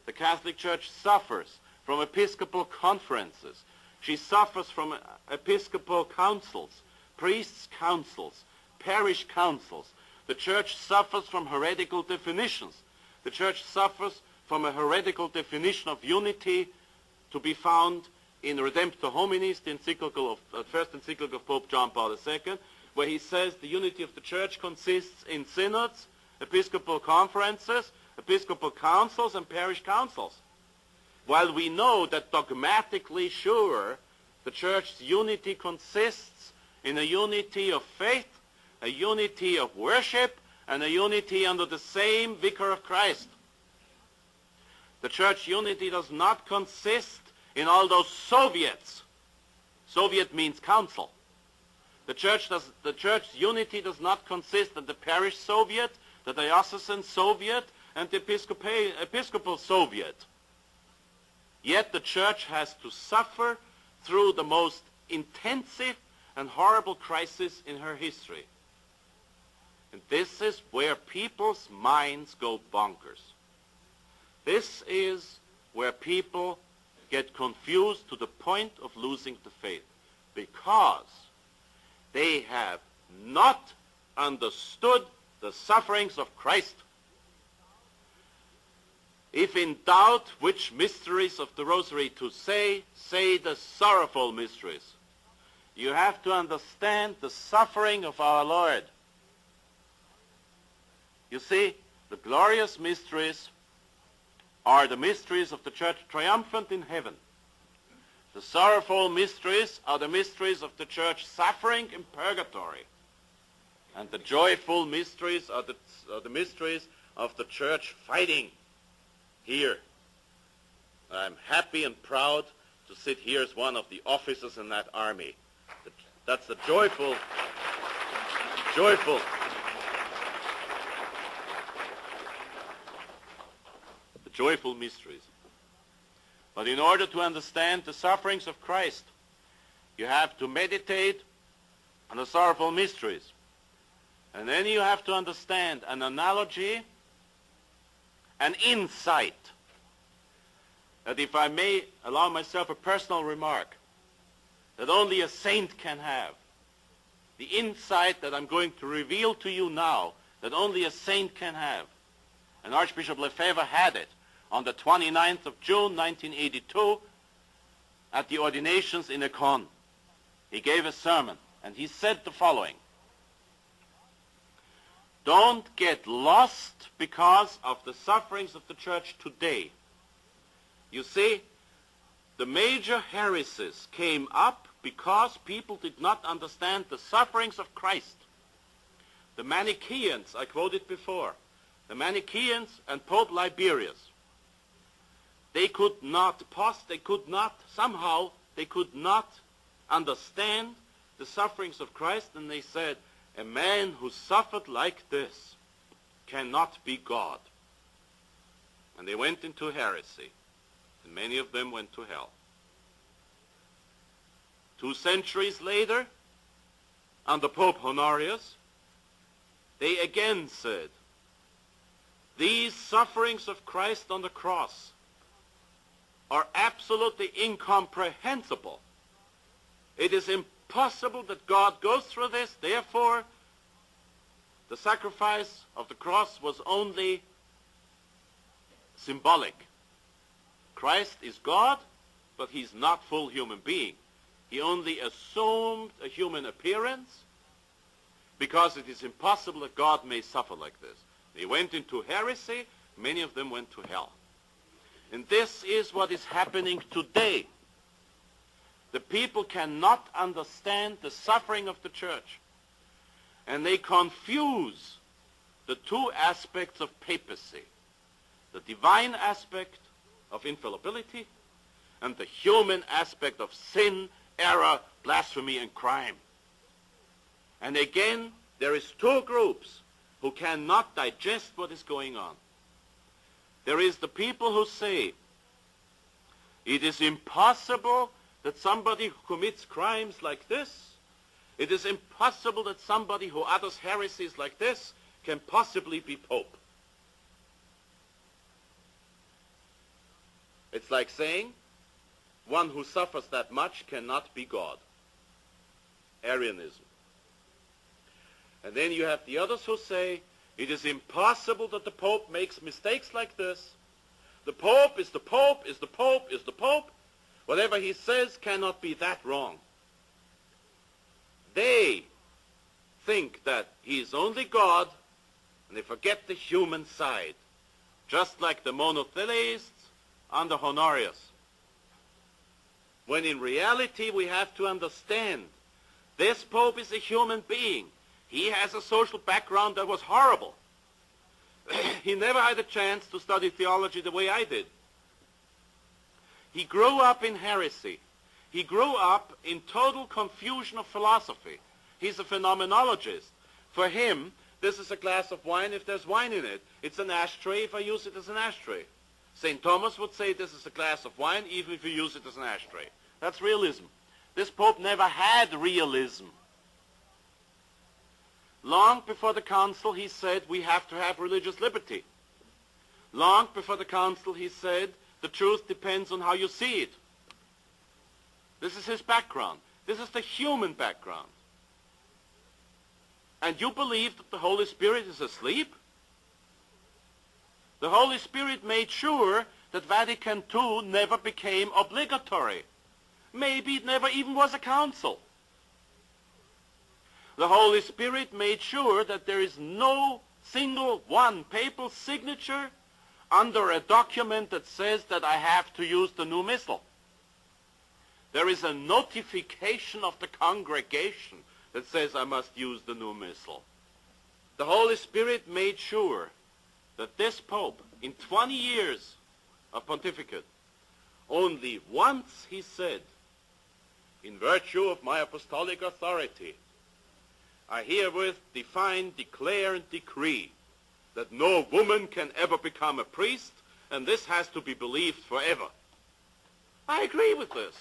Speaker 1: The Catholic Church suffers from episcopal conferences. She suffers from episcopal councils, priests' councils, parish councils. The Church suffers from heretical definitions. The Church suffers from a heretical definition of unity to be found in Redemptor Hominis, the first encyclical of Pope John Paul II, where he says the unity of the Church consists in synods, episcopal conferences, episcopal councils, and parish councils. While we know that dogmatically sure the Church's unity consists in a unity of faith, a unity of worship, and a unity under the same Vicar of Christ. The Church unity does not consist in all those Soviets. Soviet means council. The Church's unity does not consist in the parish Soviet, the diocesan Soviet, and the Episcopal Soviet. Yet the Church has to suffer through the most intensive and horrible crisis in her history. And this is where people's minds go bonkers. This is where people get confused to the point of losing the faith, because they have not understood the sufferings of Christ. If in doubt which mysteries of the Rosary to say the sorrowful mysteries. You have to understand the suffering of our Lord. You see, the glorious mysteries are the mysteries of the Church triumphant in heaven. The sorrowful mysteries are the mysteries of the Church suffering in purgatory. And the joyful mysteries are the mysteries of the Church fighting here. I'm happy and proud to sit here as one of the officers in that army. That's the joyful, the joyful mysteries. But in order to understand the sufferings of Christ, you have to meditate on the sorrowful mysteries. And then you have to understand an analogy, an insight, that if I may allow myself a personal remark, that only a saint can have. The insight that I'm going to reveal to you now, that only a saint can have. And Archbishop Lefebvre had it on the 29th of June, 1982, at the ordinations in Econ. He gave a sermon, and he said the following: don't get lost because of the sufferings of the church today. You see, the major heresies came up because people did not understand the sufferings of Christ. The Manichaeans, I quoted before, the Manichaeans and Pope Liberius, they could not understand the sufferings of Christ, and they said, a man who suffered like this cannot be God. And they went into heresy, and many of them went to hell. 2 centuries later, under Pope Honorius, they again said, these sufferings of Christ on the cross are absolutely incomprehensible. It is impossible that God goes through this, therefore the sacrifice of the cross was only symbolic. Christ is God, but he's not full human being. He only assumed a human appearance because it is impossible that God may suffer like this. They went into heresy, many of them went to hell. And this is what is happening today. The people cannot understand the suffering of the church. And they confuse the 2 aspects of papacy. The divine aspect of infallibility and the human aspect of sin, error, blasphemy, and crime. And again, there is 2 groups who cannot digest what is going on. There is the people who say, it is impossible that somebody who commits crimes like this, it is impossible that somebody who utters heresies like this can possibly be Pope. It's like saying, one who suffers that much cannot be God. Arianism. And then you have the others who say, it is impossible that the Pope makes mistakes like this. The Pope is the Pope, is the Pope, is the Pope. Whatever he says cannot be that wrong. They think that he is only God, and they forget the human side, just like the monotheists under Honorius. When in reality we have to understand, this Pope is a human being. He has a social background that was horrible. He never had a chance to study theology the way I did. He grew up in heresy. He grew up in total confusion of philosophy. He's a phenomenologist. For him, this is a glass of wine if there's wine in it. It's an ashtray if I use it as an ashtray. St. Thomas would say this is a glass of wine even if you use it as an ashtray. That's realism. This Pope never had realism. Long before the council, he said we have to have religious liberty. Long before the council, he said the truth depends on how you see it. This is his background. This is the human background. And you believe that the Holy Spirit is asleep? The Holy Spirit made sure that Vatican II never became obligatory. Maybe it never even was a council. The Holy Spirit made sure that there is no single one papal signature under a document that says that I have to use the new missal. There is a notification of the congregation that says I must use the new missal. The Holy Spirit made sure that this Pope, in 20 years of pontificate, Only once he said, "In virtue of my apostolic authority, I herewith define, declare, and decree that no woman can ever become a priest, and this has to be believed forever." I agree with this.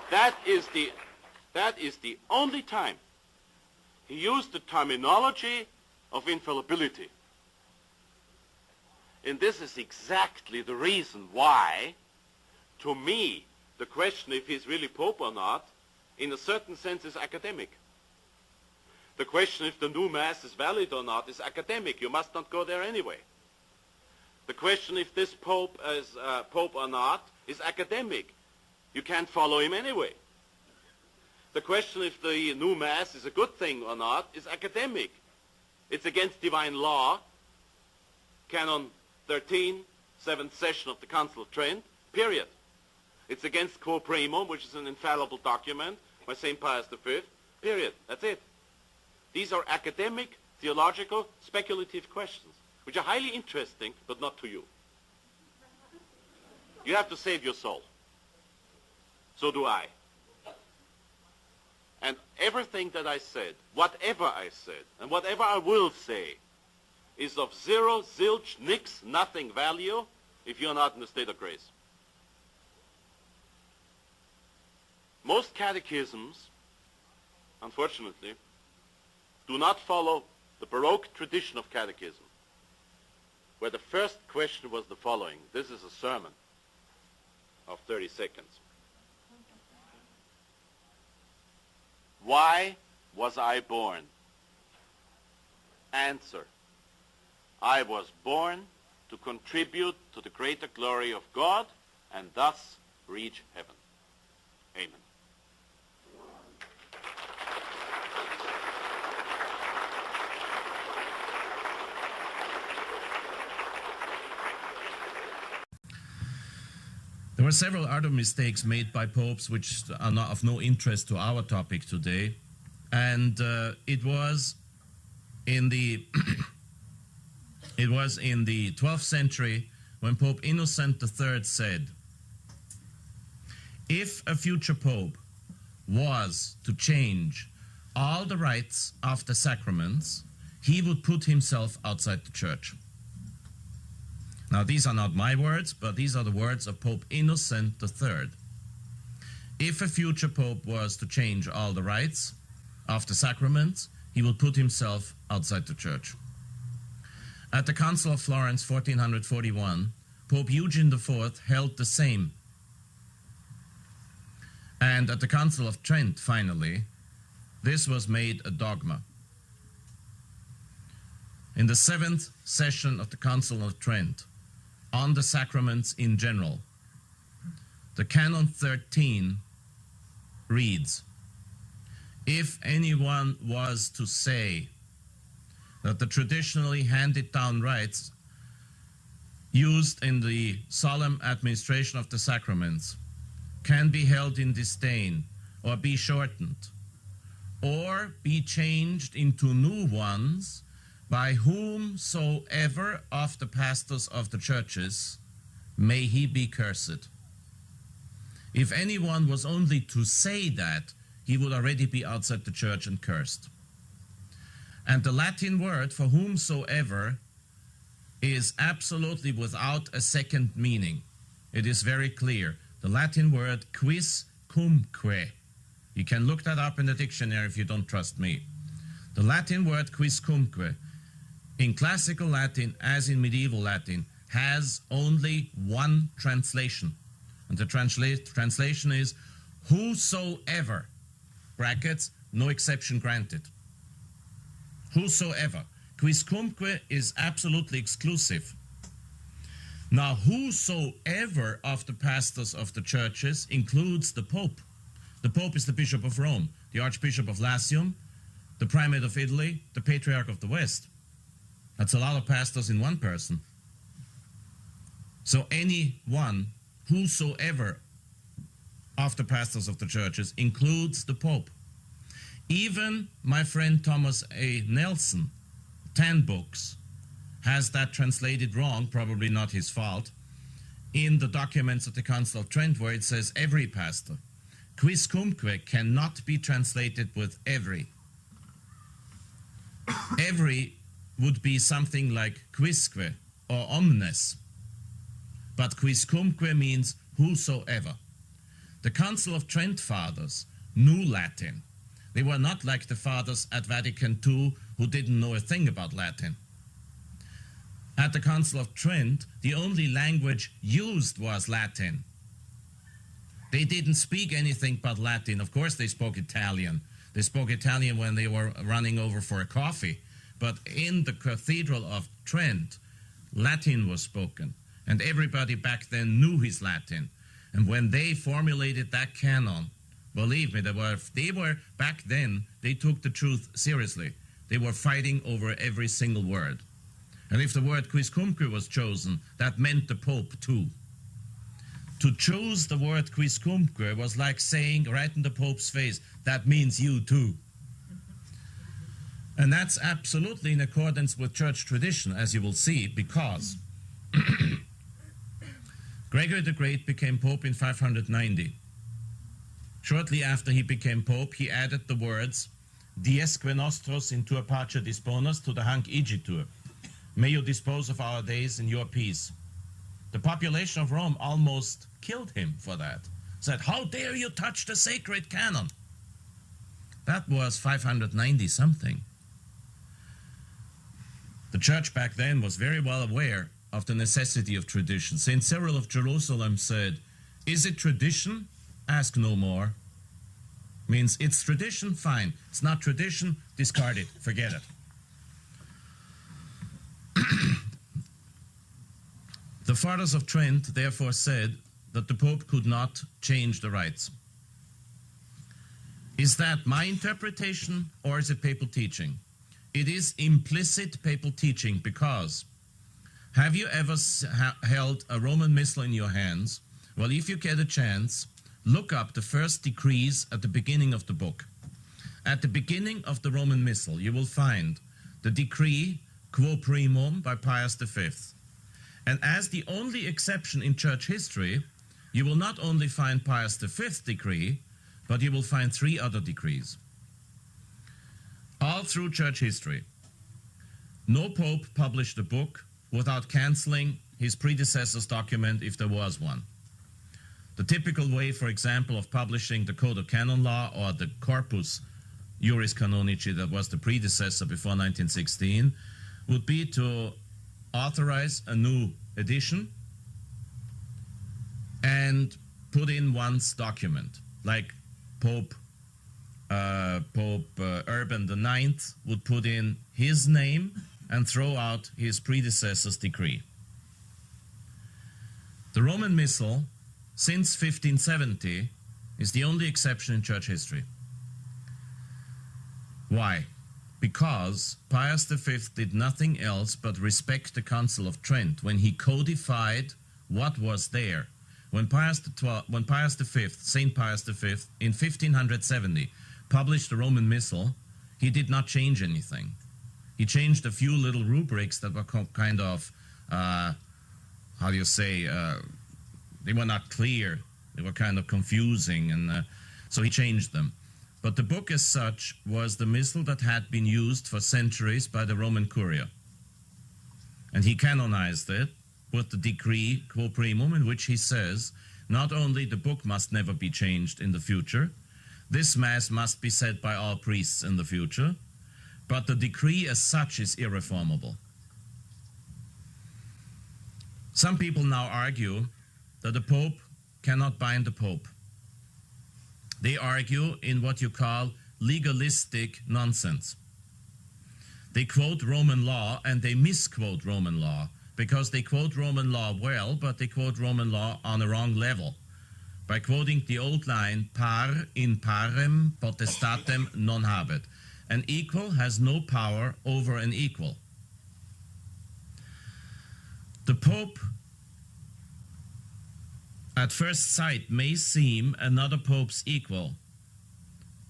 Speaker 1: That is the only time he used the terminology of infallibility. And this is exactly the reason why, to me, the question if he's really Pope or not, in a certain sense is academic. The question if the new Mass is valid or not is academic. You must not go there anyway. The question if this Pope is Pope or not is academic. You can't follow him anyway. The question if the new Mass is a good thing or not is academic. It's against divine law. Canon 13, 7th session of the Council of Trent, period. It's against Quo Primum, which is an infallible document by St. Pius V, period. That's it. These are academic, theological, speculative questions, which are highly interesting, but not to you. You have to save your soul. So do I. And everything that I said, whatever I said, and whatever I will say, is of zero, zilch, nix, nothing value if you're not in the state of grace. Most catechisms, unfortunately, do not follow the Baroque tradition of catechism, where the first question was the following. This is a sermon of 30 seconds. Why was I born? Answer. I was born to contribute to the greater glory of God and thus reach heaven. Amen.
Speaker 5: There were several other mistakes made by popes which are not of no interest to our topic today, and it was in the it was in the 12th century when Pope Innocent III said, if a future pope was to change all the rites of the sacraments, he would put himself outside the church. Now, these are not my words, but these are the words of Pope Innocent III. If a future pope was to change all the rites of the sacraments, he would put himself outside the church. At the Council of Florence, 1441, Pope Eugene IV held the same. And at the Council of Trent, finally, this was made a dogma. In the 7th session of the Council of Trent, on the sacraments in general, the Canon 13 reads, if anyone was to say that the traditionally handed down rites used in the solemn administration of the sacraments can be held in disdain or be shortened or be changed into new ones by whomsoever of the pastors of the churches, may he be cursed. If anyone was only to say that, he would already be outside the church and cursed. And the Latin word for whomsoever is absolutely without a second meaning. It is very clear. The Latin word quiscumque. You can look that up in the dictionary if you don't trust me. The Latin word quiscumque, in classical Latin as in medieval Latin, has only one translation. And the translation is whosoever, brackets, no exception granted. Whosoever. Quiscumque is absolutely exclusive. Now, whosoever of the pastors of the churches includes the Pope. The Pope is the Bishop of Rome, the Archbishop of Latium, the Primate of Italy, the Patriarch of the West. That's a lot of pastors in one person. So anyone, whosoever of the pastors of the churches includes the Pope. Even my friend Thomas A. Nelson, 10 books,
Speaker 6: has that translated wrong, probably not his fault, in the documents of the Council of Trent where it says every pastor. Quiscumque cannot be translated with every. Every would be something like quisque or omnes. But quiscumque means whosoever. The Council of Trent fathers knew Latin. They were not like the fathers at Vatican II who didn't know a thing about Latin. At the Council of Trent, the only language used was Latin. They didn't speak anything but Latin. Of course they spoke Italian. They spoke Italian when they were running over for a coffee. But in the Cathedral of Trent, Latin was spoken. And everybody back then knew his Latin. And when they formulated that canon, believe me, they were back then, they took the truth seriously. They were fighting over every single word. And if the word quiscumque was chosen, that meant the Pope too. To choose the word quiscumque was like saying right in the Pope's face, that means you too. And that's absolutely in accordance with church tradition, as you will see, because Gregory the Great became Pope in 590. Shortly after he became Pope, he added the words, Diesque nostros in tua pace disponas to the hanc igitur. May you dispose of our days in your peace. The population of Rome almost killed him for that. Said, how dare you touch the sacred canon? That was 590 something. The church back then was very well aware of the necessity of tradition. St. Cyril of Jerusalem said, is it tradition? Ask no more. Means it's tradition, fine. It's not tradition, discard it, forget it. The Fathers of Trent therefore said that the Pope could not change the rites. Is that my interpretation or is it papal teaching? It is implicit papal teaching because have you ever held a Roman Missal in your hands? Well, if you get a chance, look up the first decrees at the beginning of the book. At the beginning of the Roman Missal, you will find the decree Quo Primum by Pius V. And as the only exception in church history, you will not only find Pius V's decree, but you will find 3 other decrees. All through church history, no pope published a book without cancelling his predecessor's document if there was one. The typical way, for example, of publishing the Code of Canon Law or the Corpus Juris Canonici that was the predecessor before 1916 would be to authorize a new edition and put in one's document, like Pope Urban IX would put in his name and throw out his predecessor's decree. The Roman Missal, since 1570, is the only exception in church history. Why? Because Pius V did nothing else but respect the Council of Trent when he codified what was there. When Pius V, Saint Pius V, in 1570, published the Roman Missal, he did not change anything. He changed a few little rubrics that were kind of, how do you say, they were not clear. They were kind of confusing, and so he changed them. But the book as such was the missal that had been used for centuries by the Roman Curia. And he canonized it with the decree Quo Primum, in which he says, not only the book must never be changed in the future, this Mass must be said by all priests in the future, but the decree as such is irreformable. Some people now argue that the Pope cannot bind the Pope. They argue in what you call legalistic nonsense. They quote Roman law and they misquote Roman law because they quote Roman law well, but they quote Roman law on a wrong level by quoting the old line, par in parem potestatem non habet. An equal has no power over an equal. The Pope, at first sight, may seem another Pope's equal.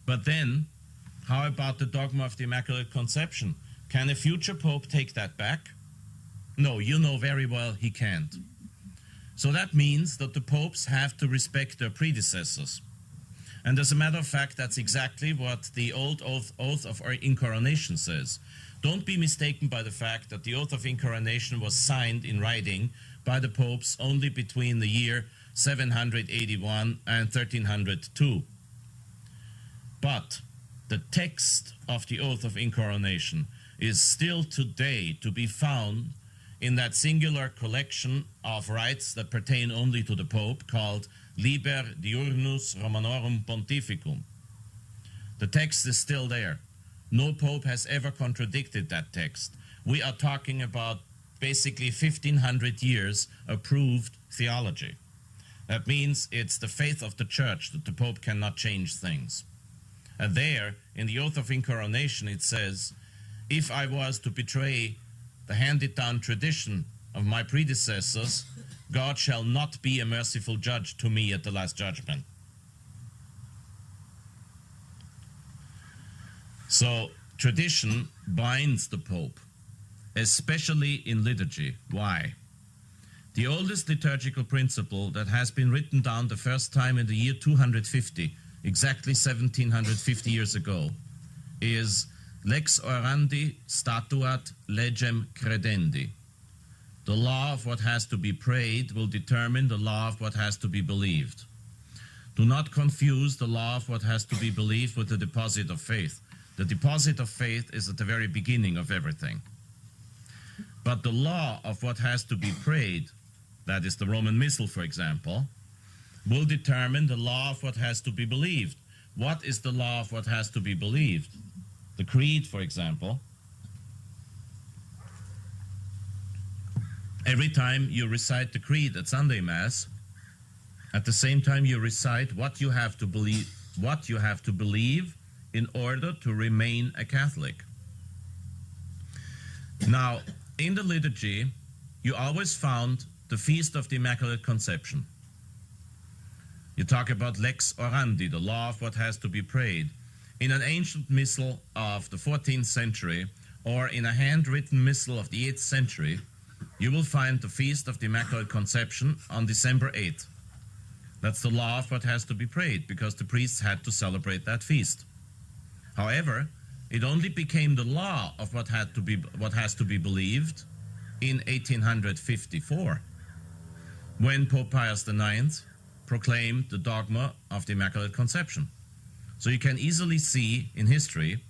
Speaker 6: But then, how about the dogma of the Immaculate Conception? Can a future Pope take that back? No, you know very well he can't. So that means that the popes have to respect their predecessors. And as a matter of fact, that's exactly what the old oath of incoronation says. Don't be mistaken by the fact that the oath of incoronation was signed in writing by the popes only between the year 781 and 1302. But the text of the oath of incoronation is still today to be found in that singular collection of rites that pertain only to the Pope called Liber Diurnus Romanorum Pontificum. The text is still there. No Pope has ever contradicted that text. We are talking about basically 1500 years approved theology. That means it's the faith of the Church that the Pope cannot change things. And there, in the oath of incoronation, it says, if I was to betray the handed-down tradition of my predecessors, God shall not be a merciful judge to me at the last judgment. So, tradition binds the Pope, especially in liturgy. Why? The oldest liturgical principle that has been written down the first time in the year 250, exactly 1750 years ago, is Lex orandi statuat legem credendi. The law of what has to be prayed will determine the law of what has to be believed. Do not confuse the law of what has to be believed with the deposit of faith. The deposit of faith is at the very beginning of everything. But the law of what has to be prayed, that is the Roman Missal, for example, will determine the law of what has to be believed. What is the law of what has to be believed? The Creed, for example. Every time you recite the Creed at Sunday Mass, at the same time you recite what you have to believe in order to remain a Catholic. Now, in the liturgy, you always found the Feast of the Immaculate Conception. You talk about Lex orandi, the law of what has to be prayed. In an ancient missal of the 14th century, or in a handwritten missal of the 8th century, you will find the Feast of the Immaculate Conception on December 8th. That's the law of what has to be prayed, because the priests had to celebrate that feast. However, it only became the law of what has to be believed in 1854, when Pope Pius IX proclaimed the dogma of the Immaculate Conception. So you can easily see in history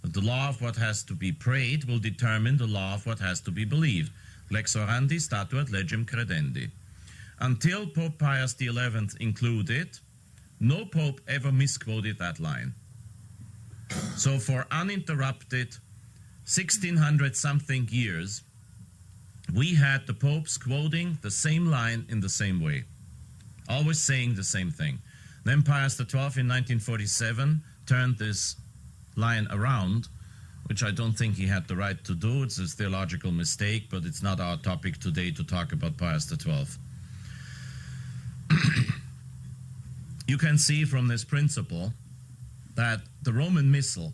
Speaker 6: that the law of what has to be prayed will determine the law of what has to be believed. Lex orandi statuat legem credendi. Until Pope Pius XI included it, no pope ever misquoted that line. So for uninterrupted 1600-something years, we had the popes quoting the same line in the same way, always saying the same thing. Then Pius XII in 1947 turned this line around, which I don't think he had the right to do. It's a theological mistake, but it's not our topic today to talk about Pius XII. You can see from this principle that the Roman Missal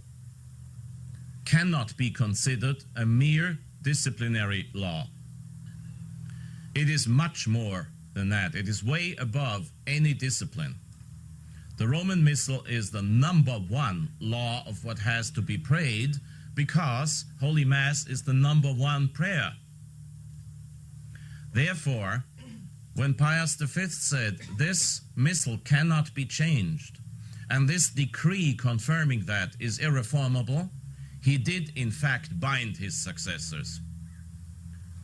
Speaker 6: cannot be considered a mere disciplinary law. It is much more than that. It is way above any discipline. The Roman Missal is the #1 law of what has to be prayed, because Holy Mass is the #1 prayer. Therefore, when Pius V said this Missal cannot be changed, and this decree confirming that is irreformable, he did in fact bind his successors.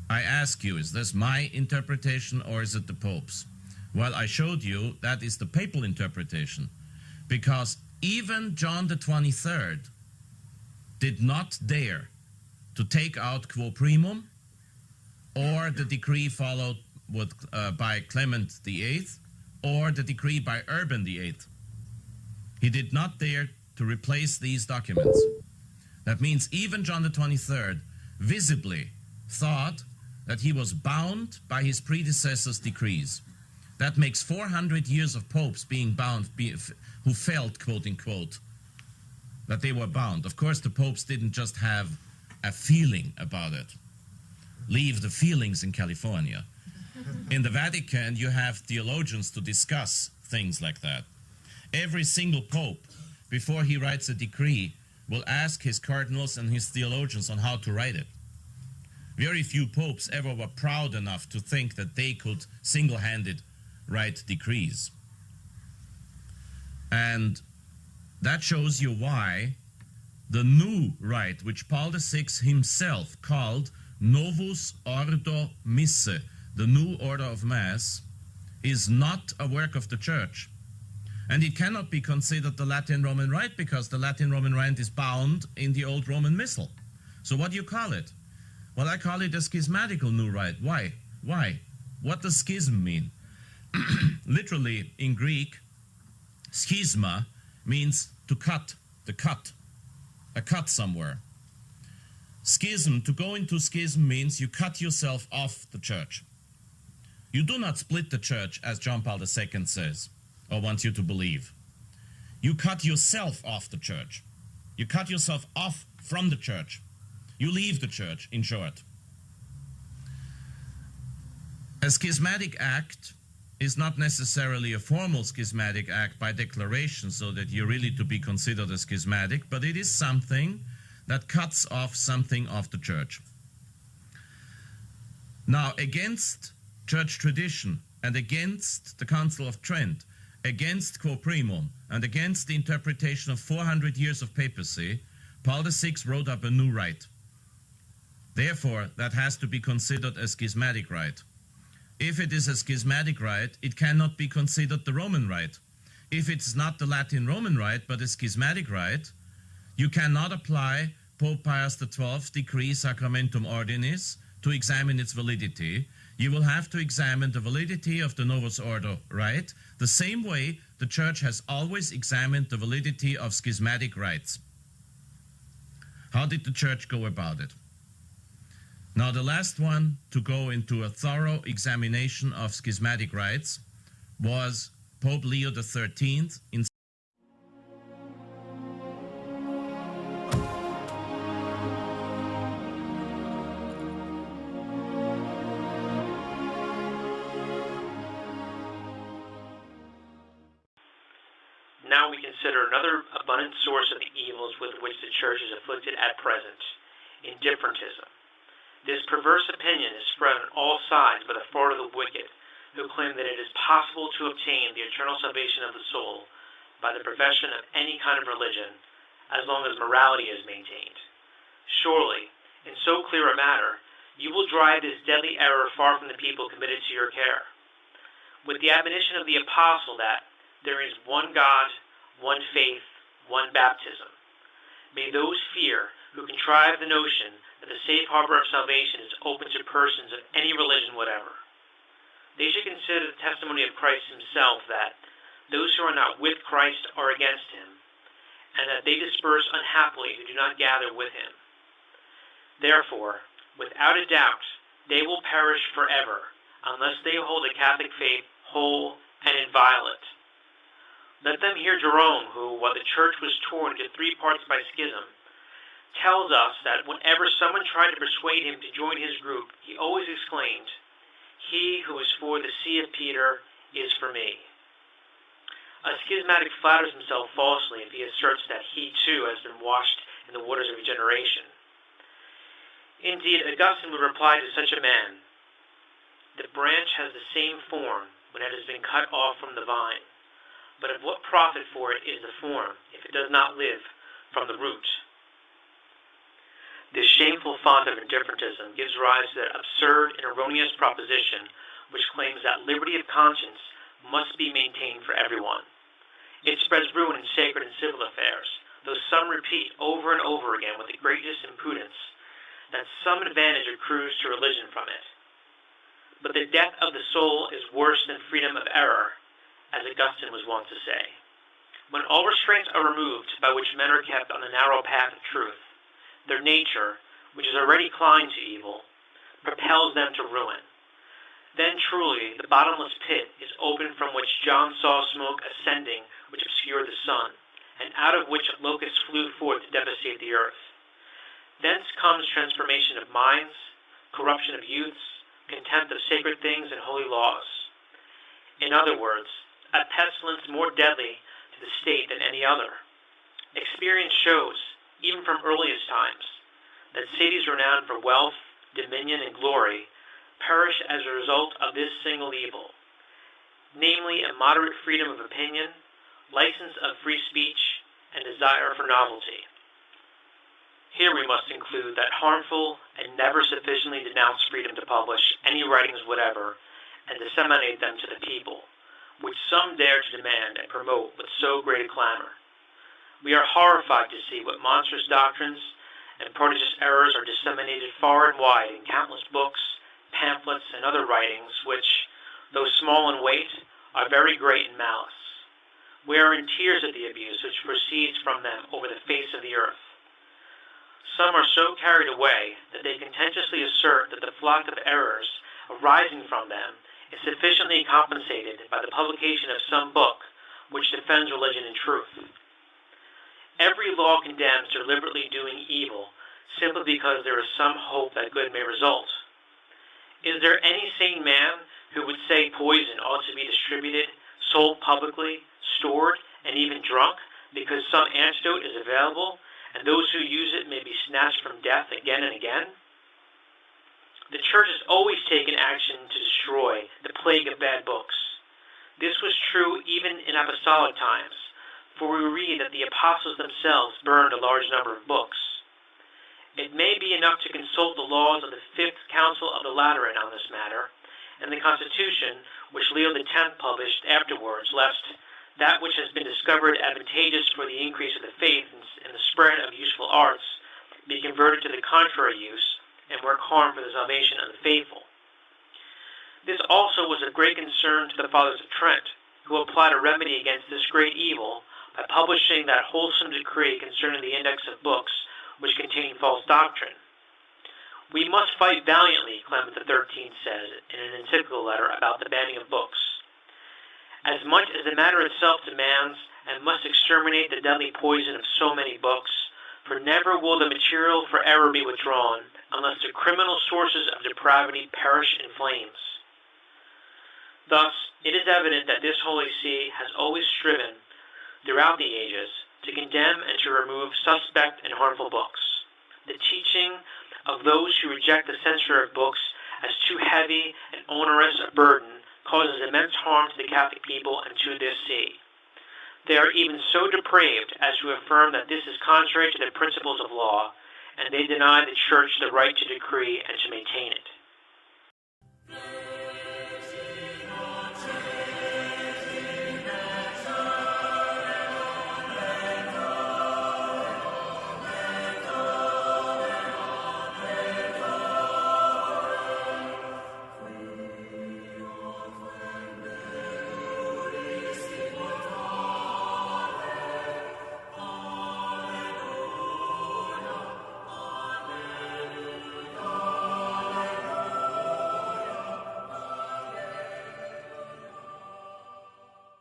Speaker 6: I ask you, is this my interpretation or is it the Pope's? Well, I showed you that is the papal interpretation, because even John the 23rd did not dare to take out quo primum or the decree followed with, by Clement VIII or the decree by Urban VIII. He did not dare to replace these documents. That means even John the 23rd visibly thought that he was bound by his predecessors' decrees. That makes 400 years of popes being bound, who felt, quote unquote, that they were bound. Of course, the popes didn't just have a feeling about it. leave the feelings in California. In the Vatican, you have theologians to discuss things like that. Every single pope, before he writes a decree, will ask his cardinals and his theologians on how to write it. Very few popes ever were proud enough to think that they could single-handed write decrees. And that shows you why the new rite, which Paul VI himself called Novus Ordo Misse, the new order of Mass, is not a work of the Church. And it cannot be considered the Latin Roman Rite because the Latin Roman Rite is bound in the old Roman Missal. So what do you call it? Well, I call it a schismatical new rite. Why? Why? What does schism mean? Literally, in Greek, schisma means to cut, the cut, a cut somewhere. Schism, to go into schism means you cut yourself off the Church. You do not split the Church, as John Paul II says, or wants you to believe. You cut yourself off the Church. You cut yourself off from the Church. You leave the Church, in short. A schismatic act is not necessarily a formal schismatic act by declaration, so that you're really to be considered a schismatic, but it is something that cuts off something of the Church. Now, against Church tradition and against the Council of Trent, against Quo Primum, and against the interpretation of 400 years of papacy, Paul VI wrote up a new rite. Therefore, that has to be considered a schismatic rite. If it is a schismatic rite, it cannot be considered the Roman rite. If it's not the Latin Roman rite, but a schismatic rite, you cannot apply Pope Pius XII's decree Sacramentum Ordinis to examine its validity. You will have to examine the validity of the Novus Ordo rite the same way the Church has always examined the validity of schismatic rites. How did the Church go about it? Now, the last one to go into a thorough examination of schismatic rites was Pope Leo XIII in
Speaker 7: Now we consider another abundant source of the evils with which the Church is afflicted at present, indifferentism. This perverse opinion is spread on all sides by the fart of the wicked, who claim that it is possible to obtain the eternal salvation of the soul by the profession of any kind of religion, as long as morality is maintained. Surely, in so clear a matter, you will drive this deadly error far from the people committed to your care. With the admonition of the apostle that there is one God, one faith, one baptism, may those fear who contrive the notion that the safe harbor of salvation is open to persons of any religion whatever. They should consider the testimony of Christ himself that those who are not with Christ are against him, and that they disperse unhappily who do not gather with him. Therefore, without a doubt, they will perish forever, unless they hold the Catholic faith whole and inviolate. Let them hear Jerome, who, while the Church was torn into 3 parts by schism, tells us that whenever someone tried to persuade him to join his group, he always exclaimed, "He who is for the See of Peter is for me." A schismatic flatters himself falsely if he asserts that he too has been washed in the waters of regeneration. Indeed, Augustine would reply to such a man, "The branch has the same form when it has been cut off from the vine, but of what profit for it is the form if it does not live from the root?" This shameful font of indifferentism gives rise to that absurd and erroneous proposition which claims that liberty of conscience must be maintained for everyone. It spreads ruin in sacred and civil affairs, though some repeat over and over again with the greatest impudence that some advantage accrues to religion from it. But the death of the soul is worse than freedom of error, as Augustine was wont to say. When all restraints are removed by which men are kept on the narrow path of truth, their nature, which is already inclined to evil, propels them to ruin. Then truly the bottomless pit is opened from which John saw smoke ascending which obscured the sun, and out of which locusts flew forth to devastate the earth. Thence comes transformation of minds, corruption of youths, contempt of sacred things and holy laws. In other words, a pestilence more deadly to the state than any other. Experience shows, even from earliest times, that cities renowned for wealth, dominion, and glory perish as a result of this single evil, namely a moderate freedom of opinion, license of free speech, and desire for novelty. Here we must include that harmful and never sufficiently denounced freedom to publish any writings whatever and disseminate them to the people, which some dare to demand and promote with so great a clamor. We are horrified to see what monstrous doctrines and prodigious errors are disseminated far and wide in countless books, pamphlets, and other writings which, though small in weight, are very great in malice. We are in tears at the abuse which proceeds from them over the face of the earth. Some are so carried away that they contentiously assert that the flock of errors arising from them is sufficiently compensated by the publication of some book which defends religion and truth. Every law condemns deliberately doing evil simply because there is some hope that good may result. Is there any sane man who would say poison ought to be distributed, sold publicly, stored, and even drunk because some antidote is available and those who use it may be snatched from death again and again? The Church has always taken action to destroy the plague of bad books. This was true even in apostolic times, for we read that the apostles themselves burned a large number of books. It may be enough to consult the laws of the Fifth Council of the Lateran on this matter, and the Constitution which Leo X published afterwards, lest that which has been discovered advantageous for the increase of the faith and the spread of useful arts be converted to the contrary use and work harm for the salvation of the faithful. This also was of great concern to the Fathers of Trent, who applied a remedy against this great evil by publishing that wholesome decree concerning the index of books which contain false doctrine. We must fight valiantly, Clement XIII says in an encyclical letter about the banning of books. As much as the matter itself demands, and must exterminate the deadly poison of so many books, for never will the material for error be withdrawn, unless the criminal sources of depravity perish in flames. Thus, it is evident that this Holy See has always striven, throughout the ages, to condemn and to remove suspect and harmful books. The teaching of those who reject the censure of books as too heavy and onerous a burden causes immense harm to the Catholic people and to this see. They are even so depraved as to affirm that this is contrary to the principles of law, and they deny the Church the right to decree and to maintain it.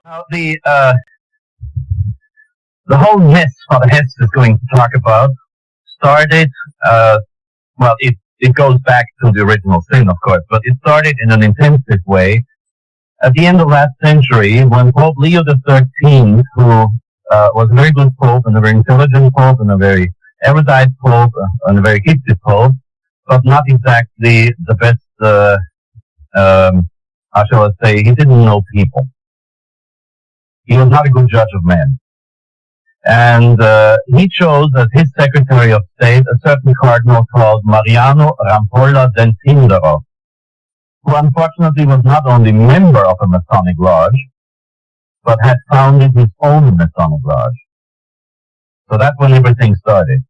Speaker 8: Now, the whole mess Fr Hesse is going to talk about started, well, it goes back to the original sin, of course, but it started in an intensive way at the end of last century when Pope Leo XIII, who was a very good pope and a very intelligent pope and a very erudite pope and a very gifted pope, but not exactly the best, how shall I say, he didn't know people. He was not a good judge of men. And he chose as his Secretary of State a certain cardinal called Mariano Rampolla del Tindaro, who unfortunately was not only member of a Masonic lodge, but had founded his own Masonic lodge. So that's when everything started.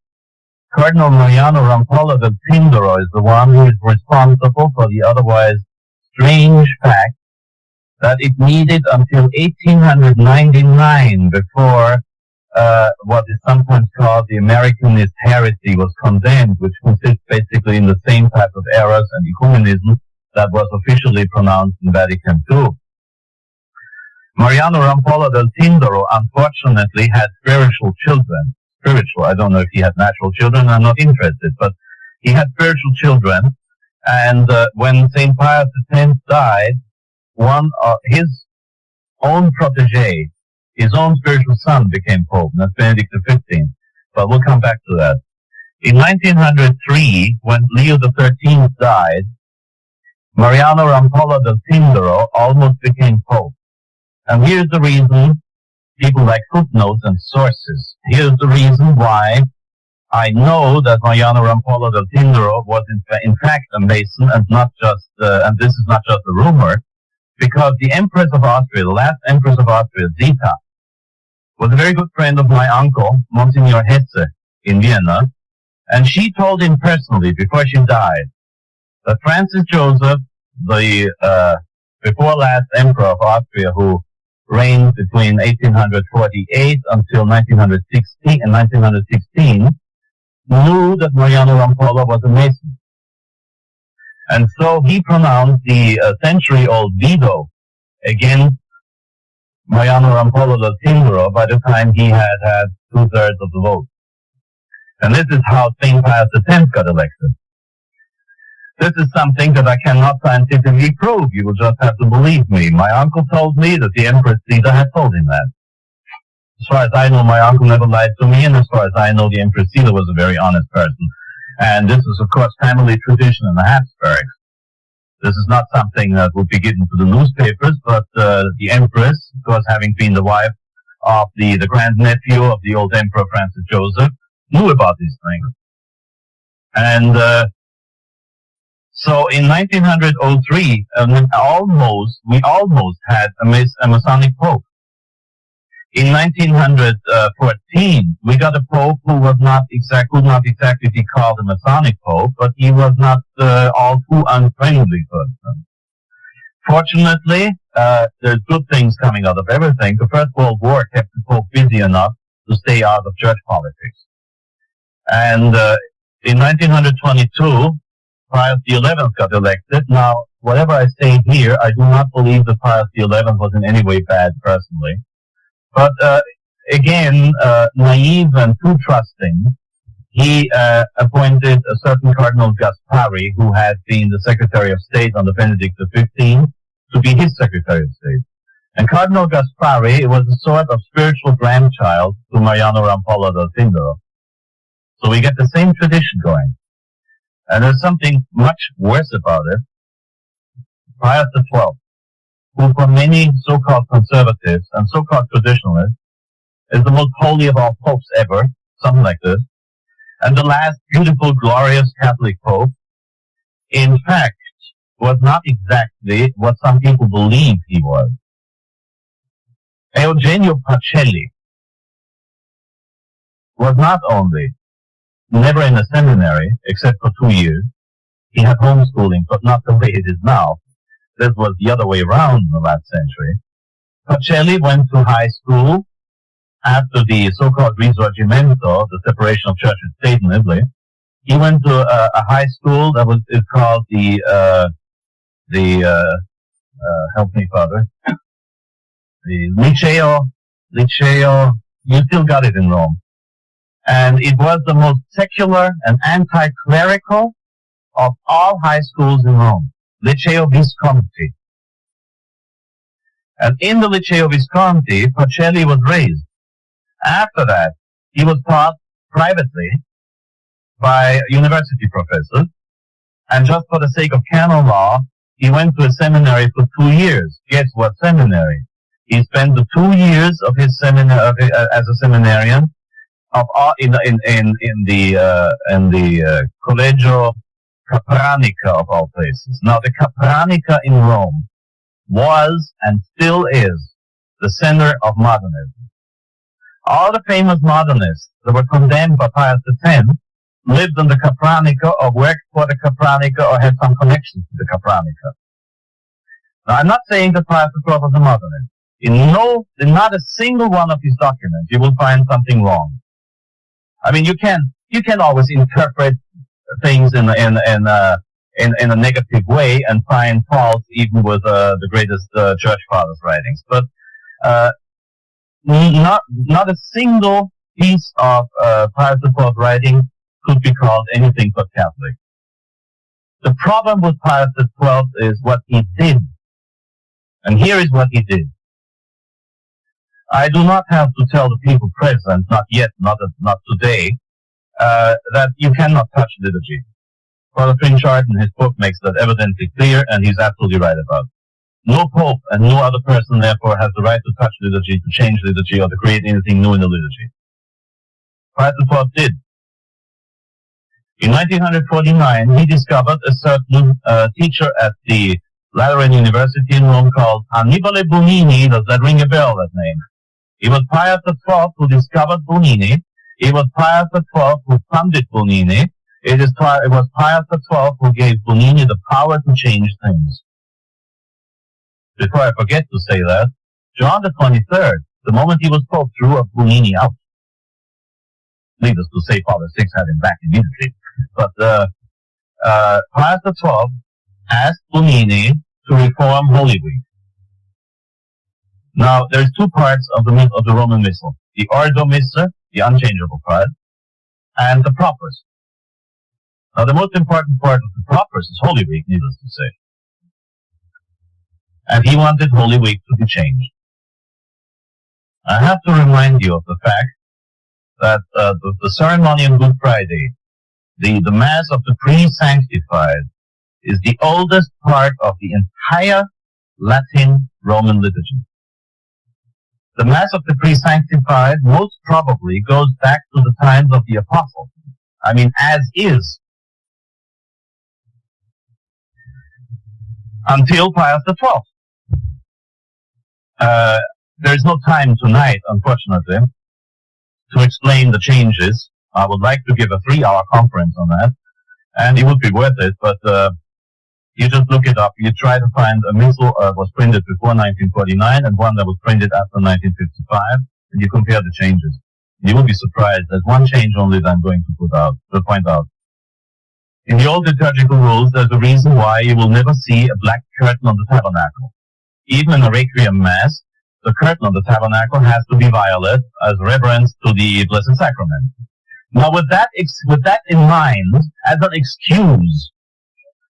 Speaker 8: Cardinal Mariano Rampolla del Tindaro is the one who is responsible for the otherwise strange fact that it needed until 1899 before what is sometimes called the Americanist heresy was condemned, which consists basically in the same type of errors and ecumenism that was officially pronounced in Vatican II. Mariano Rampolla del Tindaro unfortunately had spiritual children. I don't know if he had natural children, I'm not interested, but he had spiritual children, And when St. Pius X died, one of his own protege, his own spiritual son, became Pope, and that's Benedict XV. But we'll come back to that. In 1903, when Leo XIII died, Mariano Rampolla del Tindaro almost became Pope. And here's the reason. People like footnotes and sources. Here's the reason why I know that Mariano Rampolla del Tindaro was in fact a Mason and not just, and this is not just a rumor, because the Empress of Austria, the last Empress of Austria, Zita, was a very good friend of my uncle, Monsignor Hesse, in Vienna, and she told him personally before she died that Francis Joseph, the before last Emperor of Austria, who reigned between 1848 until 1916, knew that Mariano Rampolla was a Mason. And so he pronounced the century-old veto against Mariano Rampolla del Tindaro by the time he had 2/3 of the vote. And this is how St. Pius X got elected. This is something that I cannot scientifically prove. You will just have to believe me. My uncle told me that the Empress Zita had told him that. As far as I know, my uncle never lied to me, and as far as I know, the Empress Zita was a very honest person. And this is, of course, family tradition in the Habsburgs. This is not something that would be given to the newspapers, but the Empress, of course, having been the wife of the grandnephew of the old Emperor Francis Joseph, knew about these things. And so in 1903, we almost had a Masonic Pope. In 1914, we got a Pope who could not exactly be called a Masonic Pope, but he was not all too unfriendly person. Fortunately, there's good things coming out of everything. The First World War kept the Pope busy enough to stay out of church politics. And in 1922, Pius XI got elected. Now, whatever I say here, I do not believe that Pius XI was in any way bad personally. But again, naive and too trusting, he appointed a certain Cardinal Gaspari, who had been the Secretary of State under Benedict XV, to be his Secretary of State. And Cardinal Gaspari was a sort of spiritual grandchild to Mariano Rampolla del Tindaro. So we get the same tradition going. And there's something much worse about it. Pius XII, who for many so-called conservatives and so-called traditionalists is the most holy of all popes ever, something like this, and the last beautiful, glorious Catholic pope, in fact, was not exactly what some people believe he was. Eugenio Pacelli was not only never in a seminary, except for 2 years. He had homeschooling, but not the way it is now. This was the other way around in the last century. Pacelli went to high school after the so-called Risorgimento, the separation of church and state in Italy. He went to a high school that is called help me, Father, the Liceo, you still got it in Rome. And it was the most secular and anti-clerical of all high schools in Rome. Liceo Visconti. And in the Liceo Visconti, Pacelli was raised. After that, he was taught privately by university professors. And just for the sake of canon law, he went to a seminary for 2 years. Guess what seminary? He spent the 2 years of his seminary as a seminarian in the Collegio Capranica of all places. Now, the Capranica in Rome was and still is the center of modernism. All the famous modernists that were condemned by Pius X lived in the Capranica or worked for the Capranica or had some connections to the Capranica. Now, I'm not saying that Pius XII was a modernist. In not a single one of his documents you will find something wrong. I mean, you can always interpret things in a negative way and find faults even with the greatest church fathers' writings. But not a single piece of Pius XIV writing could be called anything but Catholic. The problem with Pius XII is what he did. And here is what he did. I do not have to tell the people present, not yet, not today, that you cannot touch liturgy. Father Trinchard in his book makes that evidently clear, and he's absolutely right about it. No pope and no other person, therefore, has the right to touch liturgy, to change liturgy, or to create anything new in the liturgy. Pius XII did. In 1949, he discovered a certain teacher at the Lateran University in Rome called Annibale Bonini. Does that ring a bell, that name? It was Pius XII who discovered Bonini. It was Pius XII who funded Bonini. It was Pius XII who gave Bonini the power to change things. Before I forget to say that, John the 23rd, the moment he was Pope, threw Bonini out. Needless to say, Father VI had him back immediately. But Pius XII asked Bonini to reform Holy Week. Now, there's two parts of the Roman Missal: the Ordo Missa, the unchangeable part, and the Propers. Now, the most important part of the Propers is Holy Week, needless to say. And he wanted Holy Week to be changed. I have to remind you of the fact that the ceremony on Good Friday, the Mass of the Pre-Sanctified, is the oldest part of the entire Latin Roman liturgy. The Mass of the Pre-Sanctified most probably goes back to the times of the Apostles. I mean, as is. Until Pius XII. There is no time tonight, unfortunately, to explain the changes. I would like to give a 3-hour conference on that, and it would be worth it, but you just look it up. You try to find a missal was printed before 1949 and one that was printed after 1955, and you compare the changes. You will be surprised. There's one change only that I'm going to point out. In the old liturgical rules, there's a reason why you will never see a black curtain on the tabernacle. Even in a Requiem Mass, the curtain on the tabernacle has to be violet as reverence to the Blessed Sacrament. Now, with that in mind, as an excuse,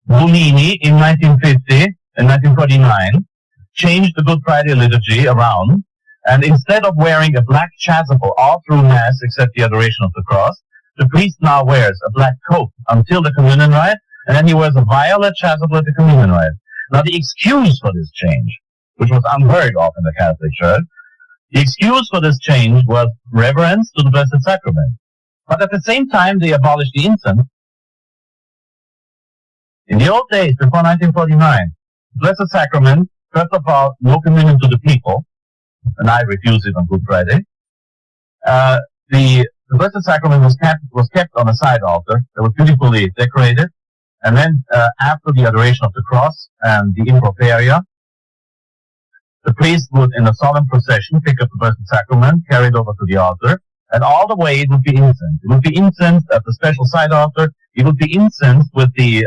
Speaker 8: Bonini in 1950 and 1949 changed the Good Friday liturgy around, and instead of wearing a black chasuble all through Mass except the Adoration of the Cross, the priest now wears a black coat until the communion rite, and then he wears a violet chasuble at the communion rite. Now, the excuse for this change, which was unheard of in the Catholic Church, the excuse for this change was reverence to the Blessed Sacrament. But at the same time, they abolished the incense. In the old days, before 1949, Blessed Sacrament, first of all, no communion to the people, and I refuse it on Good Friday. The Blessed Sacrament was kept on a side altar that was beautifully decorated, and then after the Adoration of the Cross and the Improperia, the priest would, in a solemn procession, pick up the Blessed Sacrament, carry it over to the altar, and all the way it would be incense. It would be incense at the special side altar. It would be incense with the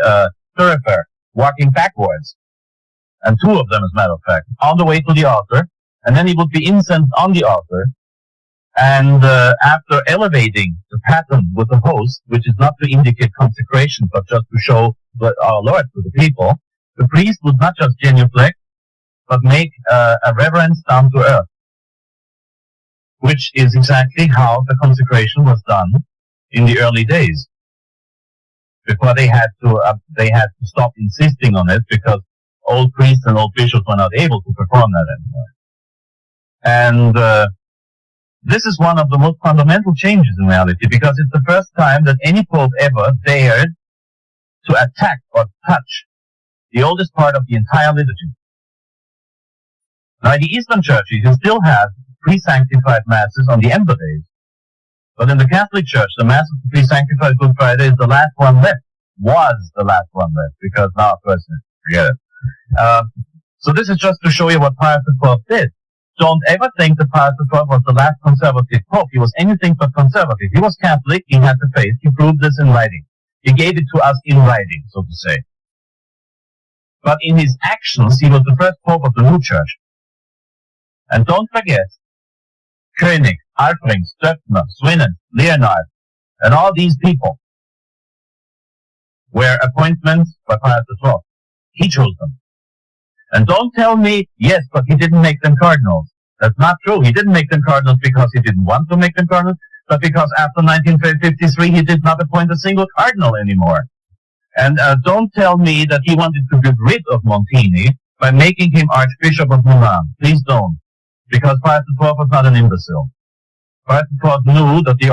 Speaker 8: thurifer walking backwards, and 2 of them, as a matter of fact, on the way to the altar, and then it would be incense on the altar, and after elevating the paten with the host, which is not to indicate consecration, but just to show our Lord to the people, the priest would not just genuflect, but make a reverence down to earth, which is exactly how the consecration was done in the early days. Before they had to stop insisting on it because old priests and old bishops were not able to perform that anymore. And this is one of the most fundamental changes in reality, because it's the first time that any pope ever dared to attack or touch the oldest part of the entire liturgy. Now, in the Eastern churches, you still have pre-sanctified masses on the Ember days. But in the Catholic Church, the Mass of the pre-sanctified Good Friday is the last one left. Was the last one left, because now, of course, forget it. So this is just to show you what Pius XII did. Don't ever think that Pius XII was the last conservative pope. He was anything but conservative. He was Catholic. He had the faith. He proved this in writing. He gave it to us in writing, so to say. But in his actions, he was the first pope of the new church. And don't forget, König, Alfring, Stöckner, Swinnen, Leonard, and all these people were appointments by Pius XII. He chose them. And don't tell me, yes, but he didn't make them cardinals. That's not true. He didn't make them cardinals because he didn't want to make them cardinals, but because after 1953 he did not appoint a single cardinal anymore. And don't tell me that he wanted to get rid of Montini by making him Archbishop of Milan. Please don't. Because Pius XII was not an imbecile. Pius XII knew that the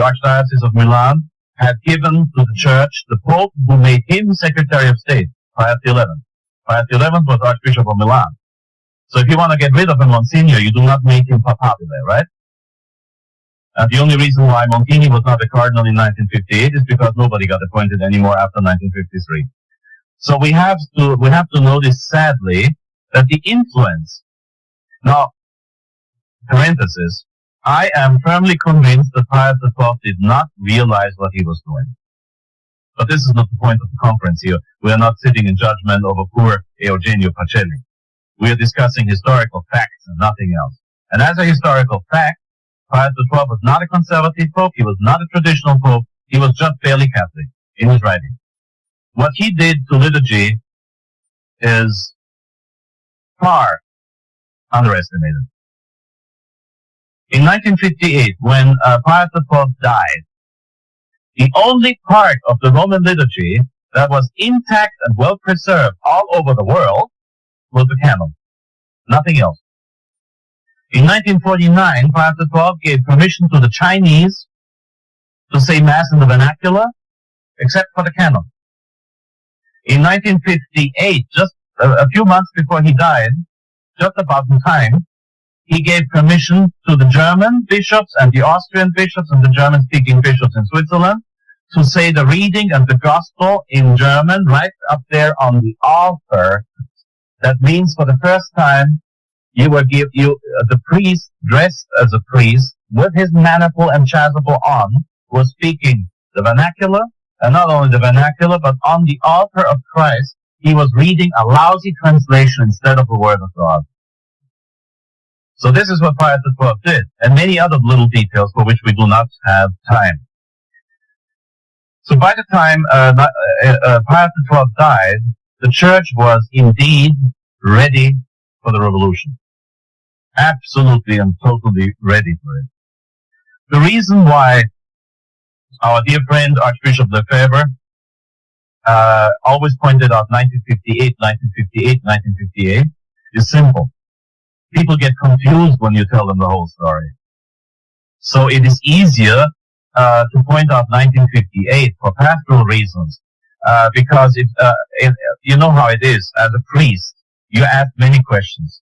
Speaker 8: Archdiocese of Milan had given to the Church the Pope who made him Secretary of State, Pius XI. Pius XI was Archbishop of Milan. So if you want to get rid of a Monsignor, you do not make him popular, right? And the only reason why Montini was not a cardinal in 1958 is because nobody got appointed anymore after 1953. So we have to notice, sadly, that the influence. Now, parenthesis, I am firmly convinced that Pius XII did not realize what he was doing. But this is not the point of the conference here. We are not sitting in judgment over poor Eugenio Pacelli. We are discussing historical facts and nothing else. And as a historical fact, Pius XII was not a conservative pope. He was not a traditional pope. He was just barely Catholic in his writing. What he did to liturgy is far underestimated. In 1958, when Pius XII died, the only part of the Roman liturgy that was intact and well preserved all over the world was the canon. Nothing else. In 1949, Pius XII gave permission to the Chinese to say Mass in the vernacular, except for the canon. In 1958, just a few months before he died, just about in time, he gave permission to the German bishops and the Austrian bishops and the German-speaking bishops in Switzerland to say the reading and the gospel in German right up there on the altar. That means for the first time, the priest dressed as a priest with his maniple and chasuble on was speaking the vernacular, and not only the vernacular, but on the altar of Christ, he was reading a lousy translation instead of the word of God. So this is what Pius XII did, and many other little details for which we do not have time. So by the time Pius XII died, the Church was indeed ready for the revolution. Absolutely and totally ready for it. The reason why our dear friend Archbishop Lefebvre always pointed out 1958, 1958, 1958 is simple. People get confused when you tell them the whole story. So it is easier to point out 1958 for pastoral reasons, because you know how it is. As a priest, you ask many questions,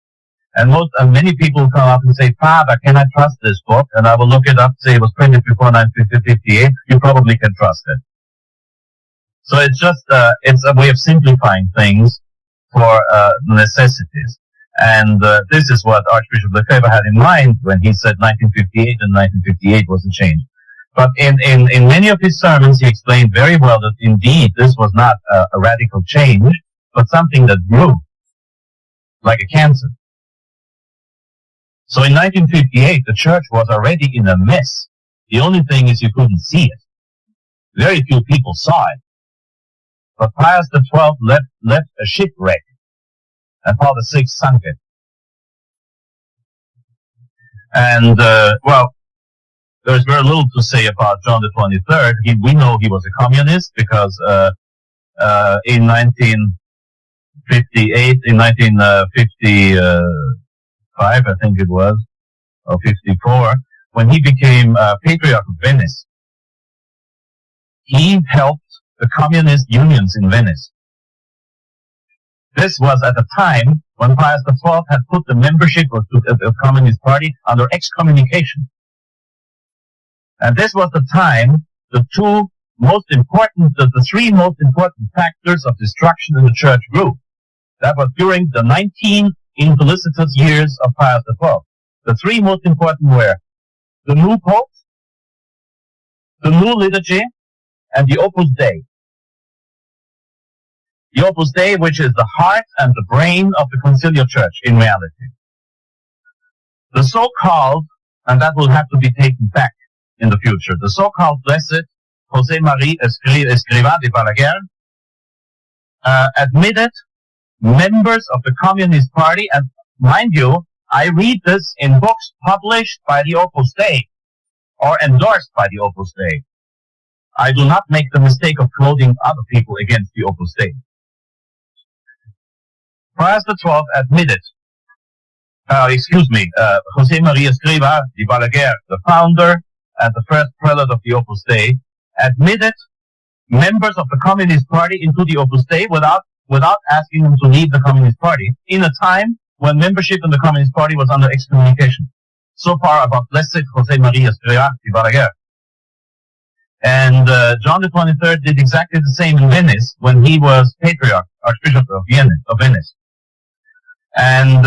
Speaker 8: and many people come up and say, "Father, can I trust this book?" And I will look it up, say it was printed before 1958. You probably can trust it. So it's just it's a way of simplifying things for necessities. And this is what Archbishop Lefebvre had in mind when he said 1958 and 1958 was a change. But in many of his sermons, he explained very well that indeed this was not a radical change, but something that grew like a cancer. So in 1958, the Church was already in a mess. The only thing is you couldn't see it. Very few people saw it. But Pius XII left a shipwreck, and Paul VI sunk it. And, well, there's very little to say about John the 23rd. We know he was a communist because in 1955, I think it was, or 54, when he became Patriarch of Venice, he helped the communist unions in Venice. This was at the time when Pius XII had put the membership of the Communist Party under excommunication. And this was the time the three most important factors of destruction in the Church grew. That was during the 19 infelicitous years of Pius XII. The three most important were the new Pope, the new liturgy, and the Opus Dei. The Opus Dei, which is the heart and the brain of the conciliar church in reality. The so-called, and that will have to be taken back in the future, the so-called blessed José María Escrivá de Balaguer, admitted members of the Communist Party, and mind you, I read this in books published by the Opus Dei or endorsed by the Opus Dei. I do not make the mistake of quoting other people against the Opus Dei. Pius XII admitted, José María Escrivá de Balaguer, the founder and the first prelate of the Opus Dei, admitted members of the Communist Party into the Opus Dei without asking them to leave the Communist Party in a time when membership in the Communist Party was under excommunication. So far about Blessed José María Escrivá de Balaguer. And John the 23rd did exactly the same in Venice when he was Patriarch, Archbishop of Venice. And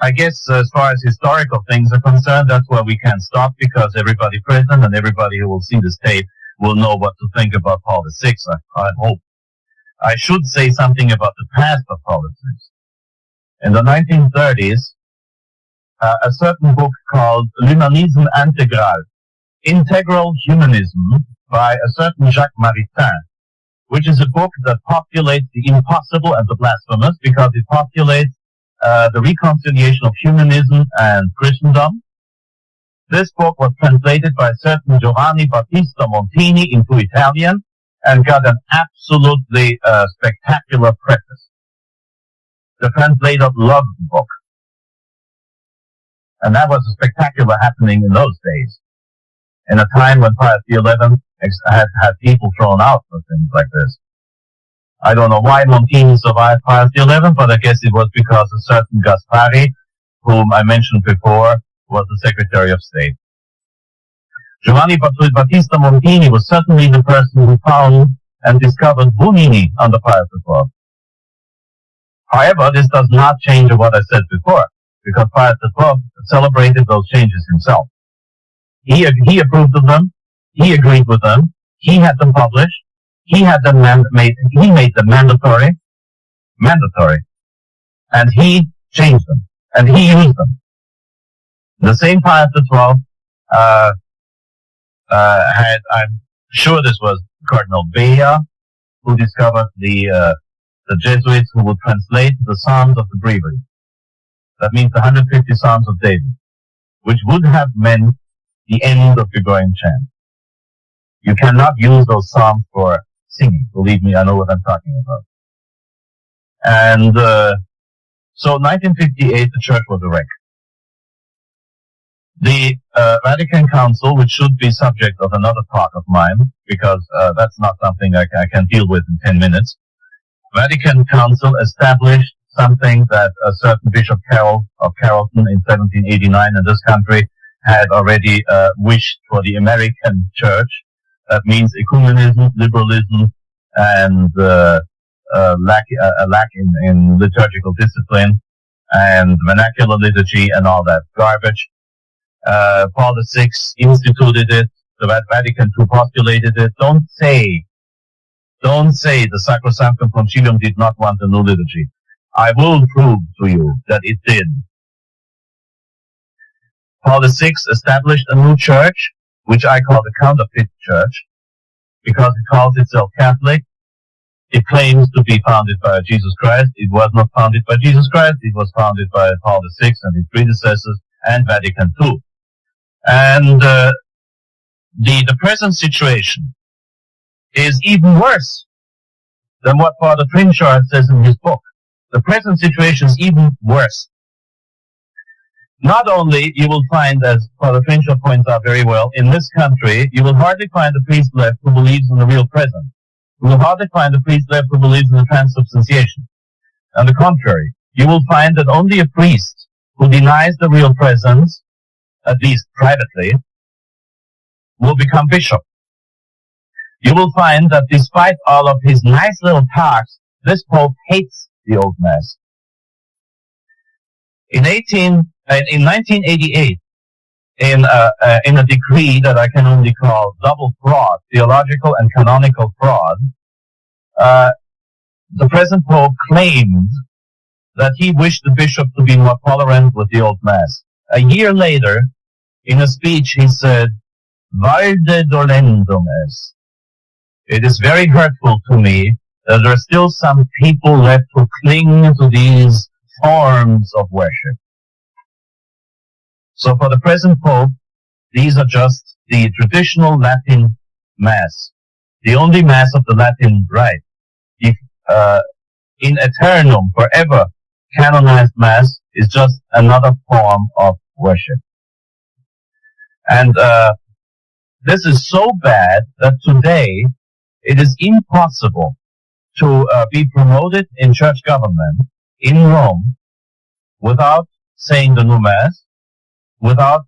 Speaker 8: I guess as far as historical things are concerned, that's where we can stop, because everybody present and everybody who will see this tape will know what to think about Paul VI, I hope. I should say something about the past of Paul VI. In the 1930s, a certain book called L'Humanisme Intégral, Integral Humanism, by a certain Jacques Maritain, which is a book that populates the impossible and the blasphemous, because it populates the reconciliation of humanism and Christendom. This book was translated by a certain Giovanni Battista Montini into Italian and got an absolutely spectacular preface. The translator loved the book. And that was a spectacular happening in those days, in a time when Pius XI had people thrown out for things like this. I don't know why Montini survived Pius XI, but I guess it was because a certain Gaspari, whom I mentioned before, was the Secretary of State. Giovanni Battista Montini was certainly the person who found and discovered Bunini under Pius XII. However, this does not change what I said before, because Pius XII celebrated those changes himself. He approved of them, he agreed with them, he had them published, he had them made them mandatory, and he changed them, and he used them. The same Pius XII I'm sure this was Cardinal Bea, who discovered the Jesuits who would translate the Psalms of the Breviary. That means the 150 Psalms of David, which would have meant the end of Gregorian chant. You cannot use those Psalms for singing. Believe me, I know what I'm talking about. And so 1958, the church was a wreck. The Vatican Council, which should be subject of another talk of mine, because that's not something I can deal with in 10 minutes. Vatican Council established something that a certain Bishop Carroll of Carrollton in 1789 in this country had already wished for the American church. That means ecumenism, liberalism, and a lack in liturgical discipline and vernacular liturgy and all that garbage. Paul VI instituted it. The Vatican II postulated it. Don't say the Sacrosanctum Concilium did not want a new liturgy. I will prove to you that it did. Paul VI established a new church, which I call the counterfeit church, because it calls itself Catholic. It claims to be founded by Jesus Christ. It was not founded by Jesus Christ. It was founded by Paul VI and his predecessors and Vatican II. And the present situation is even worse than what Father Trinchard says in his book. The present situation is even worse. Not only you will find, as Father Trinchard points out very well, in this country, you will hardly find a priest left who believes in the real presence. You will hardly find a priest left who believes in the transubstantiation. On the contrary, you will find that only a priest who denies the real presence, at least privately, will become bishop. You will find that despite all of his nice little talks, this Pope hates the old Mass. In 1988, in a decree that I can only call double fraud, theological and canonical fraud, the present Pope claimed that he wished the bishop to be more tolerant with the old Mass. A year later, in a speech, he said, "Valde dolendum est," It is very hurtful to me that there are still some people left who cling to these forms of worship. So for the present Pope, these are just the traditional Latin Mass, the only Mass of the Latin Rite. If, in eternum, forever, canonized Mass is just another form of worship. And this is so bad that today it is impossible to be promoted in church government in Rome without saying the new Mass, without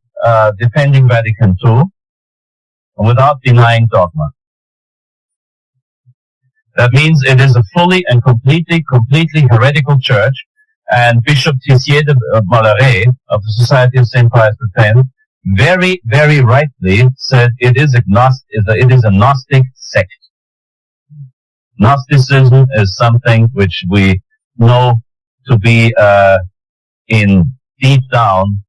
Speaker 8: defending Vatican II, and without denying dogma. That means it is a fully and completely heretical church, and Bishop Tissier de Mollaret of the Society of St. Pius X very, very rightly said it is a Gnostic sect. Gnosticism is something which we know to be in deep down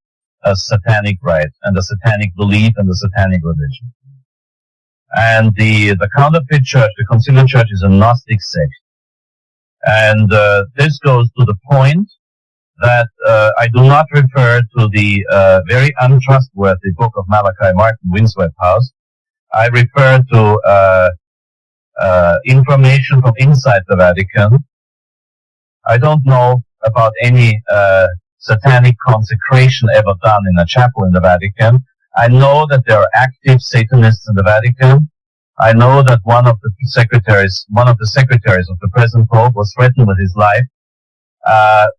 Speaker 8: a satanic rite and a satanic belief and a satanic religion. And the counterfeit church, the conciliar church, is a Gnostic sect. And this goes to the point that I do not refer to the very untrustworthy book of Malachi Martin, Windswept House. I refer to information from inside the Vatican. I don't know about any satanic consecration ever done in a chapel in the Vatican. I know that there are active Satanists in the Vatican. I know that one of the secretaries of the present Pope was threatened with his life,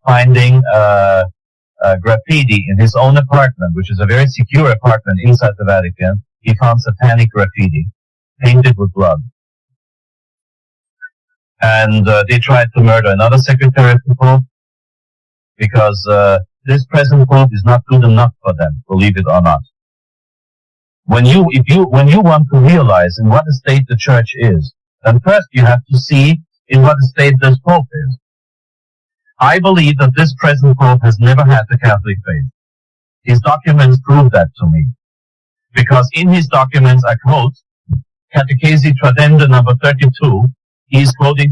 Speaker 8: finding graffiti in his own apartment, which is a very secure apartment inside the Vatican. He found satanic graffiti, painted with blood. And they tried to murder another secretary of the Pope, because this present Pope is not good enough for them, believe it or not. When you want to realize in what a state the church is, then first you have to see in what a state this Pope is. I believe that this present Pope has never had the Catholic faith. His documents prove that to me. Because in his documents, I quote, Catechesi Tradenda number 32, he's quoting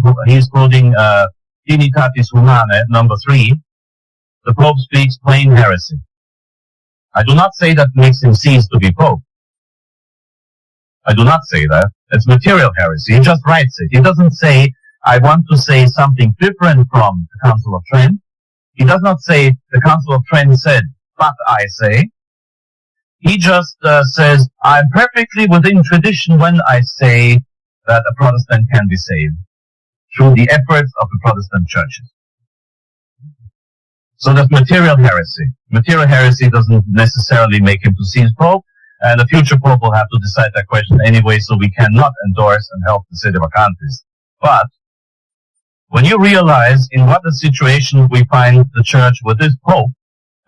Speaker 8: Dignitatis Humanae number 3, the Pope speaks plain heresy. I do not say that makes him cease to be Pope. I do not say that. It's material heresy. He just writes it. He doesn't say, I want to say something different from the Council of Trent. He does not say, the Council of Trent said, but I say. He just says, I'm perfectly within tradition when I say that a Protestant can be saved through the efforts of the Protestant churches. So that's material heresy. Material heresy doesn't necessarily make him to seize Pope, and the future Pope will have to decide that question anyway, so we cannot endorse and help the sedevacantists. But when you realize in what a situation we find the church with this Pope,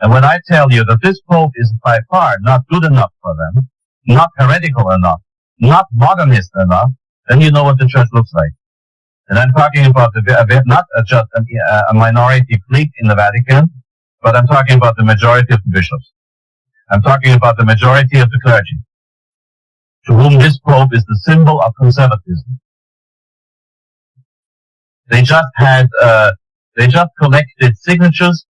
Speaker 8: and when I tell you that this Pope is by far not good enough for them, not heretical enough, not modernist enough, then you know what the church looks like. And I'm talking about not just a minority clique in the Vatican, but I'm talking about the majority of the bishops. I'm talking about the majority of the clergy, to whom this Pope is the symbol of conservatism. They just collected signatures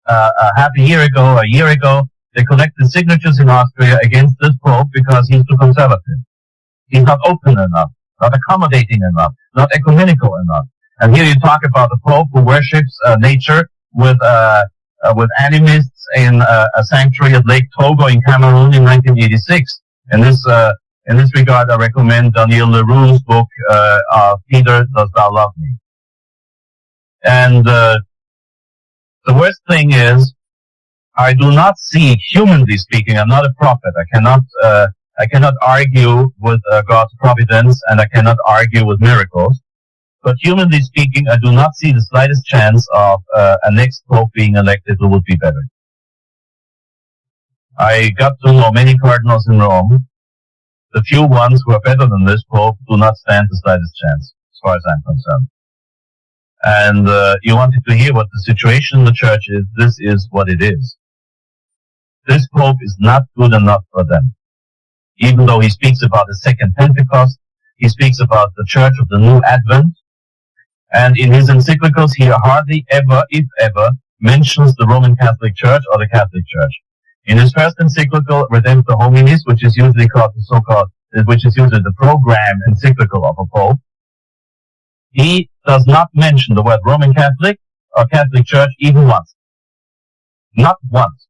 Speaker 8: a year ago. They collected signatures in Austria against this Pope because he's too conservative. He's not open enough, not accommodating enough, not ecumenical enough. And here you talk about the Pope who worships nature with animists in a sanctuary at Lake Togo in Cameroon in 1986. In this regard, I recommend Daniel Leroux's book, Peter, Dost Thou Love Me? And the worst thing is, I do not see, humanly speaking, I'm not a prophet. I cannot argue with God's providence, and I cannot argue with miracles. But humanly speaking, I do not see the slightest chance of a next Pope being elected who would be better. I got to know many cardinals in Rome. The few ones who are better than this Pope do not stand the slightest chance, as far as I'm concerned. And you wanted to hear what the situation in the church is. This is what it is. This Pope is not good enough for them. Even though he speaks about the second Pentecost, he speaks about the Church of the New Advent, and in his encyclicals he hardly ever, if ever, mentions the Roman Catholic Church or the Catholic Church. In his first encyclical, Redemptor Hominis, which is usually the program encyclical of a pope, he does not mention the word Roman Catholic or Catholic Church even once. Not once.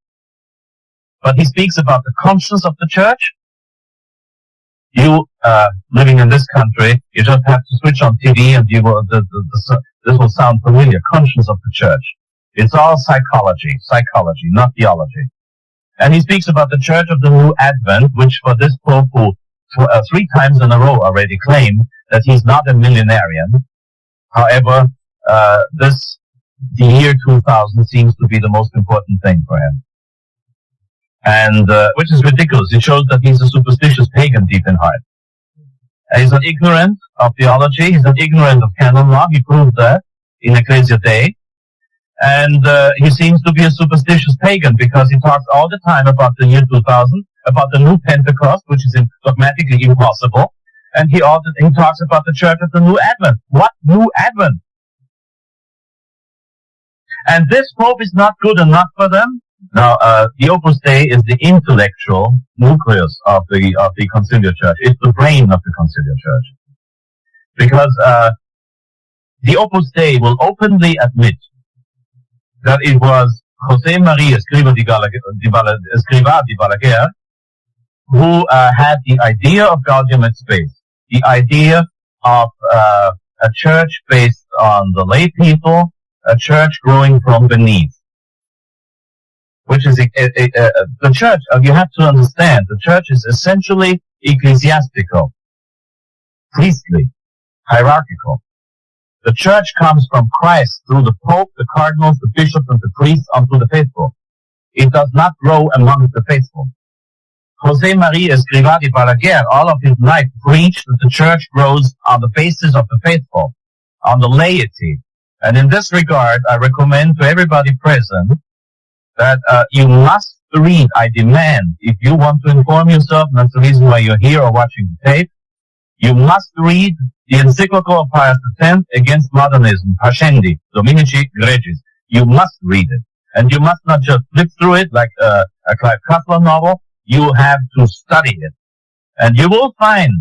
Speaker 8: But he speaks about the conscience of the Church. You, living in this country, you just have to switch on TV and you will, this will sound familiar. Conscience of the Church. It's all psychology, not theology. And he speaks about the Church of the New Advent, which for this Pope who 3 times in a row already claimed that he's not a millenarian. However, the year 2000 seems to be the most important thing for him. And, which is ridiculous. It shows that he's a superstitious pagan deep in heart. He's not ignorant of theology. He's not ignorant of canon law. He proved that in Ecclesia Dei. And he seems to be a superstitious pagan because he talks all the time about the year 2000, about the new Pentecost, which is dogmatically impossible. And he talks about the Church of the New Advent. What new Advent? And this Pope is not good enough for them. Now, the Opus Dei is the intellectual nucleus of the Conciliar Church. It's the brain of the Conciliar Church. Because the Opus Dei will openly admit that it was José María Escrivá de Balaguer who had the idea of Gaudium et Spes, the idea of a church based on the lay people, a church growing from beneath. Which is the church, you have to understand, the church is essentially ecclesiastical, priestly, hierarchical. The church comes from Christ through the Pope, the cardinals, the bishops, and the priests unto the faithful. It does not grow among the faithful. José María Escrivá de Balaguer, all of his life, preached that the church grows on the basis of the faithful, on the laity. And in this regard, I recommend to everybody present that you must read, I demand, if you want to inform yourself, and that's the reason why you're here or watching the tape, you must read the encyclical of Pius X against modernism, Pascendi, Dominici Gregis. You must read it. And you must not just flip through it like a Clive Cussler novel. You have to study it. And you will find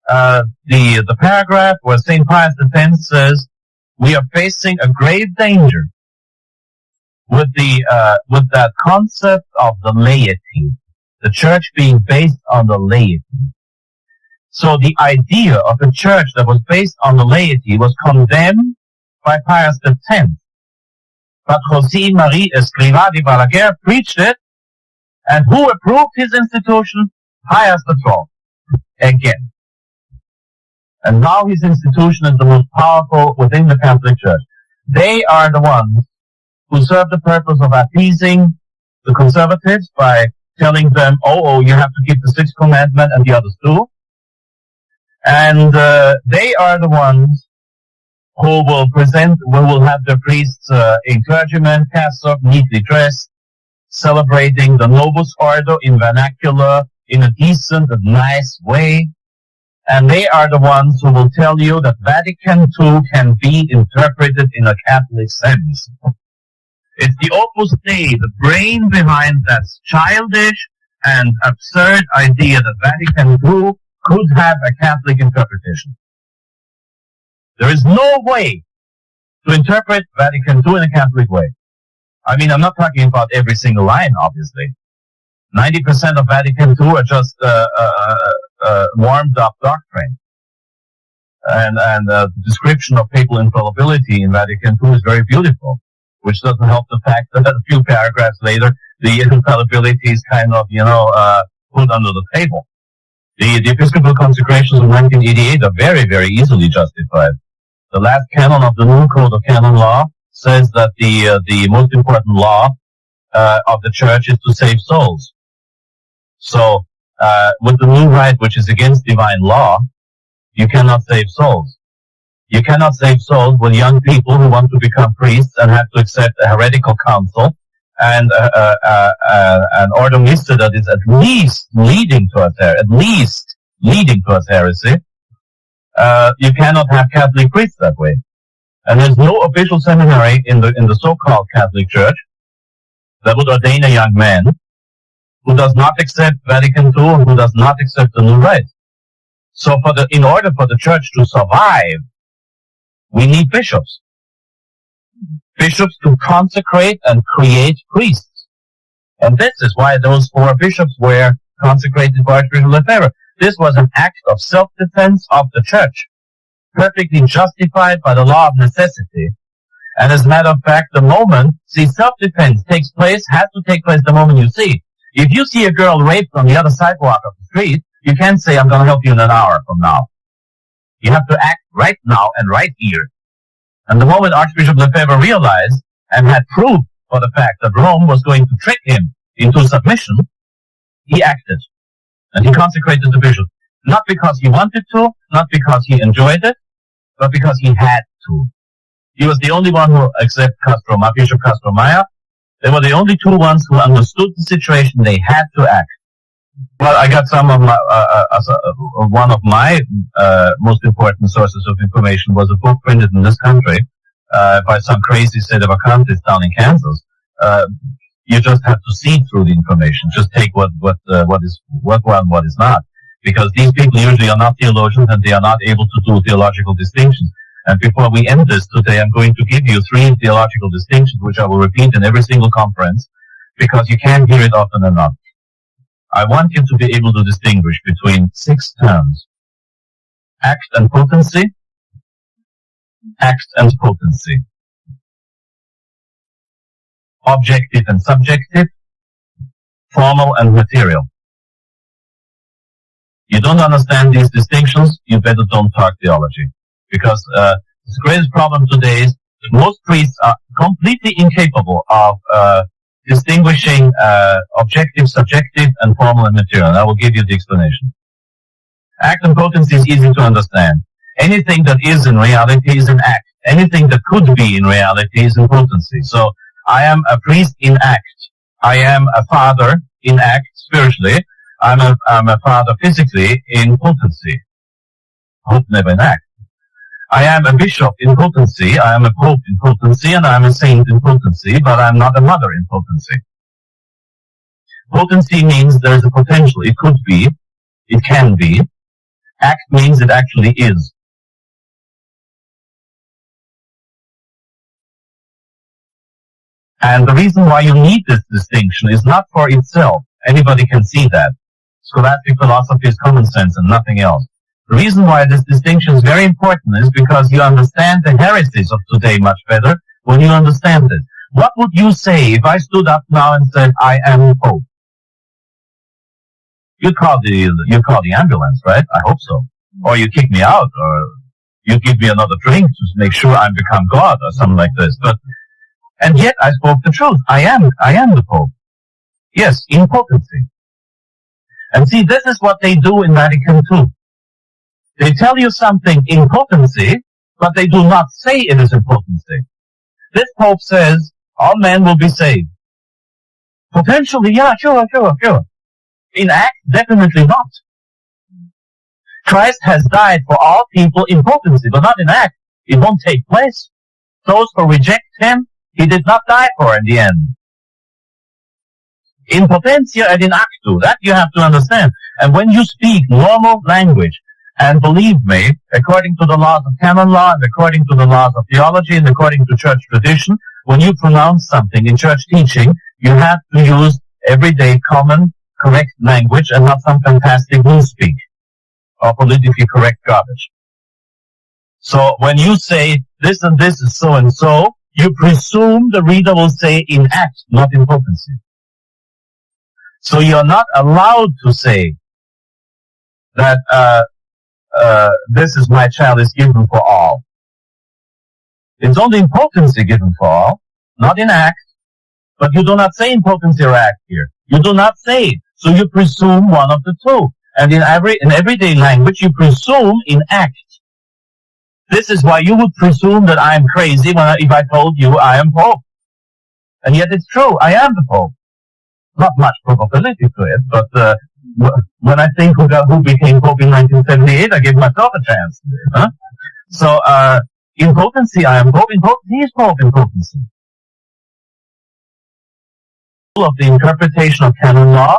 Speaker 8: the paragraph where St. Pius X says, we are facing a grave danger with that concept of the laity, the church being based on the laity. So the idea of a church that was based on the laity was condemned by Pius X. But José María Escrivá de Balaguer preached it, and who approved his institution? Pius XII. Again. And now his institution is the most powerful within the Catholic Church. They are the ones who serve the purpose of appeasing the conservatives by telling them, you have to keep the 6th commandment and the others too. And they are the ones who will have their priests in clergymen, cassock, neatly dressed, celebrating the Novus Ordo in vernacular, in a decent and nice way. And they are the ones who will tell you that Vatican II can be interpreted in a Catholic sense. It's the Opus Dei, the brain behind that childish and absurd idea that Vatican II could have a Catholic interpretation. There is no way to interpret Vatican II in a Catholic way. I mean, I'm not talking about every single line, obviously. 90% of Vatican II are just warmed up doctrine. And the description of papal infallibility in Vatican II is very beautiful, which doesn't help the fact that a few paragraphs later, the infallibility is kind of, put under the table. The Episcopal consecrations of 1988 are very, very easily justified. The last canon of the new Code of Canon Law says that the most important law of the Church is to save souls. So, with the new Rite, which is against divine law, you cannot save souls. You cannot save souls with young people who want to become priests and have to accept a heretical council and an ordo mista that is at least leading to a at least leading towards heresy, you cannot have Catholic priests that way. And there's no official seminary in the so-called Catholic Church that would ordain a young man who does not accept Vatican II or who does not accept the new Rite. So in order for the Church to survive, we need bishops. Bishops to consecrate and create priests. And this is why those 4 bishops were consecrated by Archbishop Lefebvre. This was an act of self-defense of the Church, perfectly justified by the law of necessity. And as a matter of fact, self-defense has to take place the moment you see. If you see a girl raped on the other sidewalk of the street, you can't say, I'm going to help you in an hour from now. You have to act right now and right here. And the moment Archbishop Lefebvre realized and had proof for the fact that Rome was going to trick him into submission, he acted. And he consecrated the bishop. Not because he wanted to, not because he enjoyed it, but because he had to. He was the only one who accepted Bishop Castromaya. They were the only 2 ones who understood the situation. They had to act. Well, I got some of my, one of my most important sources of information was a book printed in this country by some crazy state of accountants down in Kansas. You just have to see through the information. Just take what is not. Because these people usually are not theologians and they are not able to do theological distinctions. And before we end this today, I'm going to give you 3 theological distinctions, which I will repeat in every single conference, because you can't hear it often enough. I want you to be able to distinguish between 6 terms. Act and potency. Act and potency. Objective and subjective. Formal and material. You don't understand these distinctions, you better don't talk theology. Because the greatest problem today is most priests are completely incapable of distinguishing objective, subjective, and formal and material. And I will give you the explanation. Act and potency is easy to understand. Anything that is in reality is an act. Anything that could be in reality is in potency. So I am a priest in act. I am a father in act spiritually. I'm a father physically in potency. Hope never in act. I am a bishop in potency, I am a pope in potency, and I am a saint in potency, but I'm not a mother in potency. Potency means there's a potential. It could be. It can be. Act means it actually is. And the reason why you need this distinction is not for itself. Anybody can see that. Scholastic philosophy is common sense and nothing else. The reason why this distinction is very important is because you understand the heresies of today much better when you understand it. What would you say if I stood up now and said, I am Pope? You'd call the ambulance, right? I hope so. Or you kick me out, or you give me another drink to make sure I become God, or something like this. And yet I spoke the truth. I am the Pope. Yes, in potency. And see, this is what they do in Vatican II. They tell you something in potency, but they do not say it is in potency. This Pope says, all men will be saved. Potentially, yeah, sure. In act, definitely not. Christ has died for all people in potency, but not in act. It won't take place. Those who reject him, he did not die for in the end. In potentia and in actu, that you have to understand. And when you speak normal language, and believe me, according to the laws of canon law, and according to the laws of theology, and according to church tradition, when you pronounce something in church teaching, you have to use everyday common, correct language, and not some fantastic newspeak, or politically correct garbage. So when you say, this and this is so and so, you presume the reader will say in act, not in potency. So you're not allowed to say that this is my child is given for all. It's only in potency given for all, not in act. But you do not say in potency or act here. You do not say it. So you presume one of the two. And in everyday language, you presume in act. This is why you would presume that I am crazy if I told you I am Pope. And yet it's true. I am the Pope. Not much probability to it, but when I think who became Pope in 1978, I give myself a chance. Huh? So, in potency, I am Pope in potency. He is Pope in potency. Of the interpretation of canon law,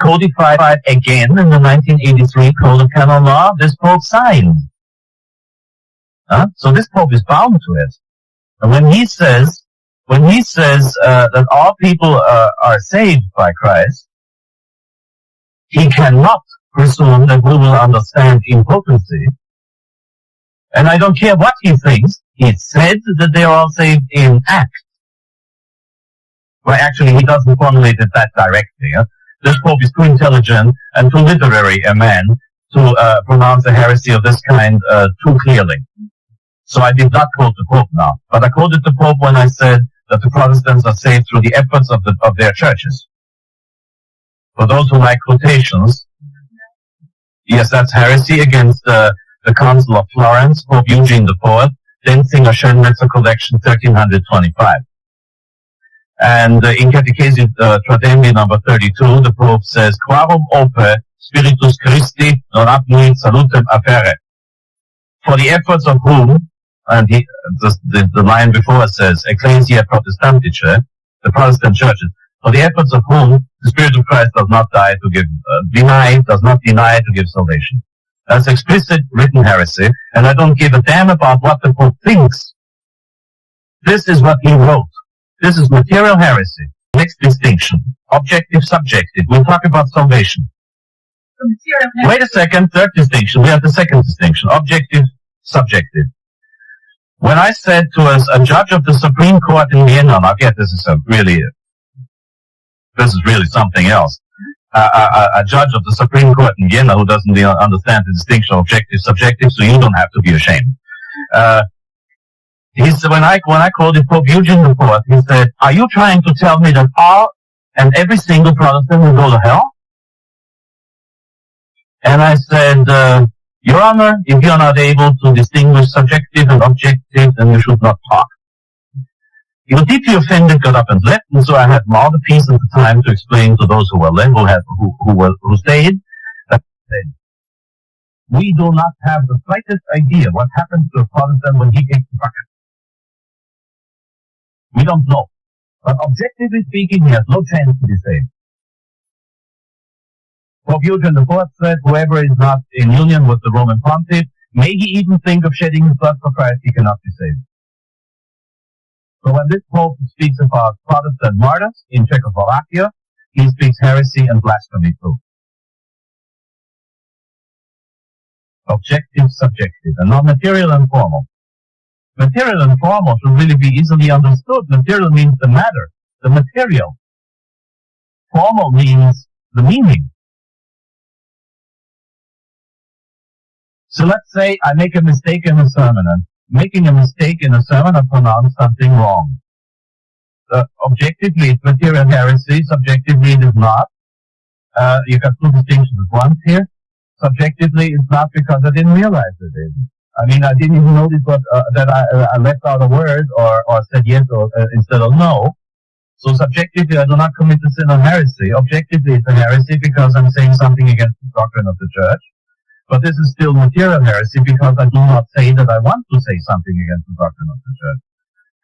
Speaker 8: codified again in the 1983 Code of Canon Law, this Pope signed. So this Pope is bound to it. And when he says that all people are saved by Christ, he cannot presume that we will understand impotency. And I don't care what he thinks. He said that they are all saved in act. Well, actually, he doesn't formulate it that directly. This Pope is too intelligent and too literary a man to pronounce a heresy of this kind too clearly. So I did not quote the Pope now, but I quoted the Pope when I said that the Protestants are saved through the efforts of their churches. For those who like quotations, yes, that's heresy against the Council of Florence, Pope Eugene IV, Denzinger Schönmetzer Collection 1325. And in Catechesis Tradendi number 32, the Pope says, Quarum ope Spiritus Christi non apnuit salutem afferre. For the efforts of whom, and the line before says, Ecclesia Protestantice, the Protestant churches, for the efforts of whom the Spirit of Christ does not deny to give salvation. That's explicit written heresy, and I don't give a damn about what the Pope thinks. This is what he wrote. This is material heresy. Next distinction. Objective, subjective. We'll talk about salvation. Wait a second. Third distinction. We have the second distinction. Objective, subjective. When I said to us, a judge of the Supreme Court in Vienna, now get this is really something else. A judge of the Supreme Court in Vienna who doesn't understand the distinction of objective, subjective, so you don't have to be ashamed. He said, when I quoted Pope Eugene IV, he said, are you trying to tell me that all and every single Protestant will go to hell? And I said, Your Honor, if you are not able to distinguish subjective and objective, then you should not talk. He was deeply offended, got up and left, and so I had all the peace and the time to explain to those who were left, who stayed, that we do not have the slightest idea what happens to a Protestant when he takes the bucket. We don't know. But objectively speaking, he has no chance to be saved. Pope Eugene IV said, whoever is not in union with the Roman Pontiff, may he even think of shedding his blood for Christ, he cannot be saved. So when this Pope speaks about Protestant martyrs in Czechoslovakia, he speaks heresy and blasphemy too. Objective, subjective, and not material and formal. Material and formal should really be easily understood. Material means the matter, the material. Formal means the meaning. So let's say I make a mistake in a sermon, and making a mistake in a sermon, I pronounce something wrong. Objectively, it's material heresy. Subjectively, it is not. You got two distinctions at once here. Subjectively, it's not because I didn't realize it is. I mean, I didn't even notice that I left out a word or said yes or instead of no. So subjectively, I do not commit the sin of heresy. Objectively, it's a heresy because I'm saying something against the doctrine of the church. But this is still material heresy because I do not say that I want to say something against the doctrine of the church.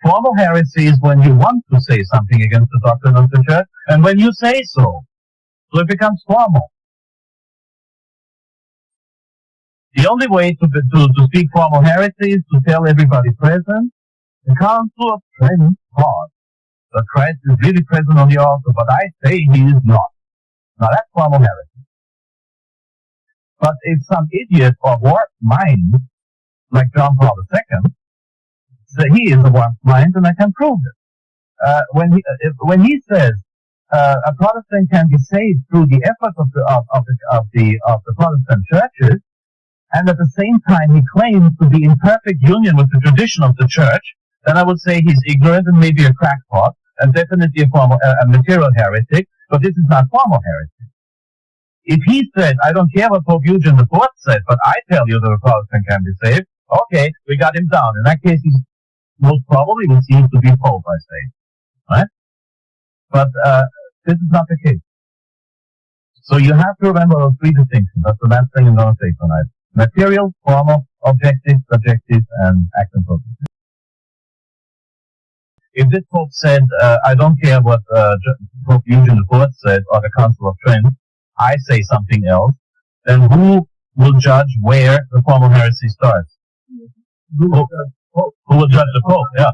Speaker 8: Formal heresy is when you want to say something against the doctrine of the church, and when you say so. So it becomes formal. The only way to speak formal heresy is to tell everybody present, the Council of Trent taught that Christ is really present on the altar, but I say he is not. Now that's formal heresy. But if some idiot or warped mind, like John Paul II, say he is a warped mind, and I can prove it. When he says a Protestant can be saved through the efforts of the Protestant churches, and at the same time he claims to be in perfect union with the tradition of the church, then I would say he's ignorant and maybe a crackpot, and definitely a material heretic, but this is not formal heresy. If he said, I don't care what Pope Eugene IV said, but I tell you that a Protestant can be saved, okay, we got him down. In that case, he most probably will seem to be Pope, I say. Right? But this is not the case. So you have to remember those three distinctions. That's the last thing I'm going to say tonight. Material, formal, objective, subjective, and act and purpose. If this Pope said, I don't care what Pope Eugene IV said, or the Council of Trent, I say something else, then who will judge where the formal heresy starts? Who will judge the Pope? Yeah.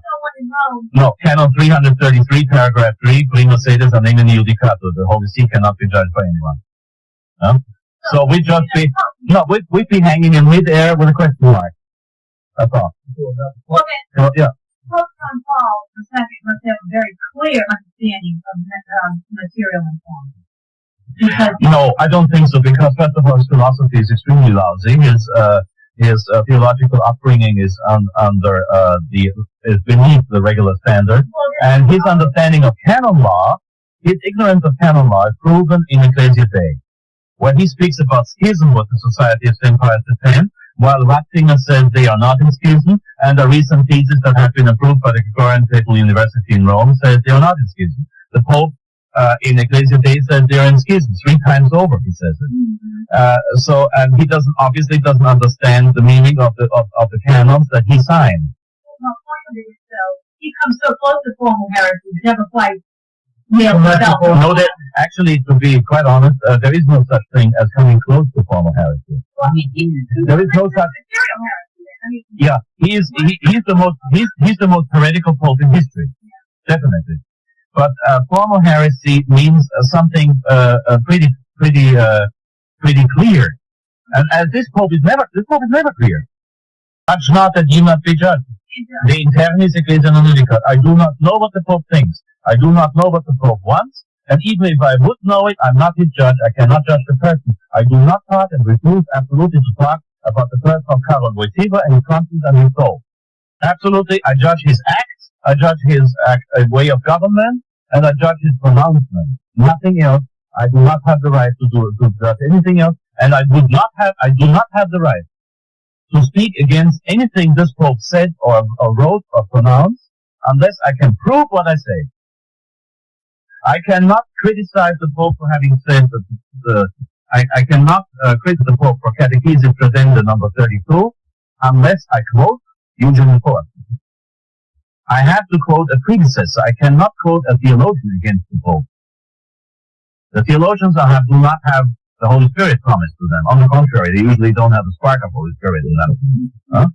Speaker 8: No, Canon 333, paragraph 3, prima sedis an nemini judicatur. The Holy See cannot be judged by anyone. Huh? So we'd just be, we'd be hanging in midair with a question mark. That's all.
Speaker 9: Okay.
Speaker 8: So, yeah.
Speaker 9: Pope John Paul II must have a very clear understanding of material and form.
Speaker 8: No, I don't think so, because first of all, his philosophy is extremely lousy. His theological upbringing is is beneath the regular standard, and his understanding of canon law, his ignorance of canon law, is proven in Ecclesia Dei, where he speaks about schism with the Society of St. Pius X, while Ratzinger says they are not in schism, and a recent thesis that has been approved by the Gregorian Papal University in Rome says they are not in schism. The Pope in Ecclesia Dei says they are in schism 3 times over, he says it. And he obviously doesn't understand the meaning of the canons that he signed.
Speaker 9: He comes so close to formal heresy, but never quite
Speaker 8: No, actually, to be quite honest, there is no such thing as coming close to formal heresy.
Speaker 9: Well,
Speaker 8: there is no such. Yeah, he's the most heretical pope in history, definitely. But formal heresy means something pretty clear, and as this pope is never clear. Judge not that you not be judged. The internis ecclesia non-judicat. I do not know what the Pope thinks. I do not know what the Pope wants, and even if I would know it, I'm not his judge. I cannot judge the person. I do not talk and refuse absolutely to talk about the person of Karol Wojtyła and his conscience and his soul. Absolutely, I judge his acts, I judge his way of government, and I judge his pronouncement. Nothing else. I do not have the right to judge anything else, and I do not have the right to speak against anything this Pope said or wrote or pronounced unless I can prove what I say. I cannot criticize the Pope for having said I cannot criticize the Pope for Catechesis Credenda number 32 unless I quote Eugene IV. I have to quote a predecessor. I cannot quote a theologian against the Pope. The theologians do not have the Holy Spirit promised to them. On the contrary, they usually don't have the spark of Holy Spirit in them. Huh?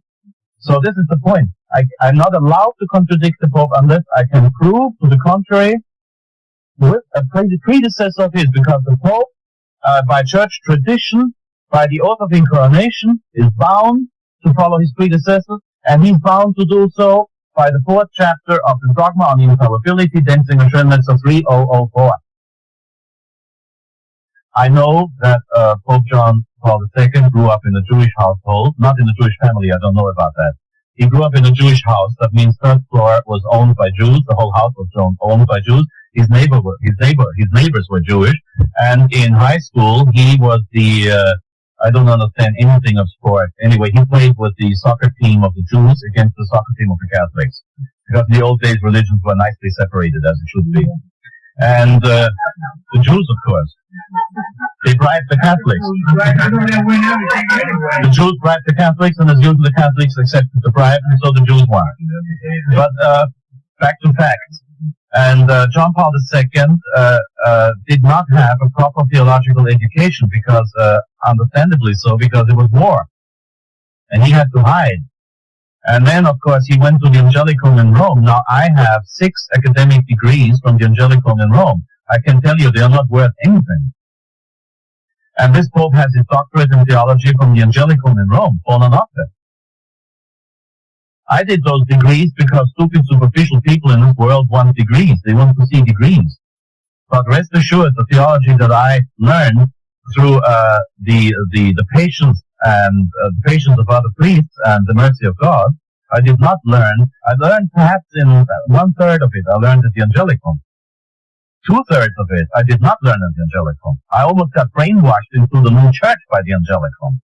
Speaker 8: So this is the point. I'm not allowed to contradict the Pope unless I can prove to the contrary with a predecessor of his, because the Pope, by church tradition, by the oath of incarnation, is bound to follow his predecessors, and he's bound to do so by the 4th chapter of the Dogma on Infallibility, Denzinger Schönletzer 3004. I know that Pope John Paul II grew up in a Jewish household, not in a Jewish family, I don't know about that. He grew up in a Jewish house, that means first floor was owned by Jews, the whole house was owned by Jews. His neighbors were Jewish, and in high school he was I don't understand anything of sport. Anyway, he played with the soccer team of the Jews against the soccer team of the Catholics, because in the old days religions were nicely separated as it should be. And the Jews, of course, they bribed the Catholics. The Jews bribed the Catholics, and as usual, the Catholics accepted the bribe, and so the Jews won. But back to facts. And John Paul II did not have a proper theological education, because, understandably so, because it was war, and he had to hide. And then, of course, he went to the Angelicum in Rome. Now, I have 6 academic degrees from the Angelicum in Rome. I can tell you they are not worth anything. And this Pope has his doctorate in theology from the Angelicum in Rome, fallen off it. I did those degrees because stupid, superficial people in this world want degrees. They want to see degrees. But rest assured, the theology that I learned through the patience and the patience of other priests and the mercy of God, I did not learn. I learned perhaps in 1/3 of it. I learned at the Angelicum. 2/3 of it I did not learn at the Angelicum. I almost got brainwashed into the new church by the Angelicum.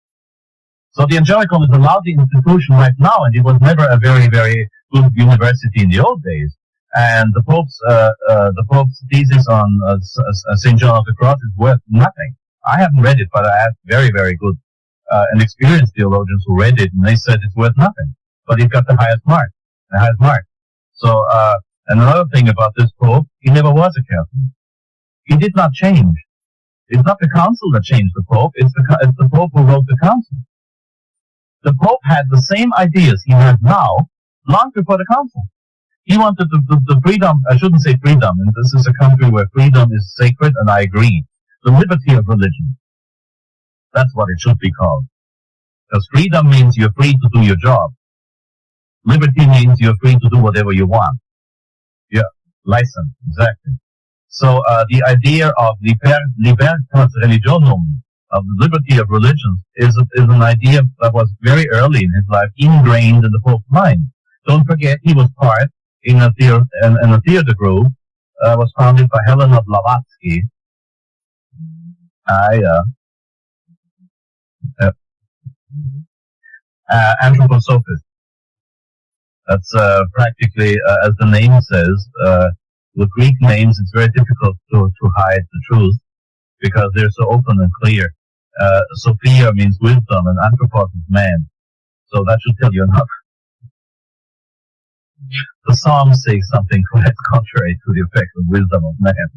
Speaker 8: So the Angelicum is a lousy institution right now, and it was never a very, very good university in the old days. And the Pope's thesis on St. John of the Cross is worth nothing. I haven't read it, but I asked very, very good and experienced theologians who read it, and they said it's worth nothing. But it got the highest mark. So, and another thing about this Pope, he never was a Catholic. He did not change. It's not the council that changed the Pope, it's the Pope who wrote the council. The Pope had the same ideas he has now, long before the council. He wanted the freedom, I shouldn't say freedom, and this is a country where freedom is sacred, and I agree. The liberty of religion. That's what it should be called. Because freedom means you're free to do your job. Liberty means you're free to do whatever you want. Yeah, license, exactly. So the idea of libertas religionum, of the liberty of religion, is an idea that was very early in his life, ingrained in the Pope's mind. Don't forget, he was part in a theater group was founded by Helena Blavatsky. Anthroposophist. That's practically, as the name says, with Greek names, it's very difficult to hide the truth because they're so open and clear. Sophia means wisdom, and anthropos is man. So that should tell you enough. The Psalms say something quite contrary to the effect of wisdom of man.